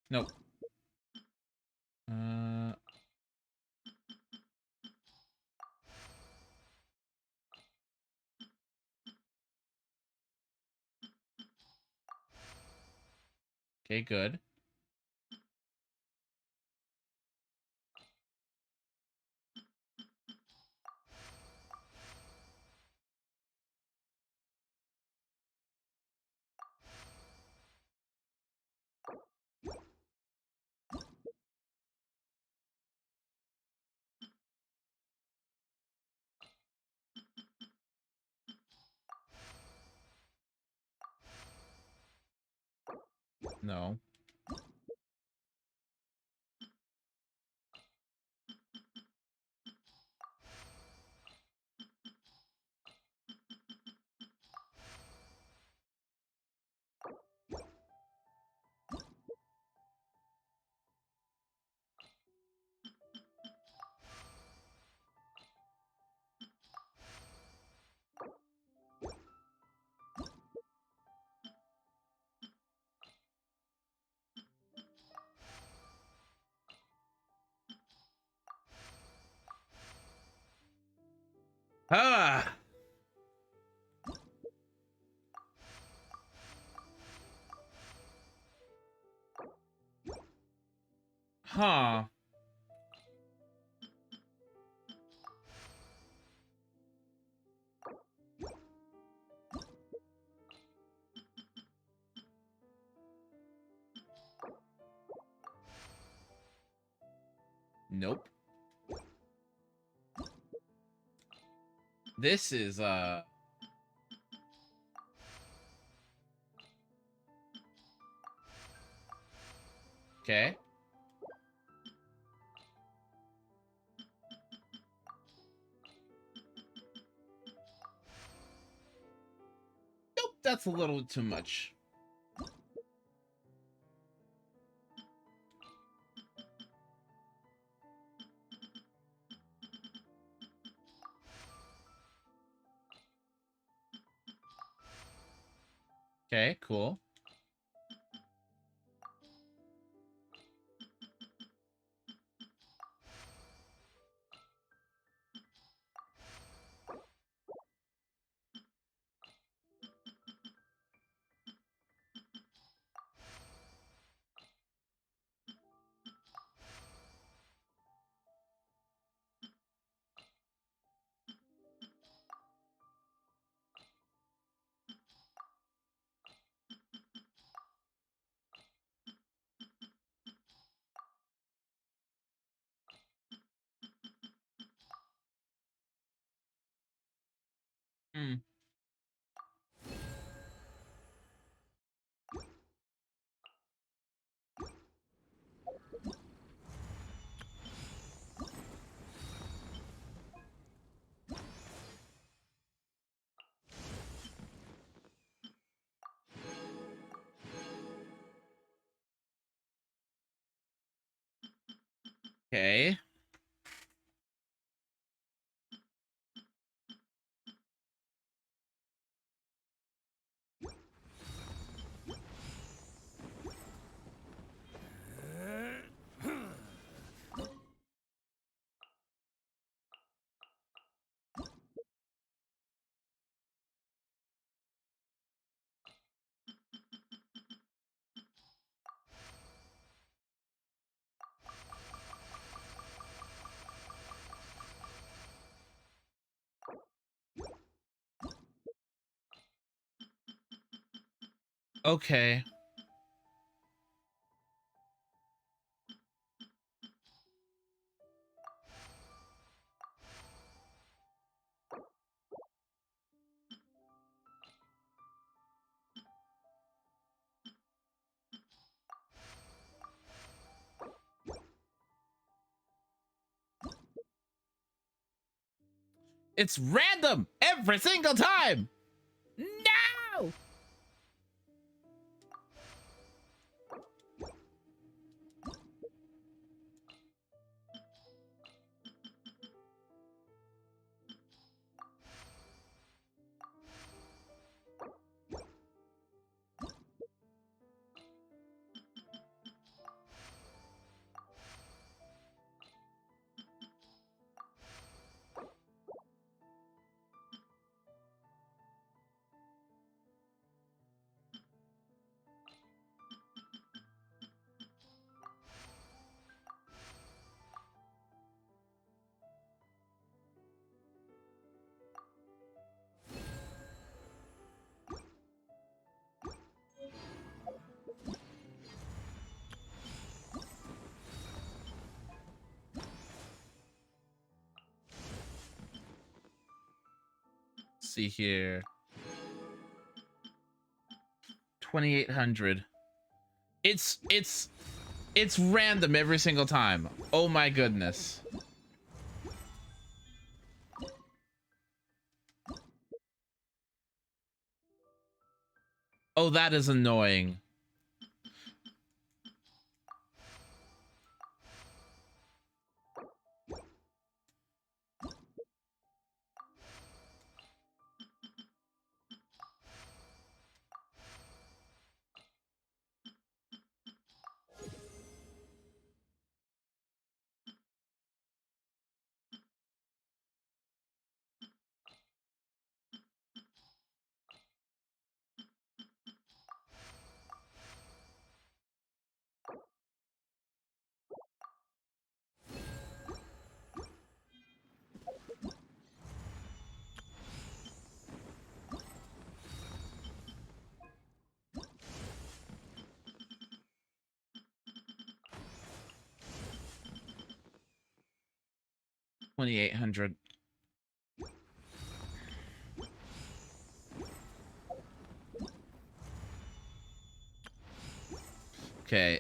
Nope. Okay, good. No. Ah! Huh. Nope. This is, okay. Nope, that's a little too much. Okay, cool. Hmm. Okay. Okay. It's random every single time. No. See here. 2800. It's random every single time. Oh my goodness. Oh, that is annoying. $2,800. Okay.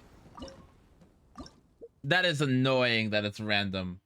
That is annoying that it's random.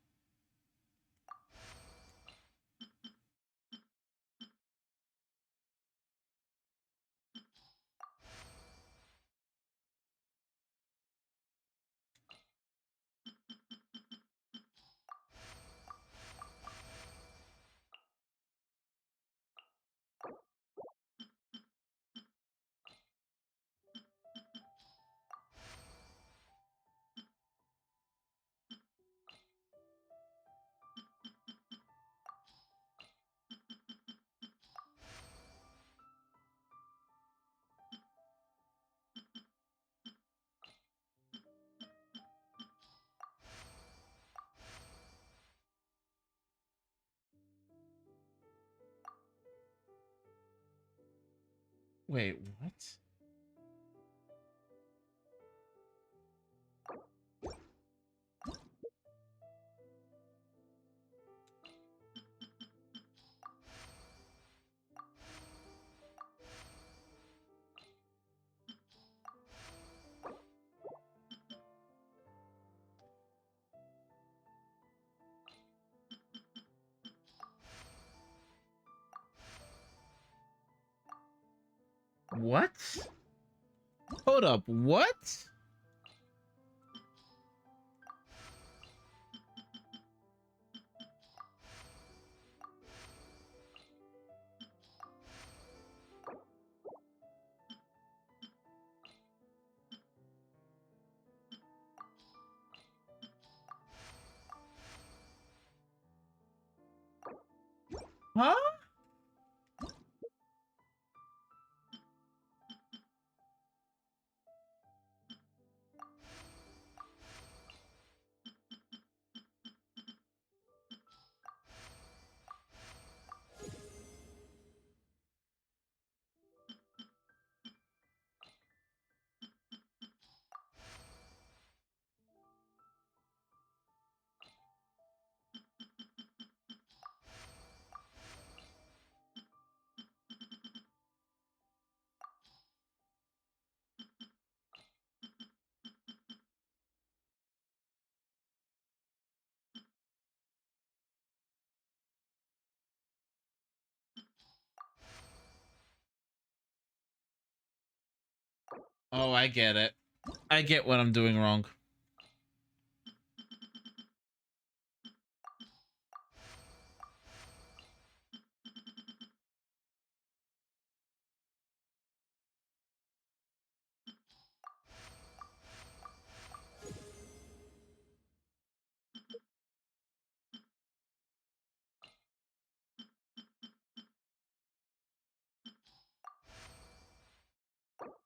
Wait, what? What? Hold up, what? Huh? Oh, I get it. I get what I'm doing wrong.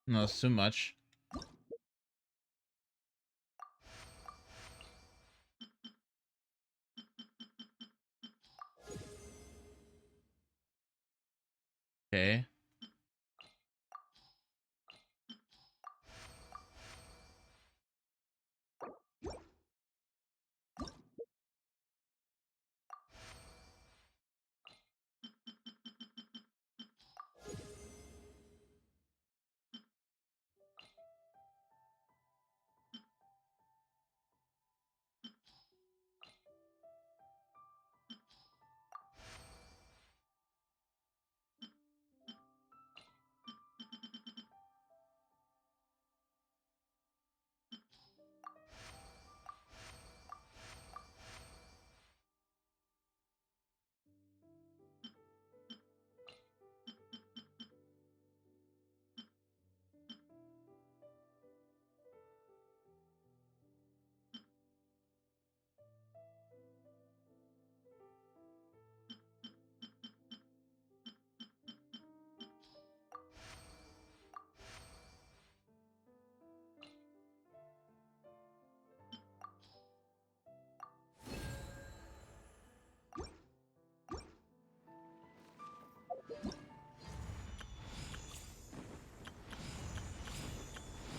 No, it's too much. Okay.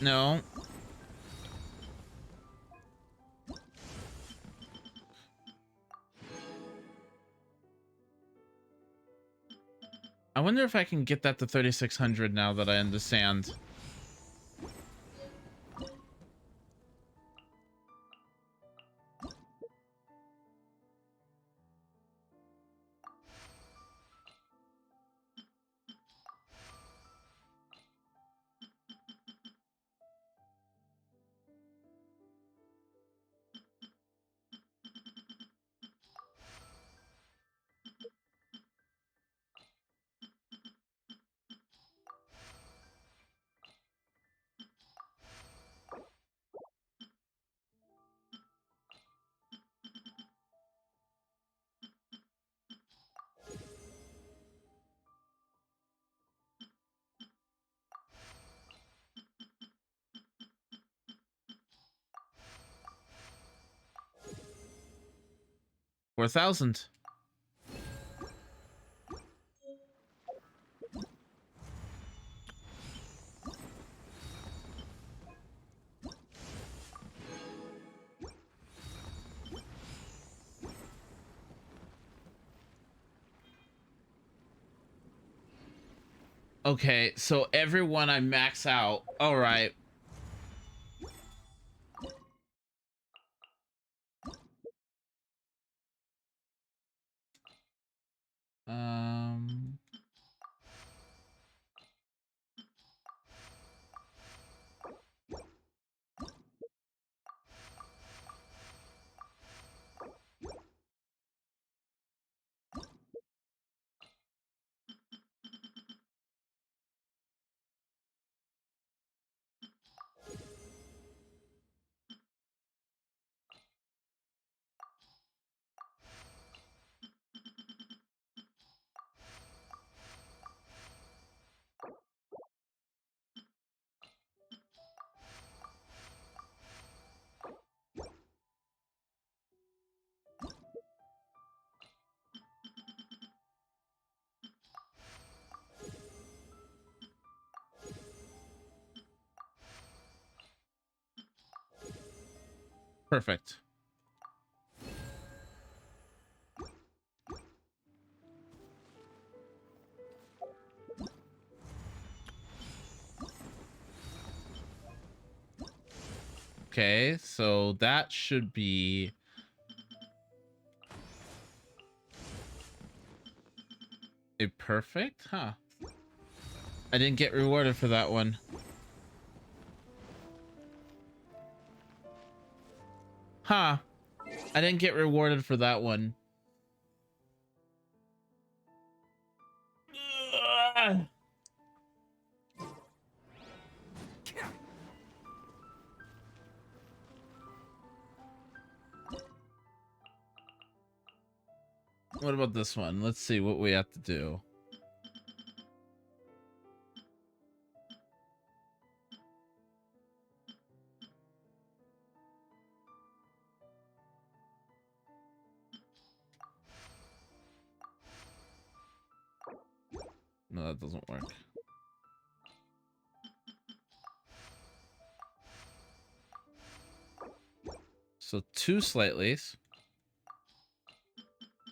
No. I wonder if I can get that to 3,600 now that I understand. $4,000. Okay, so everyone I max out. All right. Um Perfect. Okay, so that should be a perfect, huh? I didn't get rewarded for that one. Huh. I didn't get rewarded for that one. Ugh. What about this one? Let's see what we have to do. No, that doesn't work. So 2 slightlies,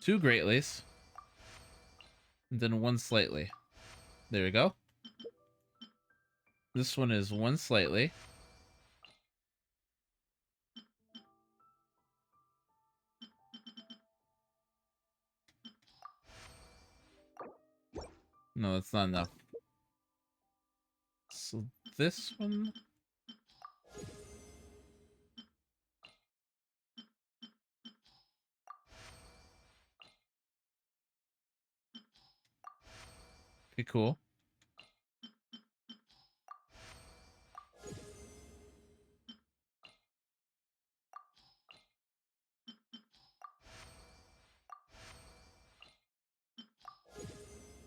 2 greatlies, and then 1 slightly. There we go. This one is 1 slightly. No, that's not enough. So this one. Okay, cool.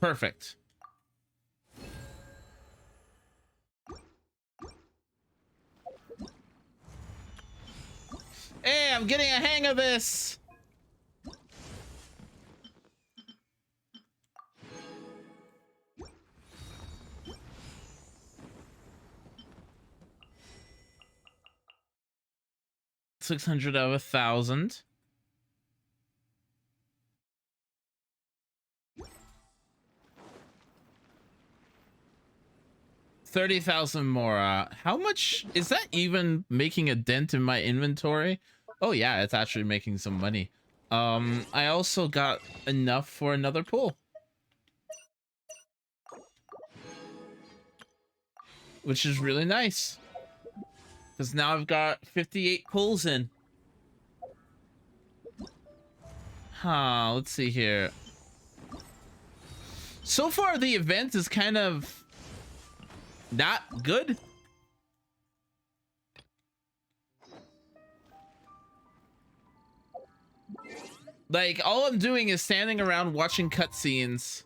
Perfect. Hey, I'm getting a hang of this. $600 out of 1,000. $30,000 more. How much is that even making a dent in my inventory? Oh yeah, it's actually making some money. I also got enough for another pool, which is really nice because now I've got 58 pools in. Huh, let's see here. So far the event is kind of not good. Like, all I'm doing is standing around watching cutscenes.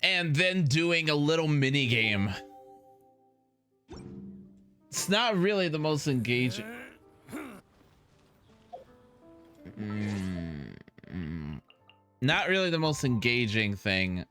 And then doing a little mini game. It's not really the most engaging. Not really the most engaging thing.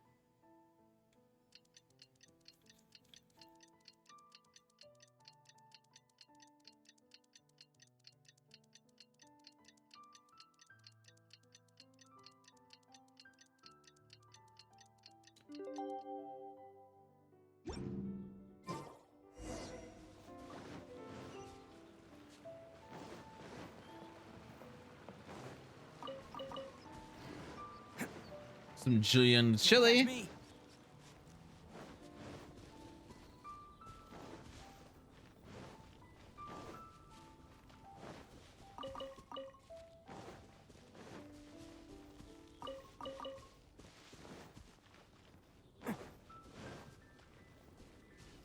Some Julian chili.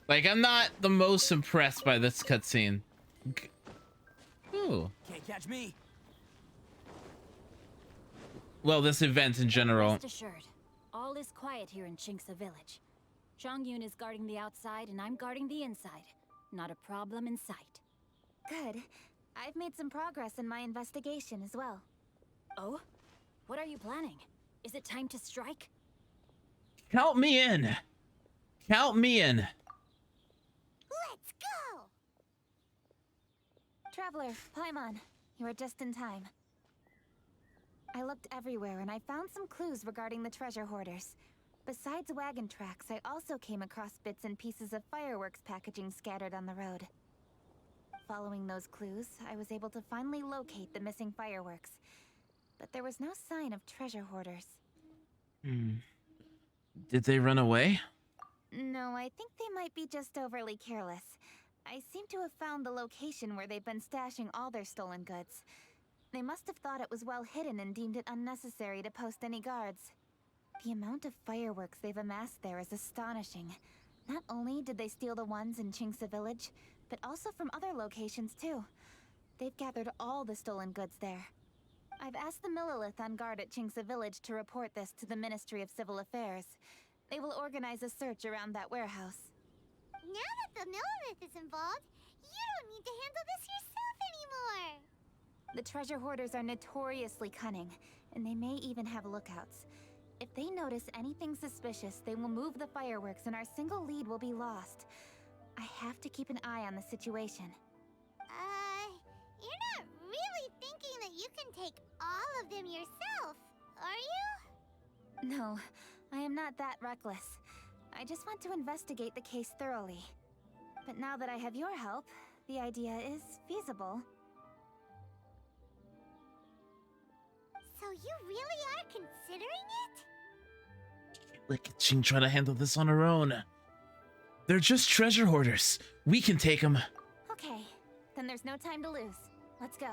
Like, I'm not the most impressed by this cutscene. Ooh. Can't catch me. Well, this event in general. Rest assured, all is quiet here in Chinksa village. Chongyun is guarding the outside and I'm guarding the inside. Not a problem in sight. Good. I've made some progress in my investigation as well. Oh? What are you planning? Is it time to strike? Count me in. Count me in. Let's go! Traveler, Paimon, you are just in time. I looked everywhere and I found some clues regarding the treasure hoarders. Besides wagon tracks, I also came across bits and pieces of fireworks packaging scattered on the road. Following those clues, I was able to finally locate the missing fireworks. But there was no sign of treasure hoarders. Did they run away? No, I think they might be just overly careless. I seem to have found the location where they've been stashing all their stolen goods. They must have thought it was well hidden and deemed it unnecessary to post any guards. The amount of fireworks they've amassed there is astonishing. Not only did they steal the ones in Chingsa village, but also from other locations too. They've gathered all the stolen goods there. I've asked the Millilith on guard at Chingsa village to report this to the Ministry of Civil Affairs. They will organize a search around that warehouse. Now that the Millilith is involved, you don't need to handle this yourself anymore! The treasure hoarders are notoriously cunning, and they may even have lookouts. If they notice anything suspicious, they will move the fireworks and our single lead will be lost. I have to keep an eye on the situation. You're not really thinking that you can take all of them yourself, are you? No, I am not that reckless. I just want to investigate the case thoroughly. But now that I have your help, the idea is feasible. So you really are considering it? Let Genshin try to handle this on her own. They're just treasure hoarders. We can take them. Okay, then there's no time to lose. Let's go.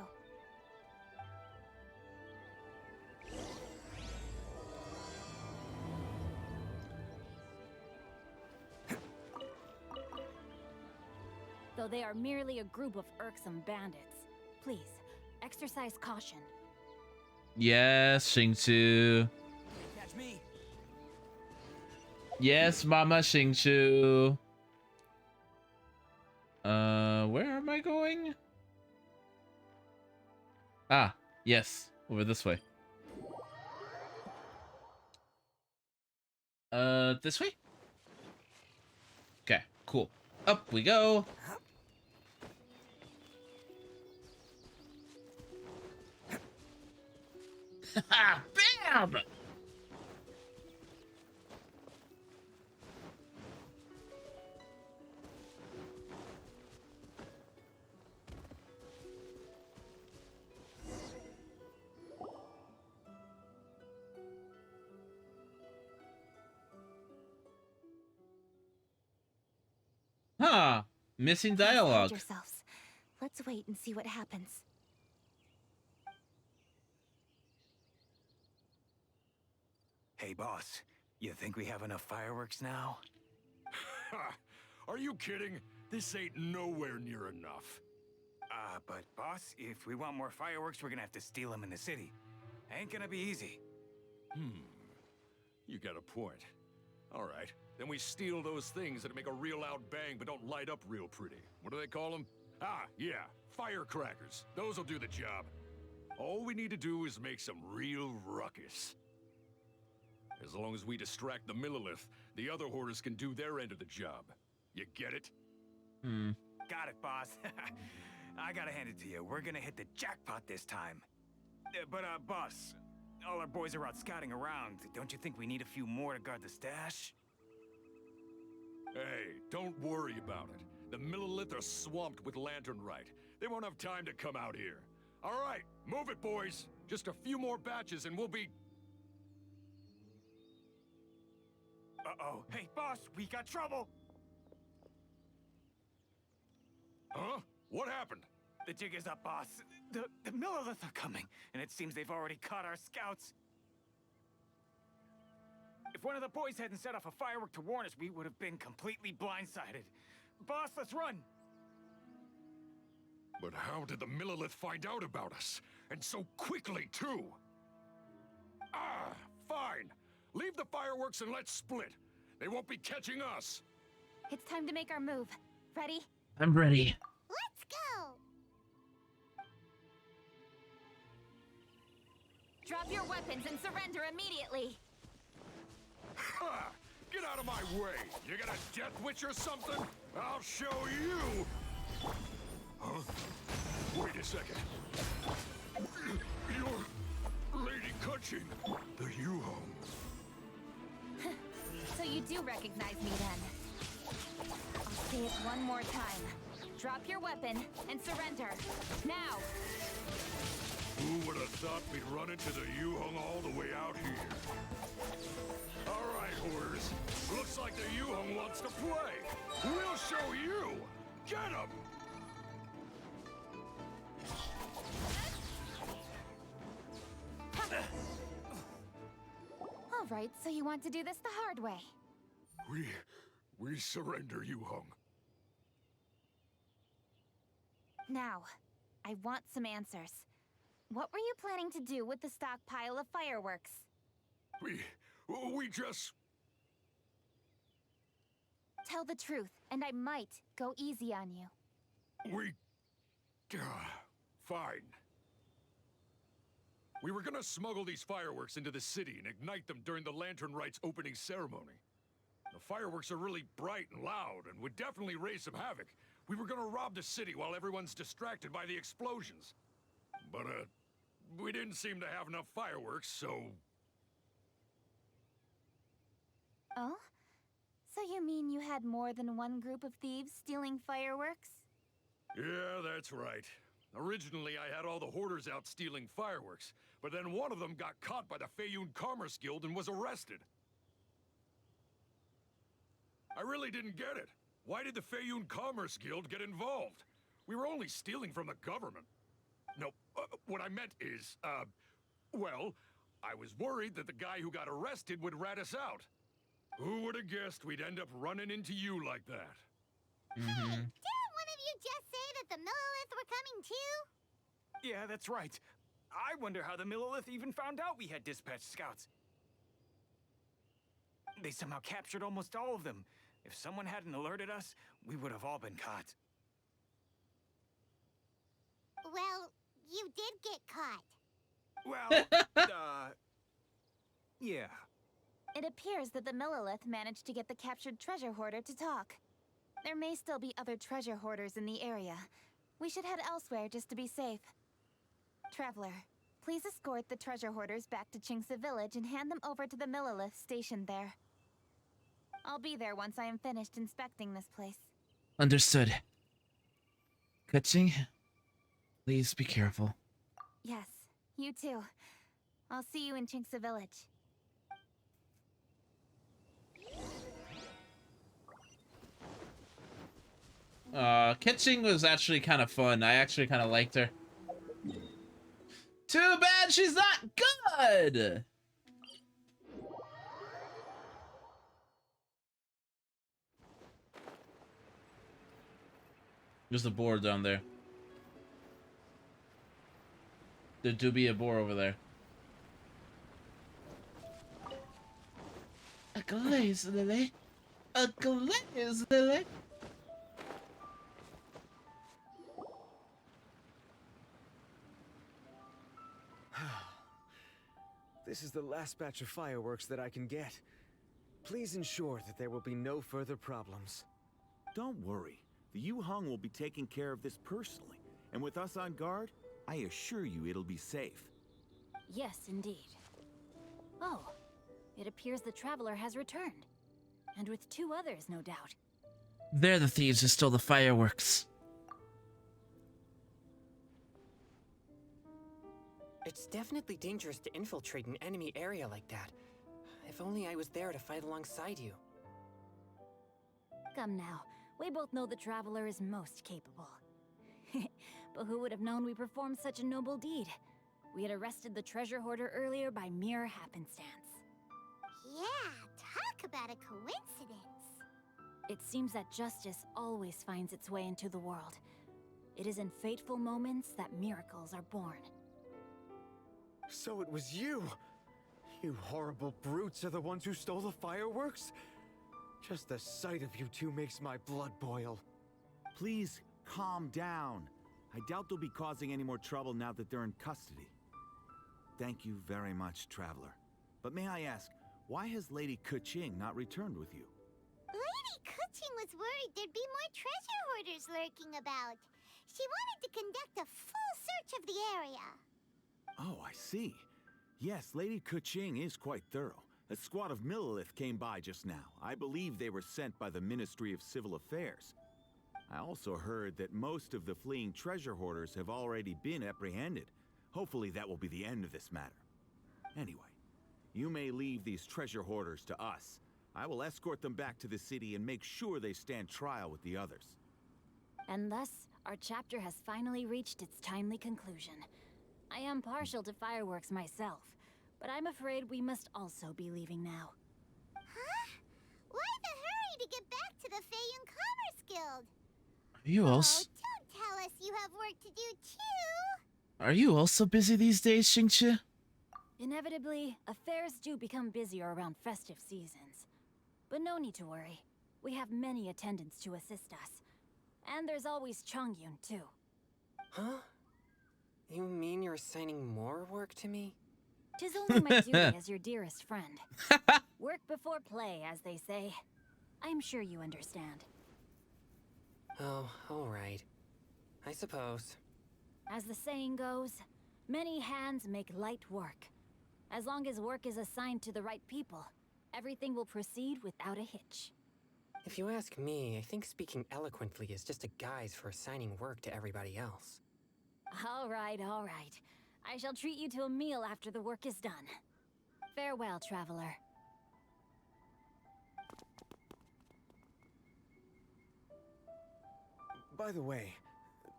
Though they are merely a group of irksome bandits, please, exercise caution. Yes, Xingqiu. Catch me. Yes, Mama Xingqiu. Where am I going? Ah, yes, over this way. This way? Okay, cool. Up we go. Bam! Huh. Missing dialogue. Yourselves. Let's wait and see what happens. Hey, boss. You think we have enough fireworks now? Ha! Are you kidding? This ain't nowhere near enough. But boss, if we want more fireworks, we're gonna have to steal them in the city. Ain't gonna be easy. You got a point. All right, then we steal those things that make a real loud bang but don't light up real pretty. What do they call them? Ah, yeah, firecrackers. Those'll do the job. All we need to do is make some real ruckus. As long as we distract the Millilith, the other hoarders can do their end of the job. You get it? Got it, boss. I gotta hand it to you. We're gonna hit the jackpot this time. Boss, all our boys are out scouting around. Don't you think we need a few more to guard the stash? Hey, don't worry about it. The Millilith are swamped with lanternite. They won't have time to come out here. All right, move it, boys. Just a few more batches and we'll be... Uh-oh. Hey, boss, we got trouble! Huh? What happened? The jig is up, boss. The Millilith are coming, and it seems they've already caught our scouts. If one of the boys hadn't set off a firework to warn us, we would have been completely blindsided. Boss, let's run! But how did the Millilith find out about us? And so quickly, too? Ah, fine. Leave the fireworks and let's split. They won't be catching us. It's time to make our move. Ready? I'm ready. Let's go! Drop Drop your weapons and surrender immediately! Ha! Get out of my way! You got a death witch or something? I'll show you! Huh? Wait a second. You're Lady Kutching, the Yuhong. So you do recognize me then? I'll say it one more time. Drop your weapon and surrender. Now! Who would have thought we'd run into the Yuhong all the way out here? All right, whores. Looks like the Yuhong wants to play. We'll show you. Get him! All right, so you want to do this the hard way. We surrender, Yuhong. Now, I want some answers. What were you planning to do with the stockpile of fireworks? We just... Tell the truth, and I might go easy on you. Fine. We were gonna smuggle these fireworks into the city and ignite them during the Lantern Rite's opening ceremony. The fireworks are really bright and loud and would definitely raise some havoc. We were gonna rob the city while everyone's distracted by the explosions. But, we didn't seem to have enough fireworks, so... Oh? So you mean you had more than one group of thieves stealing fireworks? Yeah, that's right. Originally, I had all the hoarders out stealing fireworks, but then one of them got caught by the Feiyun Commerce Guild and was arrested. I really didn't get it. Why did the Feiyun Commerce Guild get involved? We were only stealing from the government. No, what I meant is, well, I was worried that the guy who got arrested would rat us out. Who would have guessed we'd end up running into you like that? Hey, didn't one of you just say that the Millilith were coming too? Yeah, that's right. I wonder how the Millilith even found out we had dispatched scouts. They somehow captured almost all of them. If someone hadn't alerted us, we would have all been caught. Well, you did get caught. Well, yeah. It appears that the Millilith managed to get the captured treasure hoarder to talk. There may still be other treasure hoarders in the area. We should head elsewhere just to be safe. Traveler, please escort the treasure hoarders back to Qingce Village and hand them over to the Millilith stationed there. I'll be there once I am finished inspecting this place. Understood. Kutching, please be careful. Yes, you too. I'll see you in Qingce Village. Kutching was actually kind of fun. I actually kind of liked her. Too bad she's not good! There's a boar down there. There do be a boar over there. A glaze, Lily. A glaze, Lily. This is the last batch of fireworks that I can get. Please ensure that there will be no further problems. Don't worry. The Yuhong will be taking care of this personally. And with us on guard, I assure you it'll be safe. Yes, indeed. Oh, it appears the Traveler has returned. And with 2 others, no doubt. They're the thieves who stole the fireworks. It's definitely dangerous to infiltrate an enemy area like that. If only I was there to fight alongside you. Come now, we both know the Traveler is most capable. But who would have known we performed such a noble deed? We had arrested the treasure hoarder earlier by mere happenstance. Yeah, talk about a coincidence. It seems that justice always finds its way into the world. It is in fateful moments that miracles are born. So it was you! You horrible brutes are the ones who stole the fireworks? Just the sight of you two makes my blood boil. Please, calm down. I doubt they'll be causing any more trouble now that they're in custody. Thank you very much, Traveler. But may I ask, why has Lady Keqing not returned with you? Lady Keqing was worried there'd be more treasure hoarders lurking about. She wanted to conduct a full search of the area. Oh, I see. Yes, Lady Keqing is quite thorough. A squad of Millilith came by just now. I believe they were sent by the Ministry of Civil Affairs. I also heard that most of the fleeing treasure hoarders have already been apprehended. Hopefully that will be the end of this matter. Anyway, you may leave these treasure hoarders to us. I will escort them back to the city and make sure they stand trial with the others. And thus, our chapter has finally reached its timely conclusion. I am partial to fireworks myself, but I'm afraid we must also be leaving now. Huh? Why the hurry to get back to the Feiyun Commerce Guild? Are you also? Don't tell us you have work to do too. Are you also busy these days, Xingqi? Inevitably, affairs do become busier around festive seasons. But no need to worry. We have many attendants to assist us. And there's always Chongyun, too. Huh? You mean you're assigning more work to me? 'Tis only my duty as your dearest friend. Work before play, as they say. I'm sure you understand. Oh, alright. I suppose. As the saying goes, many hands make light work. As long as work is assigned to the right people, everything will proceed without a hitch. If you ask me, I think speaking eloquently is just a guise for assigning work to everybody else. All right, all right. I shall treat you to a meal after the work is done. Farewell, traveler. By the way,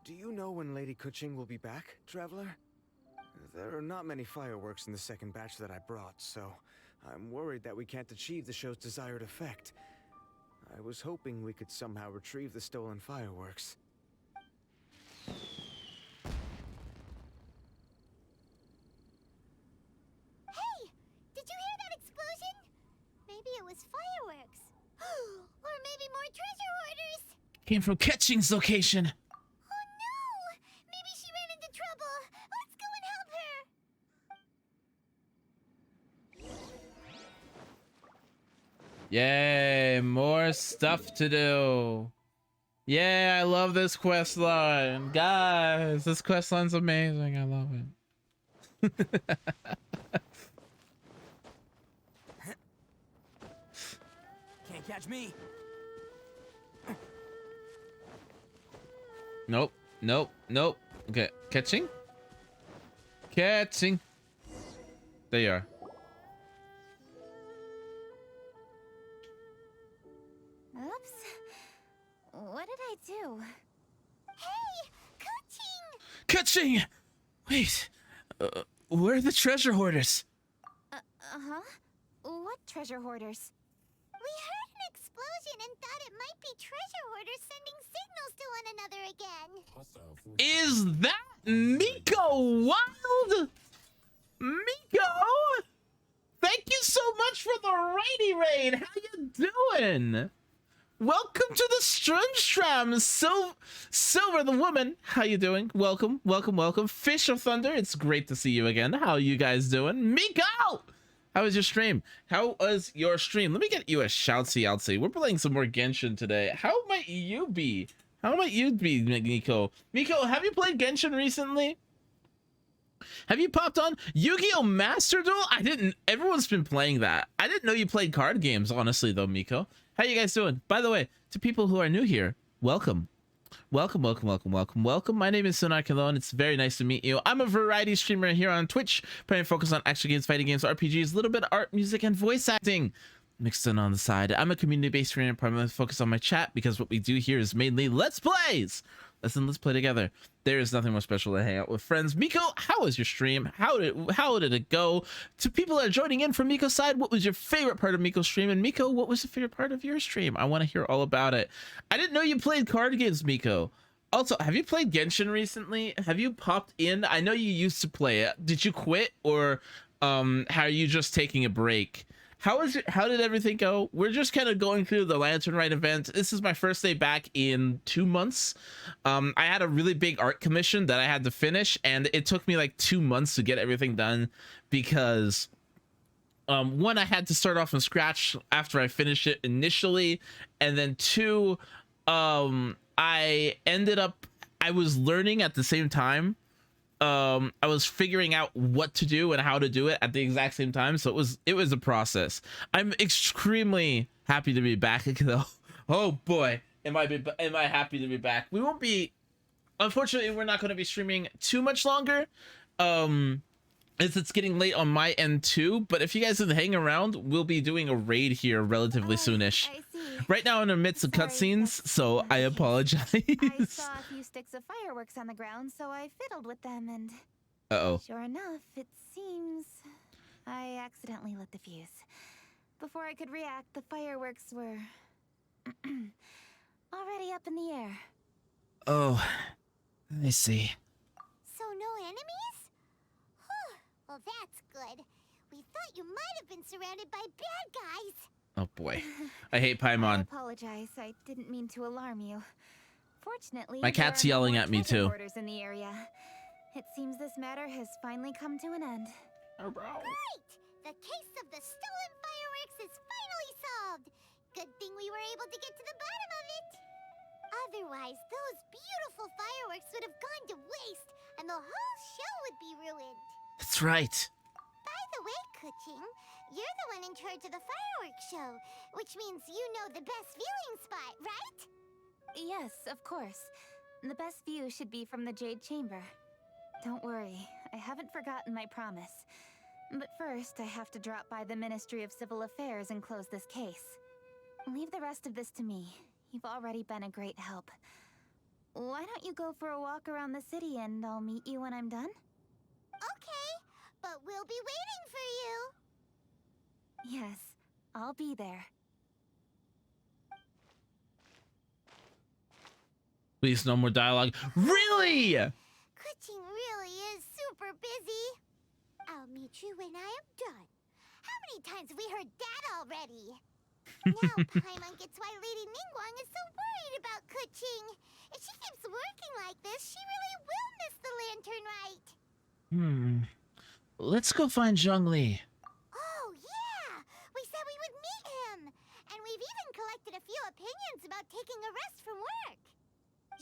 do you know when Lady Keqing will be back, Traveler? There are not many fireworks in the second batch that I brought, so I'm worried that we can't achieve the show's desired effect. I was hoping we could somehow retrieve the stolen fireworks. Hey! Did you hear that explosion? Maybe it was fireworks. Or maybe more treasure hoarders. Came from Keqing's location. Oh no! Maybe she ran into trouble. Let's go and help her. Yay, more stuff to do. Yeah, I love this quest line. Guys, this quest line's amazing. I love it. Can't catch me. Nope, nope, nope. Okay, catching? Catching. There you are. Oops. What did I do? Hey! Keqing! Catching! Wait, where are the treasure hoarders? Uh-huh. What treasure hoarders? We heard an explosion and thought it might be treasure hoarders sending signals to one another again. Is that Miko Wild? Miko? Thank you so much for the righty raid. How you doing? Welcome to the Strumstram. Silver the woman. How you doing? Welcome, welcome, welcome. Fish of Thunder. It's great to see you again. How you guys doing? Miko! How was your stream? How was your stream? Let me get you a shoutsy outsy. We're playing some more Genshin today. How might you be? How might you be, Miko? Miko, have you played Genshin recently? Have you popped on Yu-Gi-Oh! Master Duel? I didn't. Everyone's been playing that. I didn't know you played card games, honestly, though, Miko. How you guys doing? By the way, to people who are new here, welcome. Welcome, welcome, welcome, welcome, welcome. My name is Sonar Kalon. It's very nice to meet you. I'm a variety streamer here on Twitch, primarily focused on action games, fighting games, RPGs, a little bit of art, music, and voice acting mixed in on the side. I'm a community-based streamer, primarily focused on my chat, because what we do here is mainly Let's Plays. Let's play together. There is nothing more special than hang out with friends. Miko, how was your stream? How did it go? To people that are joining in from Miko's side, what was your favorite part of Miko's stream? And Miko, what was the favorite part of your stream? I want to hear all about it. I didn't know you played card games, Miko. Also, have you played Genshin recently? Have you popped in? I know you used to play it. Did you quit, or how are you just taking a break? how did everything go? We're just kind of going through the Lantern Rite event. This is my first day back in 2 months. I had a really big art commission that I had to finish, and it took me like 2 months to get everything done because one, I had to start off from scratch after I finished it initially, and then two, I was learning at the same time. I was figuring out what to do and how to do it at the exact same time, so it was a process. I'm extremely happy to be back though. Oh boy, am I happy to be back. We won't be, unfortunately, we're not going to be streaming too much longer. As it's getting late on my end too, but if you guys can hang around, we'll be doing a raid here relatively soonish. Right now I'm in the midst of cutscenes, so I apologize. I saw a few sticks of fireworks on the ground, so I fiddled with them, and sure enough, it seems I accidentally lit the fuse. Before I could react, the fireworks were already up in the air. Oh, I see. So no enemies? Whew. Well, that's good. We thought you might have been surrounded by bad guys. Oh boy, I hate I Paimon. apologize. I didn't mean to alarm you. Fortunately, My cat's yelling at me too. In the area. It seems this matter has finally come to an end. Great! The case of the stolen fireworks is finally solved. Good thing we were able to get to the bottom of it. Otherwise, those beautiful fireworks would have gone to waste, and the whole show would be ruined. That's right. By the way, Kuching, you're the one in charge of the fireworks show, which means you know the best viewing spot, right? Yes, of course. The best view should be from the Jade Chamber. Don't worry, I haven't forgotten my promise. But first, I have to drop by the Ministry of Civil Affairs and close this case. Leave the rest of this to me. You've already been a great help. Why don't you go for a walk around the city and I'll meet you when I'm done? Okay, but we'll be waiting for you. Yes, I'll be there. Please, no more dialogue. Really? Kuching really is super busy. I'll meet you when I am done. How many times have we heard that already? Now Paimon gets why Lady Ningguang is so worried about Kuching. If she keeps working like this, she really will miss the Lantern Rite. Let's go find Zhongli. Oh, yeah! We said we would meet him! And we've even collected a few opinions about taking a rest from work.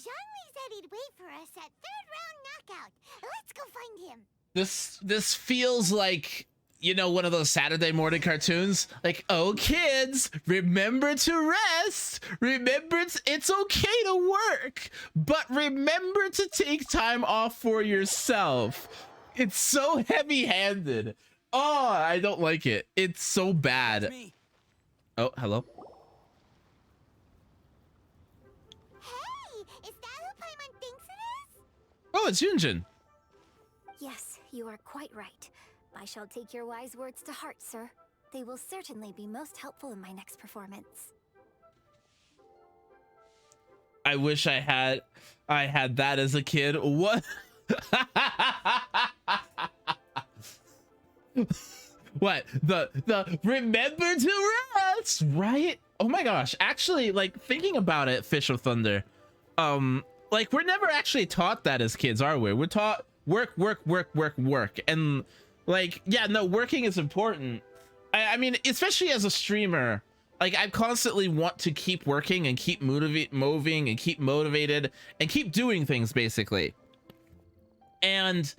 Zhongli said he'd wait for us at third round knockout. Let's go find him. This feels like, you know, one of those Saturday morning cartoons. Like, oh, kids, remember to rest. Remember, it's okay to work, but remember to take time off for yourself. It's so heavy-handed. Oh, I don't like it. It's so bad. Oh, hello. Hey, is that who Paimon thinks it is? Oh, it's Yunjin. Yes, you are quite right. I shall take your wise words to heart, sir. They will certainly be most helpful in my next performance. I wish I had that as a kid. What? What? The remember to rest, right? Oh my gosh. Actually, like, thinking about it, Fish of Thunder, like, we're never actually taught that as kids, are we? We're taught work, and like, yeah, no, working is important. I mean, especially as a streamer, like, I constantly want to keep working and keep moving and keep motivated and keep doing things, basically. And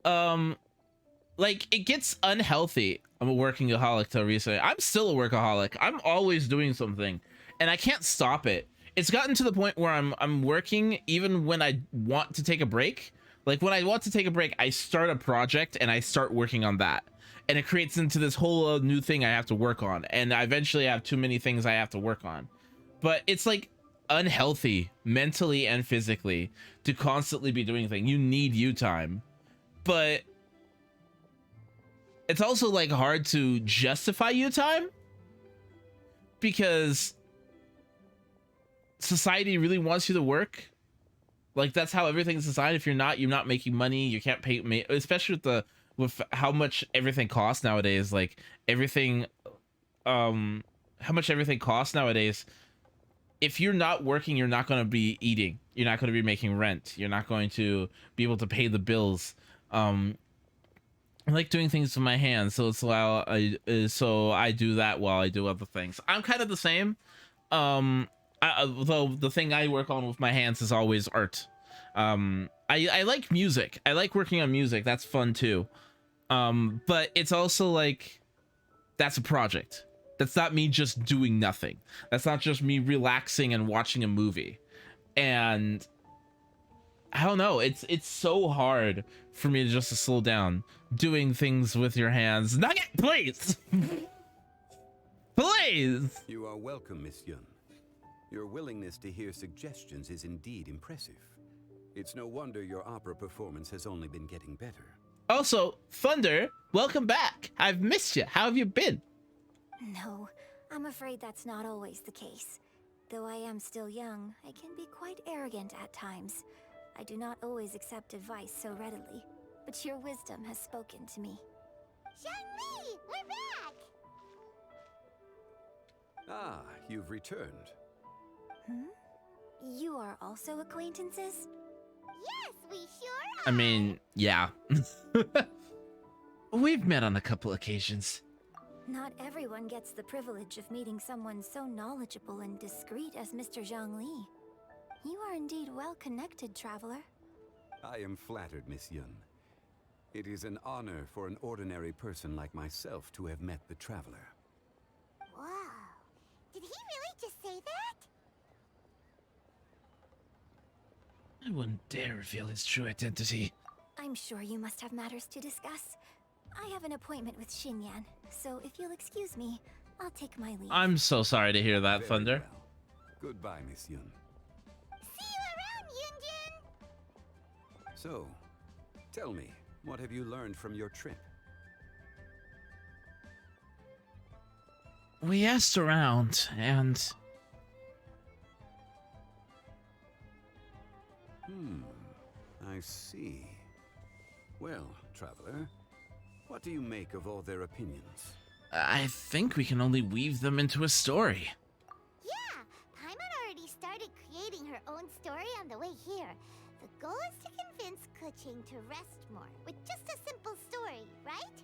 like, it gets unhealthy. I'm a workaholic till recently. I'm still a workaholic. I'm always doing something and I can't stop it. It's gotten to the point where I'm working even when I want to take a break. Like, when I want to take a break, I start a project and I start working on that, and it creates into this whole new thing I have to work on, and I eventually have too many things I have to work on. But it's like unhealthy mentally and physically to constantly be doing things. You need you time, but it's also like hard to justify you time because society really wants you to work. Like, that's how everything's designed. If you're not making money, you can't pay, especially with how much everything costs nowadays. Like, everything, how much everything costs nowadays. If you're not working, you're not going to be eating. You're not going to be making rent. You're not going to be able to pay the bills. I like doing things with my hands, so I do that while I do other things. I'm kind of the same. Though the thing I work on with my hands is always art. I like music. I like working on music. That's fun too. But it's also like, that's a project. That's not me just doing nothing. That's not just me relaxing and watching a movie. And I don't know, it's so hard for me to slow down. Doing things with your hands. Nugget, please! Please! You are welcome, Miss Yun. Your willingness to hear suggestions is indeed impressive. It's no wonder your opera performance has only been getting better. Also, Thunder, welcome back. I've missed you. How have you been? No, I'm afraid that's not always the case. Though I am still young, I can be quite arrogant at times. I do not always accept advice so readily, but your wisdom has spoken to me. Xiangli, we're back! Ah, you've returned. You are also acquaintances? Yes, we sure I mean, yeah. We've met on a couple occasions. Not everyone gets the privilege of meeting someone so knowledgeable and discreet as Mr. Zhongli. You are indeed well connected, traveler. I am flattered, Miss Yun. It is an honor for an ordinary person like myself to have met the traveler. Wow. Did he really just say that? I wouldn't dare reveal his true identity. I'm sure you must have matters to discuss. I have an appointment with Xinyan, so if you'll excuse me, I'll take my leave. I'm so sorry to hear that, Thunder. Goodbye, Miss Yun. See you around, Yunjin! So, tell me, what have you learned from your trip? We asked around, and... I see. Well, traveler, what do you make of all their opinions? I think we can only weave them into a story. Yeah, Paimon already started creating her own story on the way here. The goal is to convince Kuching to rest more with just a simple story, right?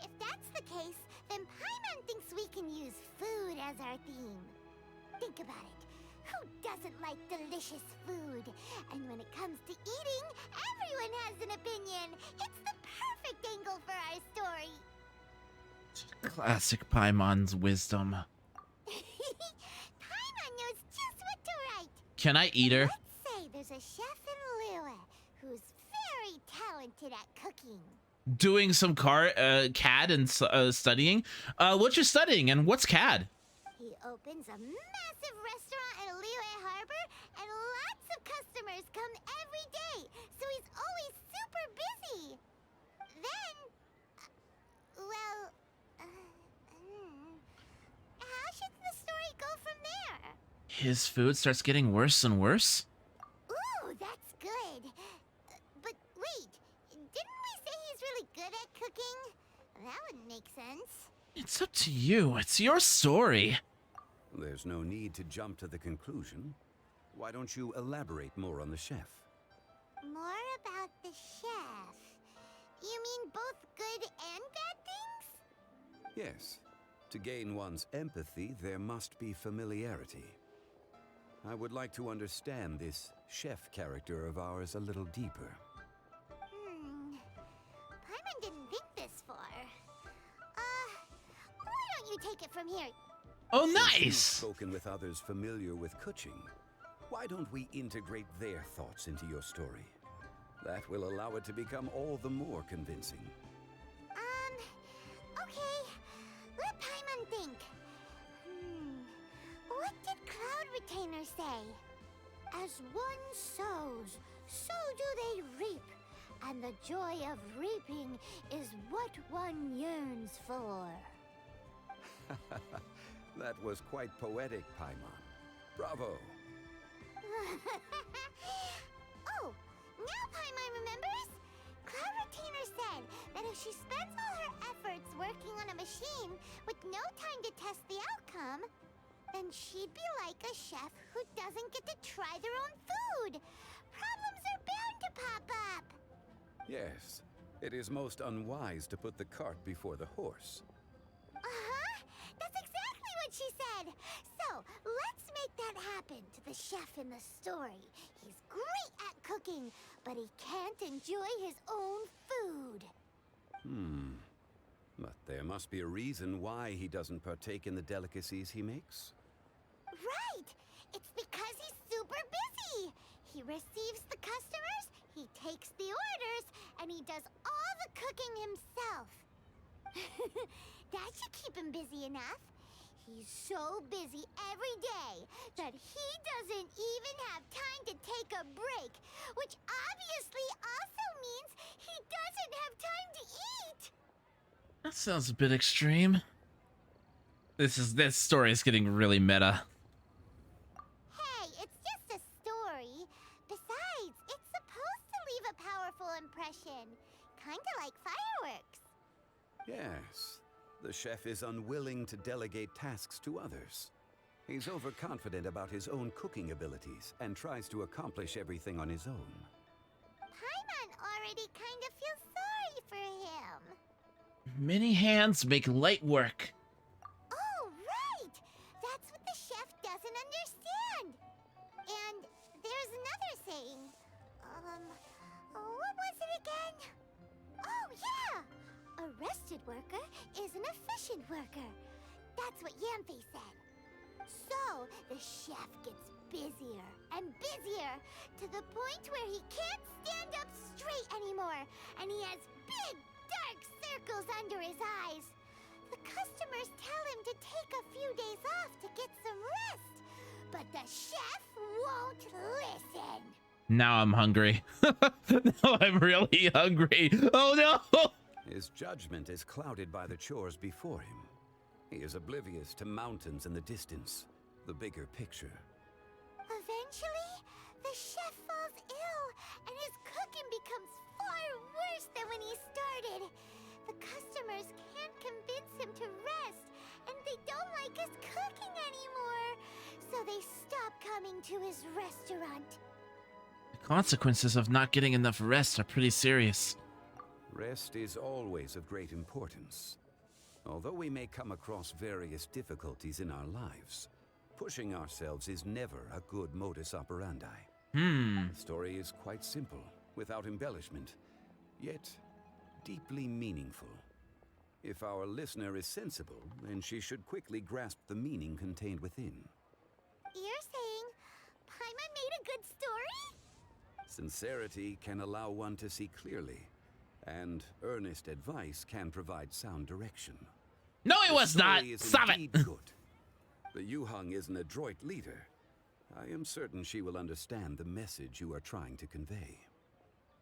If that's the case, then Paimon thinks we can use food as our theme. Think about it. Who doesn't like delicious food? And when it comes to eating, everyone has an opinion. It's the perfect angle for our story. Classic Paimon's wisdom. Paimon knows just what to write. Can I eat her? Let's say there's a chef in Liyue who's very talented at cooking. Doing some CAD and studying? What you studying and what's CAD? He opens a massive restaurant in Liyue Harbor, and lots of customers come every day, so he's always super busy. Then, how should the story go from there? His food starts getting worse and worse? Ooh, that's good. But wait, didn't we say he's really good at cooking? That wouldn't make sense. It's up to you. It's your story. There's no need to jump to the conclusion. Why don't you elaborate more on the chef? More about the chef. You mean both good and bad things? Yes. To gain one's empathy, there must be familiarity. I would like to understand this chef character of ours a little deeper. Paimon didn't think this far. Why don't you take it from here? Oh, Since nice! you've spoken with others familiar with Kuching, why don't we integrate their thoughts into your story? That will allow it to become all the more convincing. Okay. Let Paimon think. What did Cloud Retainer say? As one sows, so do they reap. And the joy of reaping is what one yearns for. That was quite poetic, Paimon. Bravo. Oh, now Paimon remembers. Our retainer said that if she spends all her efforts working on a machine with no time to test the outcome, then she'd be like a chef who doesn't get to try their own food. Problems are bound to pop up. Yes, it is most unwise to put the cart before the horse. Uh-huh. That's exactly what she said. So, let's make that happen to the chef in the story. He's great at cooking, but he can't enjoy his own food. But there must be a reason why he doesn't partake in the delicacies he makes. Right! It's because he's super busy. He receives the customers, he takes the orders, and he does all the cooking himself. That should keep him busy enough. He's so busy every day that he doesn't even have time to take a break, which obviously also means he doesn't have time to eat. That sounds a bit extreme. This story is getting really meta. Hey, it's just a story. Besides, it's supposed to leave a powerful impression. Kinda like fireworks. Yes, the chef is unwilling to delegate tasks to others. He's overconfident about his own cooking abilities and tries to accomplish everything on his own. Paimon already kind of feels sorry for him. Many hands make light work. Oh, right! That's what the chef doesn't understand. And there's another saying. What was it again? Oh, yeah! A rested worker is an efficient worker. That's what Yamfe said. So, the chef gets busier and busier to the point where he can't stand up straight anymore, and he has big, dark circles under his eyes. The customers tell him to take a few days off to get some rest, but the chef won't listen. Now I'm hungry. Now I'm really hungry. Oh no! His judgment is clouded by the chores before him. He is oblivious to mountains in the distance, the bigger picture. Eventually, the chef falls ill, and his cooking becomes far worse than when he started. The customers can't convince him to rest, and they don't like his cooking anymore. So they stop coming to his restaurant. The consequences of not getting enough rest are pretty serious. Rest is always of great importance. Although we may come across various difficulties in our lives, pushing ourselves is never a good modus operandi. The story is quite simple, without embellishment, yet deeply meaningful. If our listener is sensible, then she should quickly grasp the meaning contained within. You're saying Paimon made a good story? Sincerity can allow one to see clearly, and earnest advice can provide sound direction. No, it was not. Is Stop it. good. The Yuhang is an adroit leader. I am certain she will understand the message you are trying to convey.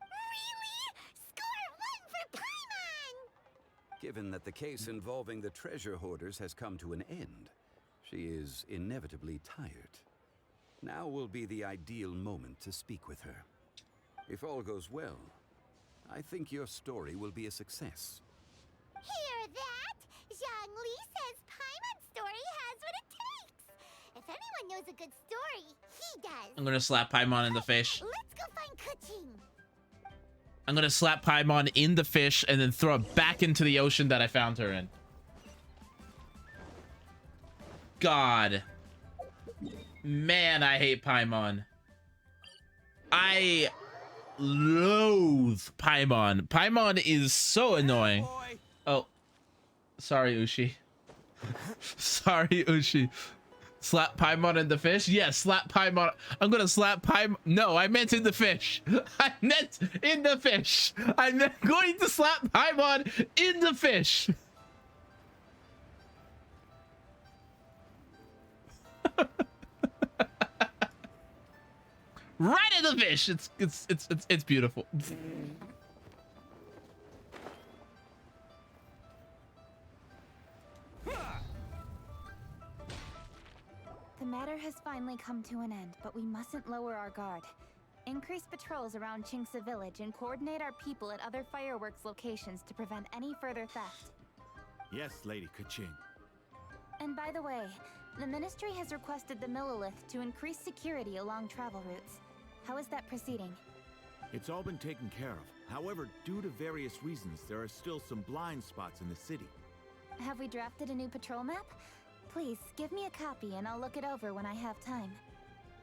Really? Score 1 for Paimon! Given that the case involving the treasure hoarders has come to an end, she is inevitably tired. Now will be the ideal moment to speak with her. If all goes well, I think your story will be a success. Hear that? Zhang Li says Paimon's story has what it takes. If anyone knows a good story, he does. I'm gonna slap Paimon in the fish. Let's go find Kuching. I'm gonna slap Paimon in the fish and then throw it back into the ocean that I found her in. God. Man, I hate Paimon. I loathe Paimon. Paimon is so annoying. Oh. Sorry, Ushi. Sorry, Ushi. Slap Paimon in the fish? Yes, slap Paimon. I'm gonna slap Paimon. No, I meant in the fish. I meant in the fish. I'm going to slap Paimon in the fish. Right in the fish. It's beautiful. The matter has finally come to an end, but we mustn't lower our guard. Increase patrols around Chingsa village and coordinate our people at other fireworks locations to prevent any further theft. Yes, Lady Kaching. And by the way, the Ministry has requested the Millilith to increase security along travel routes. How is that proceeding? It's all been taken care of. However, due to various reasons, there are still some blind spots in the city. Have we drafted a new patrol map? Please, give me a copy and I'll look it over when I have time.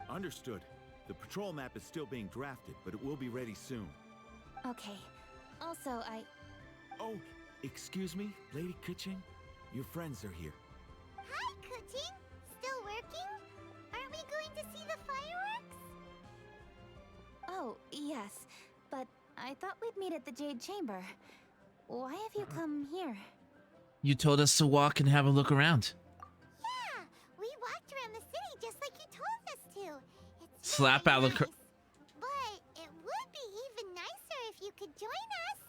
Understood. The patrol map is still being drafted, but it will be ready soon. Okay. Also, Oh, excuse me, Lady Kaching? Your friends are here. Hi, Kuching. Still working? Aren't we going to see the fireworks? Oh, yes. But I thought we'd meet at the Jade Chamber. Why have you come here? You told us to walk and have a look around. Yeah, we walked around the city just like you told us to. It's Slap very out the nice. But it would be even nicer if you could join us.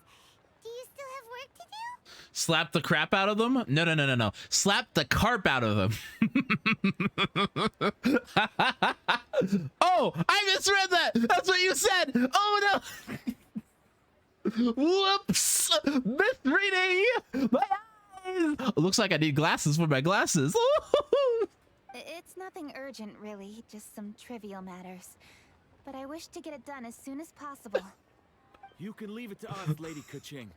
Do you still have work to do? Slap the crap out of them? No. Slap the carp out of them. Oh, I misread that. That's what you said. Oh no. Whoops. Misreading. My eyes. Looks like I need glasses for my glasses. It's nothing urgent, really. Just some trivial matters. But I wish to get it done as soon as possible. You can leave it to us, Lady Kaching.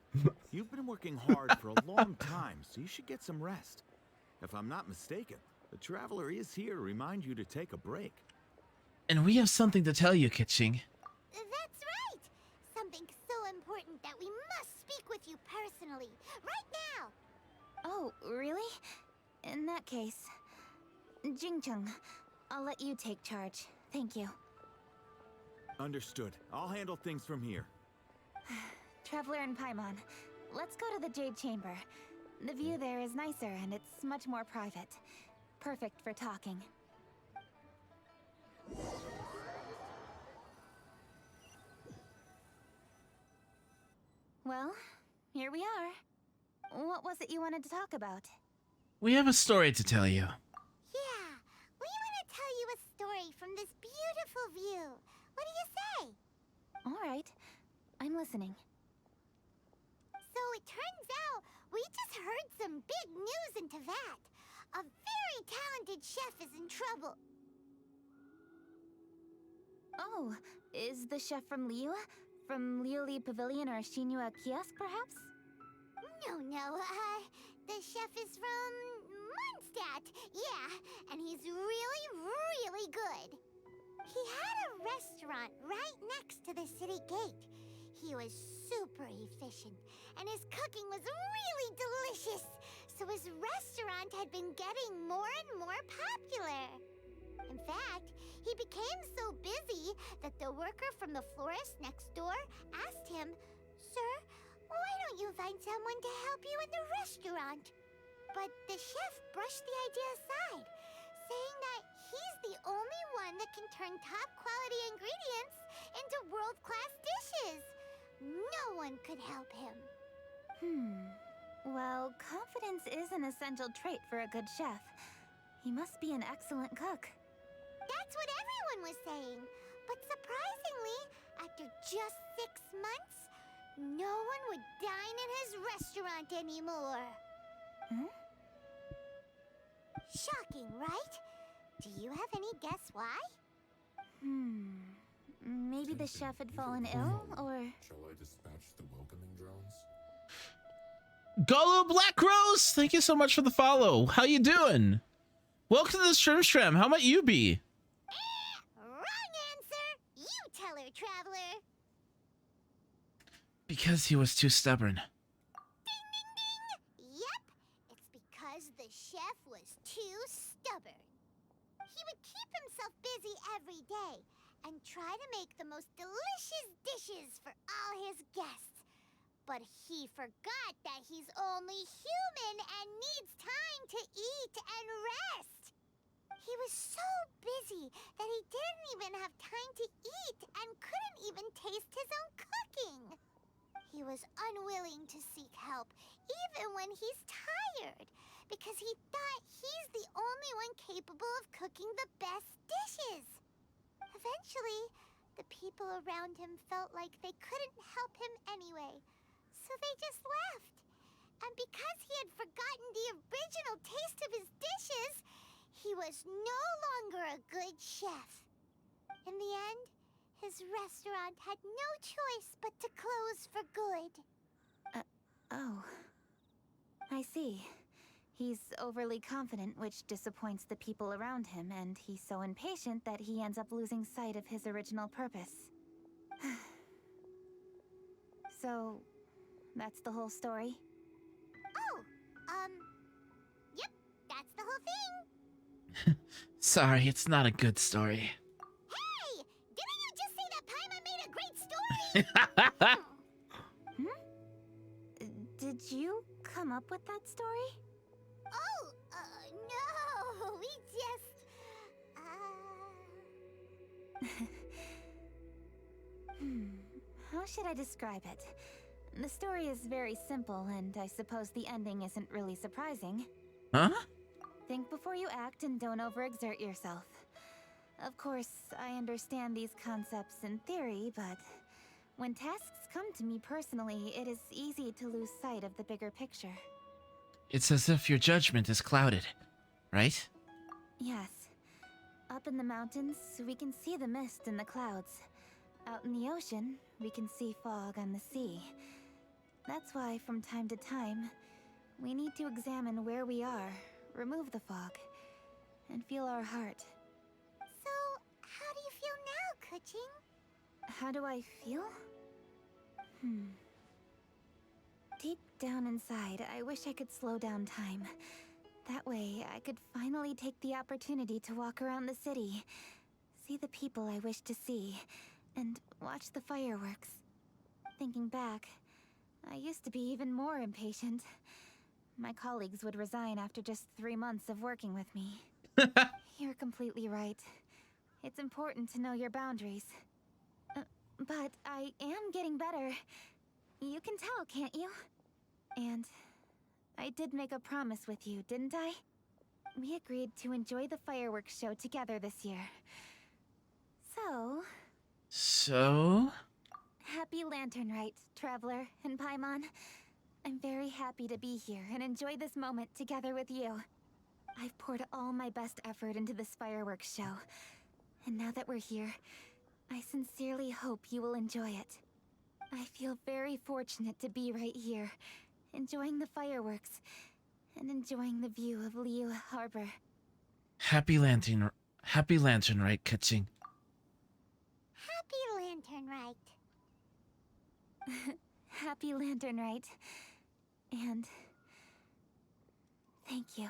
You've been working hard for a long time, so you should get some rest. If I'm not mistaken, the Traveler is here to remind you to take a break. And we have something to tell you, Kitching. That's right. Something so important that we must speak with you personally. Right now. Oh, really? In that case, Jingcheng, I'll let you take charge. Thank you. Understood. I'll handle things from here. Traveler and Paimon, let's go to the Jade Chamber. The view there is nicer and it's much more private. Perfect for talking. Well, here we are. What was it you wanted to talk about? We have a story to tell you. Yeah, we want to tell you a story from this beautiful view. What do you say? All right, I'm listening. So it turns out we just heard some big news in Tevat. A very talented chef is in trouble. Oh, is the chef from Liyue? From Liuli Pavilion or Shinua Kiosk, perhaps? No, the chef is from Mondstadt. Yeah, and he's really, really good. He had a restaurant right next to the city gate. He was super efficient, and his cooking was really delicious. So his restaurant had been getting more and more popular. In fact, he became so busy that the worker from the florist next door asked him, "Sir, why don't you find someone to help you in the restaurant?" But the chef brushed the idea aside, saying that he's the only one that can turn top-quality ingredients into world-class dishes. No one could help him. Well, confidence is an essential trait for a good chef. He must be an excellent cook. That's what everyone was saying. But surprisingly, after just 6 months, no one would dine in his restaurant anymore. Shocking, right? Do you have any guess why? Maybe the chef had fallen ill, or... Shall I dispatch the welcoming drones? Golo Black Rose, thank you so much for the follow. How you doing? Welcome to the Shrimp. How might you be? Wrong answer! You tell her, Traveler! Because he was too stubborn. Yep, it's because the chef was too stubborn. He would keep himself busy every day and try to make the most delicious dishes for all his guests. But he forgot that he's only human and needs time to eat and rest. He was so busy that he didn't even have time to eat and couldn't even taste his own cooking. He was unwilling to seek help, even when he's tired, because he thought he's the only one capable of cooking the best dishes. Eventually, the people around him felt like they couldn't help him anyway, so they just left. And because he had forgotten the original taste of his dishes, he was no longer a good chef. In the end, his restaurant had no choice but to close for good. Oh. I see. He's overly confident, which disappoints the people around him, and he's so impatient that he ends up losing sight of his original purpose. So, that's the whole story? Oh, yep, that's the whole thing. Sorry, it's not a good story. Hey, didn't you just say that Paimon made a great story? Did you come up with that story? Oh, no, we just, How should I describe it? The story is very simple, and I suppose the ending isn't really surprising. Huh? Think before you act and don't overexert yourself. Of course, I understand these concepts in theory, but when tasks come to me personally, it is easy to lose sight of the bigger picture. It's as if your judgment is clouded, right? Yes. Up in the mountains, we can see the mist in the clouds. Out in the ocean, we can see fog on the sea. That's why, from time to time, we need to examine where we are, remove the fog, and feel our heart. So, how do you feel now, Kuching? How do I feel? Deep down inside, I wish I could slow down time. That way, I could finally take the opportunity to walk around the city, see the people I wish to see, and watch the fireworks. Thinking back, I used to be even more impatient. My colleagues would resign after just 3 months of working with me. You're completely right. It's important to know your boundaries. But I am getting better. You can tell, can't you? And I did make a promise with you, didn't I? We agreed to enjoy the fireworks show together this year. So? Happy Lantern Rite, Traveler and Paimon. I'm very happy to be here and enjoy this moment together with you. I've poured all my best effort into this fireworks show. And now that we're here, I sincerely hope you will enjoy it. I feel very fortunate to be right here, enjoying the fireworks, and enjoying the view of Liu Harbor. Happy Lantern Rite, Kuching. Happy Lantern Rite. Happy Lantern Rite. And thank you.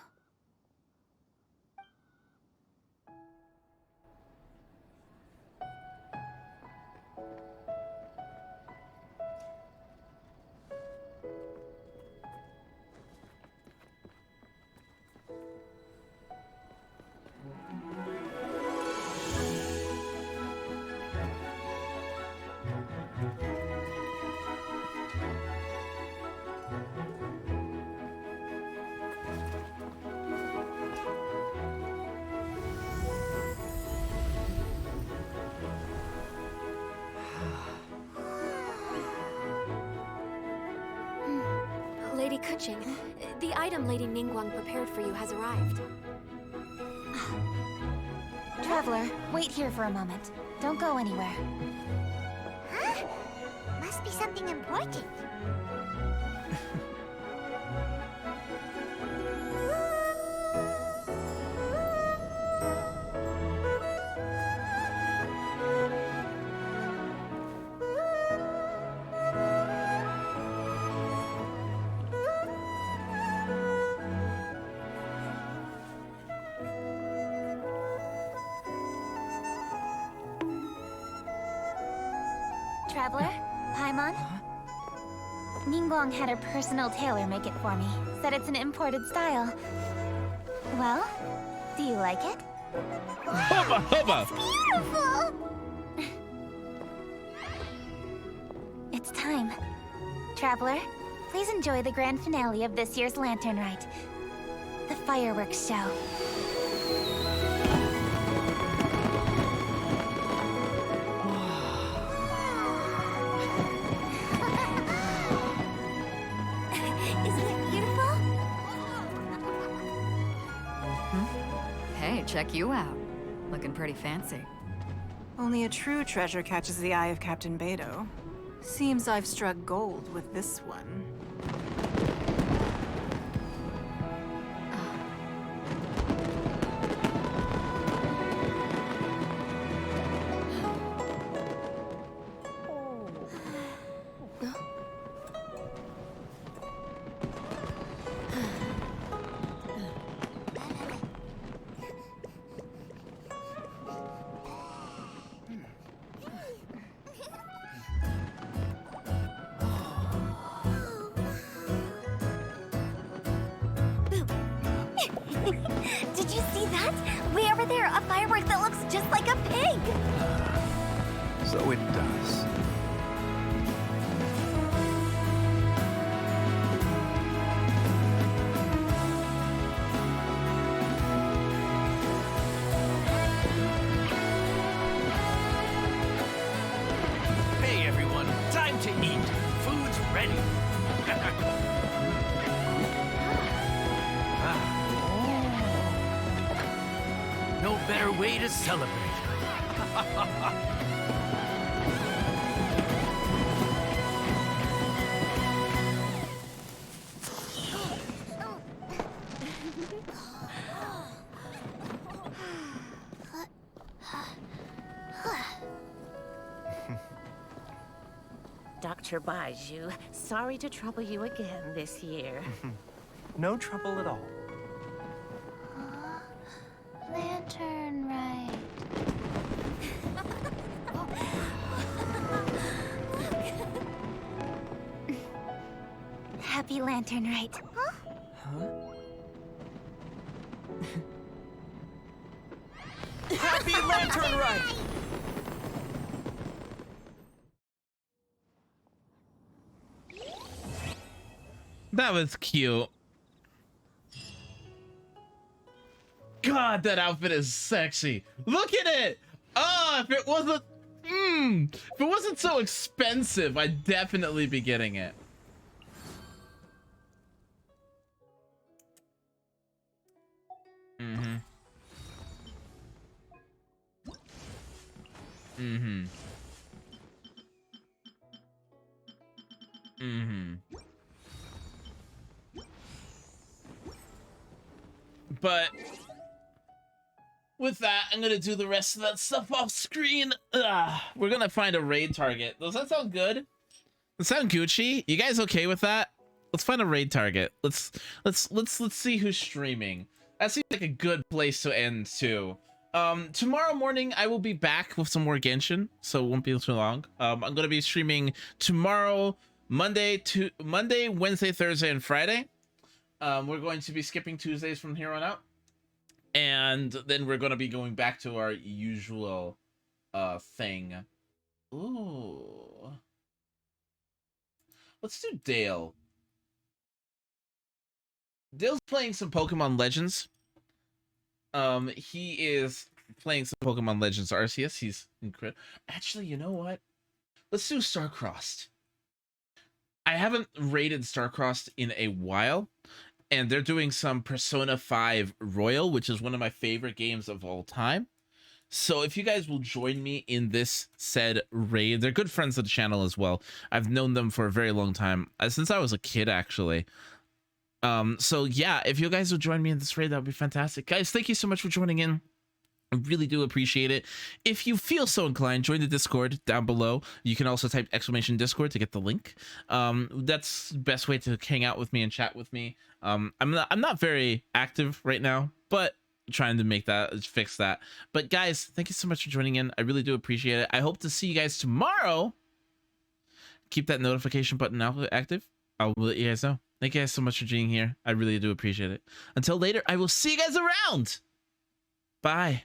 Lady Kuching, the item Lady Ningguang prepared for you has arrived. Traveler, wait here for a moment. Don't go anywhere. Huh? Must be something important. Traveler? Paimon? Ningguang had her personal tailor make it for me. Said it's an imported style. Well, do you like it? Hubba hubba! Beautiful! It's time. Traveler, please enjoy the grand finale of this year's Lantern Rite. The fireworks show. Hey, check you out. Looking pretty fancy. Only a true treasure catches the eye of Captain Beto. Seems I've struck gold with this one. Did you see that? Way over there, a firework that looks just like a pig! So it does. Hey everyone, time to eat. Food's ready. No better way to celebrate. Dr. Baiju, sorry to trouble you again this year. No trouble at all. Lantern right. Happy Lantern Right. Happy Lantern Right! That was cute. God, that outfit is sexy. Look at it. Oh, if it wasn't so expensive, I'd definitely be getting it. Mm-hmm. Mm-hmm. Mm-hmm. But with that, I'm gonna do the rest of that stuff off screen. We're gonna find a raid target. Does that sound good? Does that sound Gucci? You guys okay with that? Let's find a raid target. Let's see who's streaming. That seems like a good place to end too. Tomorrow morning I will be back with some more Genshin, so it won't be too long. I'm gonna be streaming tomorrow, Monday, Wednesday, Thursday, and Friday. We're going to be skipping Tuesdays from here on out, and then we're going to be going back to our usual thing. Ooh, let's do Dale. Dale's playing some Pokemon Legends. He is playing some Pokemon Legends Arceus. He's incredible. Actually, you know what? Let's do Starcrossed. I haven't rated Starcrossed in a while, and they're doing some Persona 5 Royal, which is one of my favorite games of all time. So if you guys will join me in this said raid, they're good friends of the channel as well. I've known them for a very long time, since I was a kid, actually. So yeah, if you guys will join me in this raid, that would be fantastic. Guys, thank you so much for joining in. I really do appreciate it. If you feel so inclined, join the Discord down below. You can also type !Discord to get the link. That's the best way to hang out with me and chat with me. I'm not very active right now, but trying to fix that. But guys, thank you so much for joining in. I really do appreciate it. I hope to see you guys tomorrow. Keep that notification button active. I'll let you guys know. Thank you guys so much for being here. I really do appreciate it. Until later, I will see you guys around. Bye.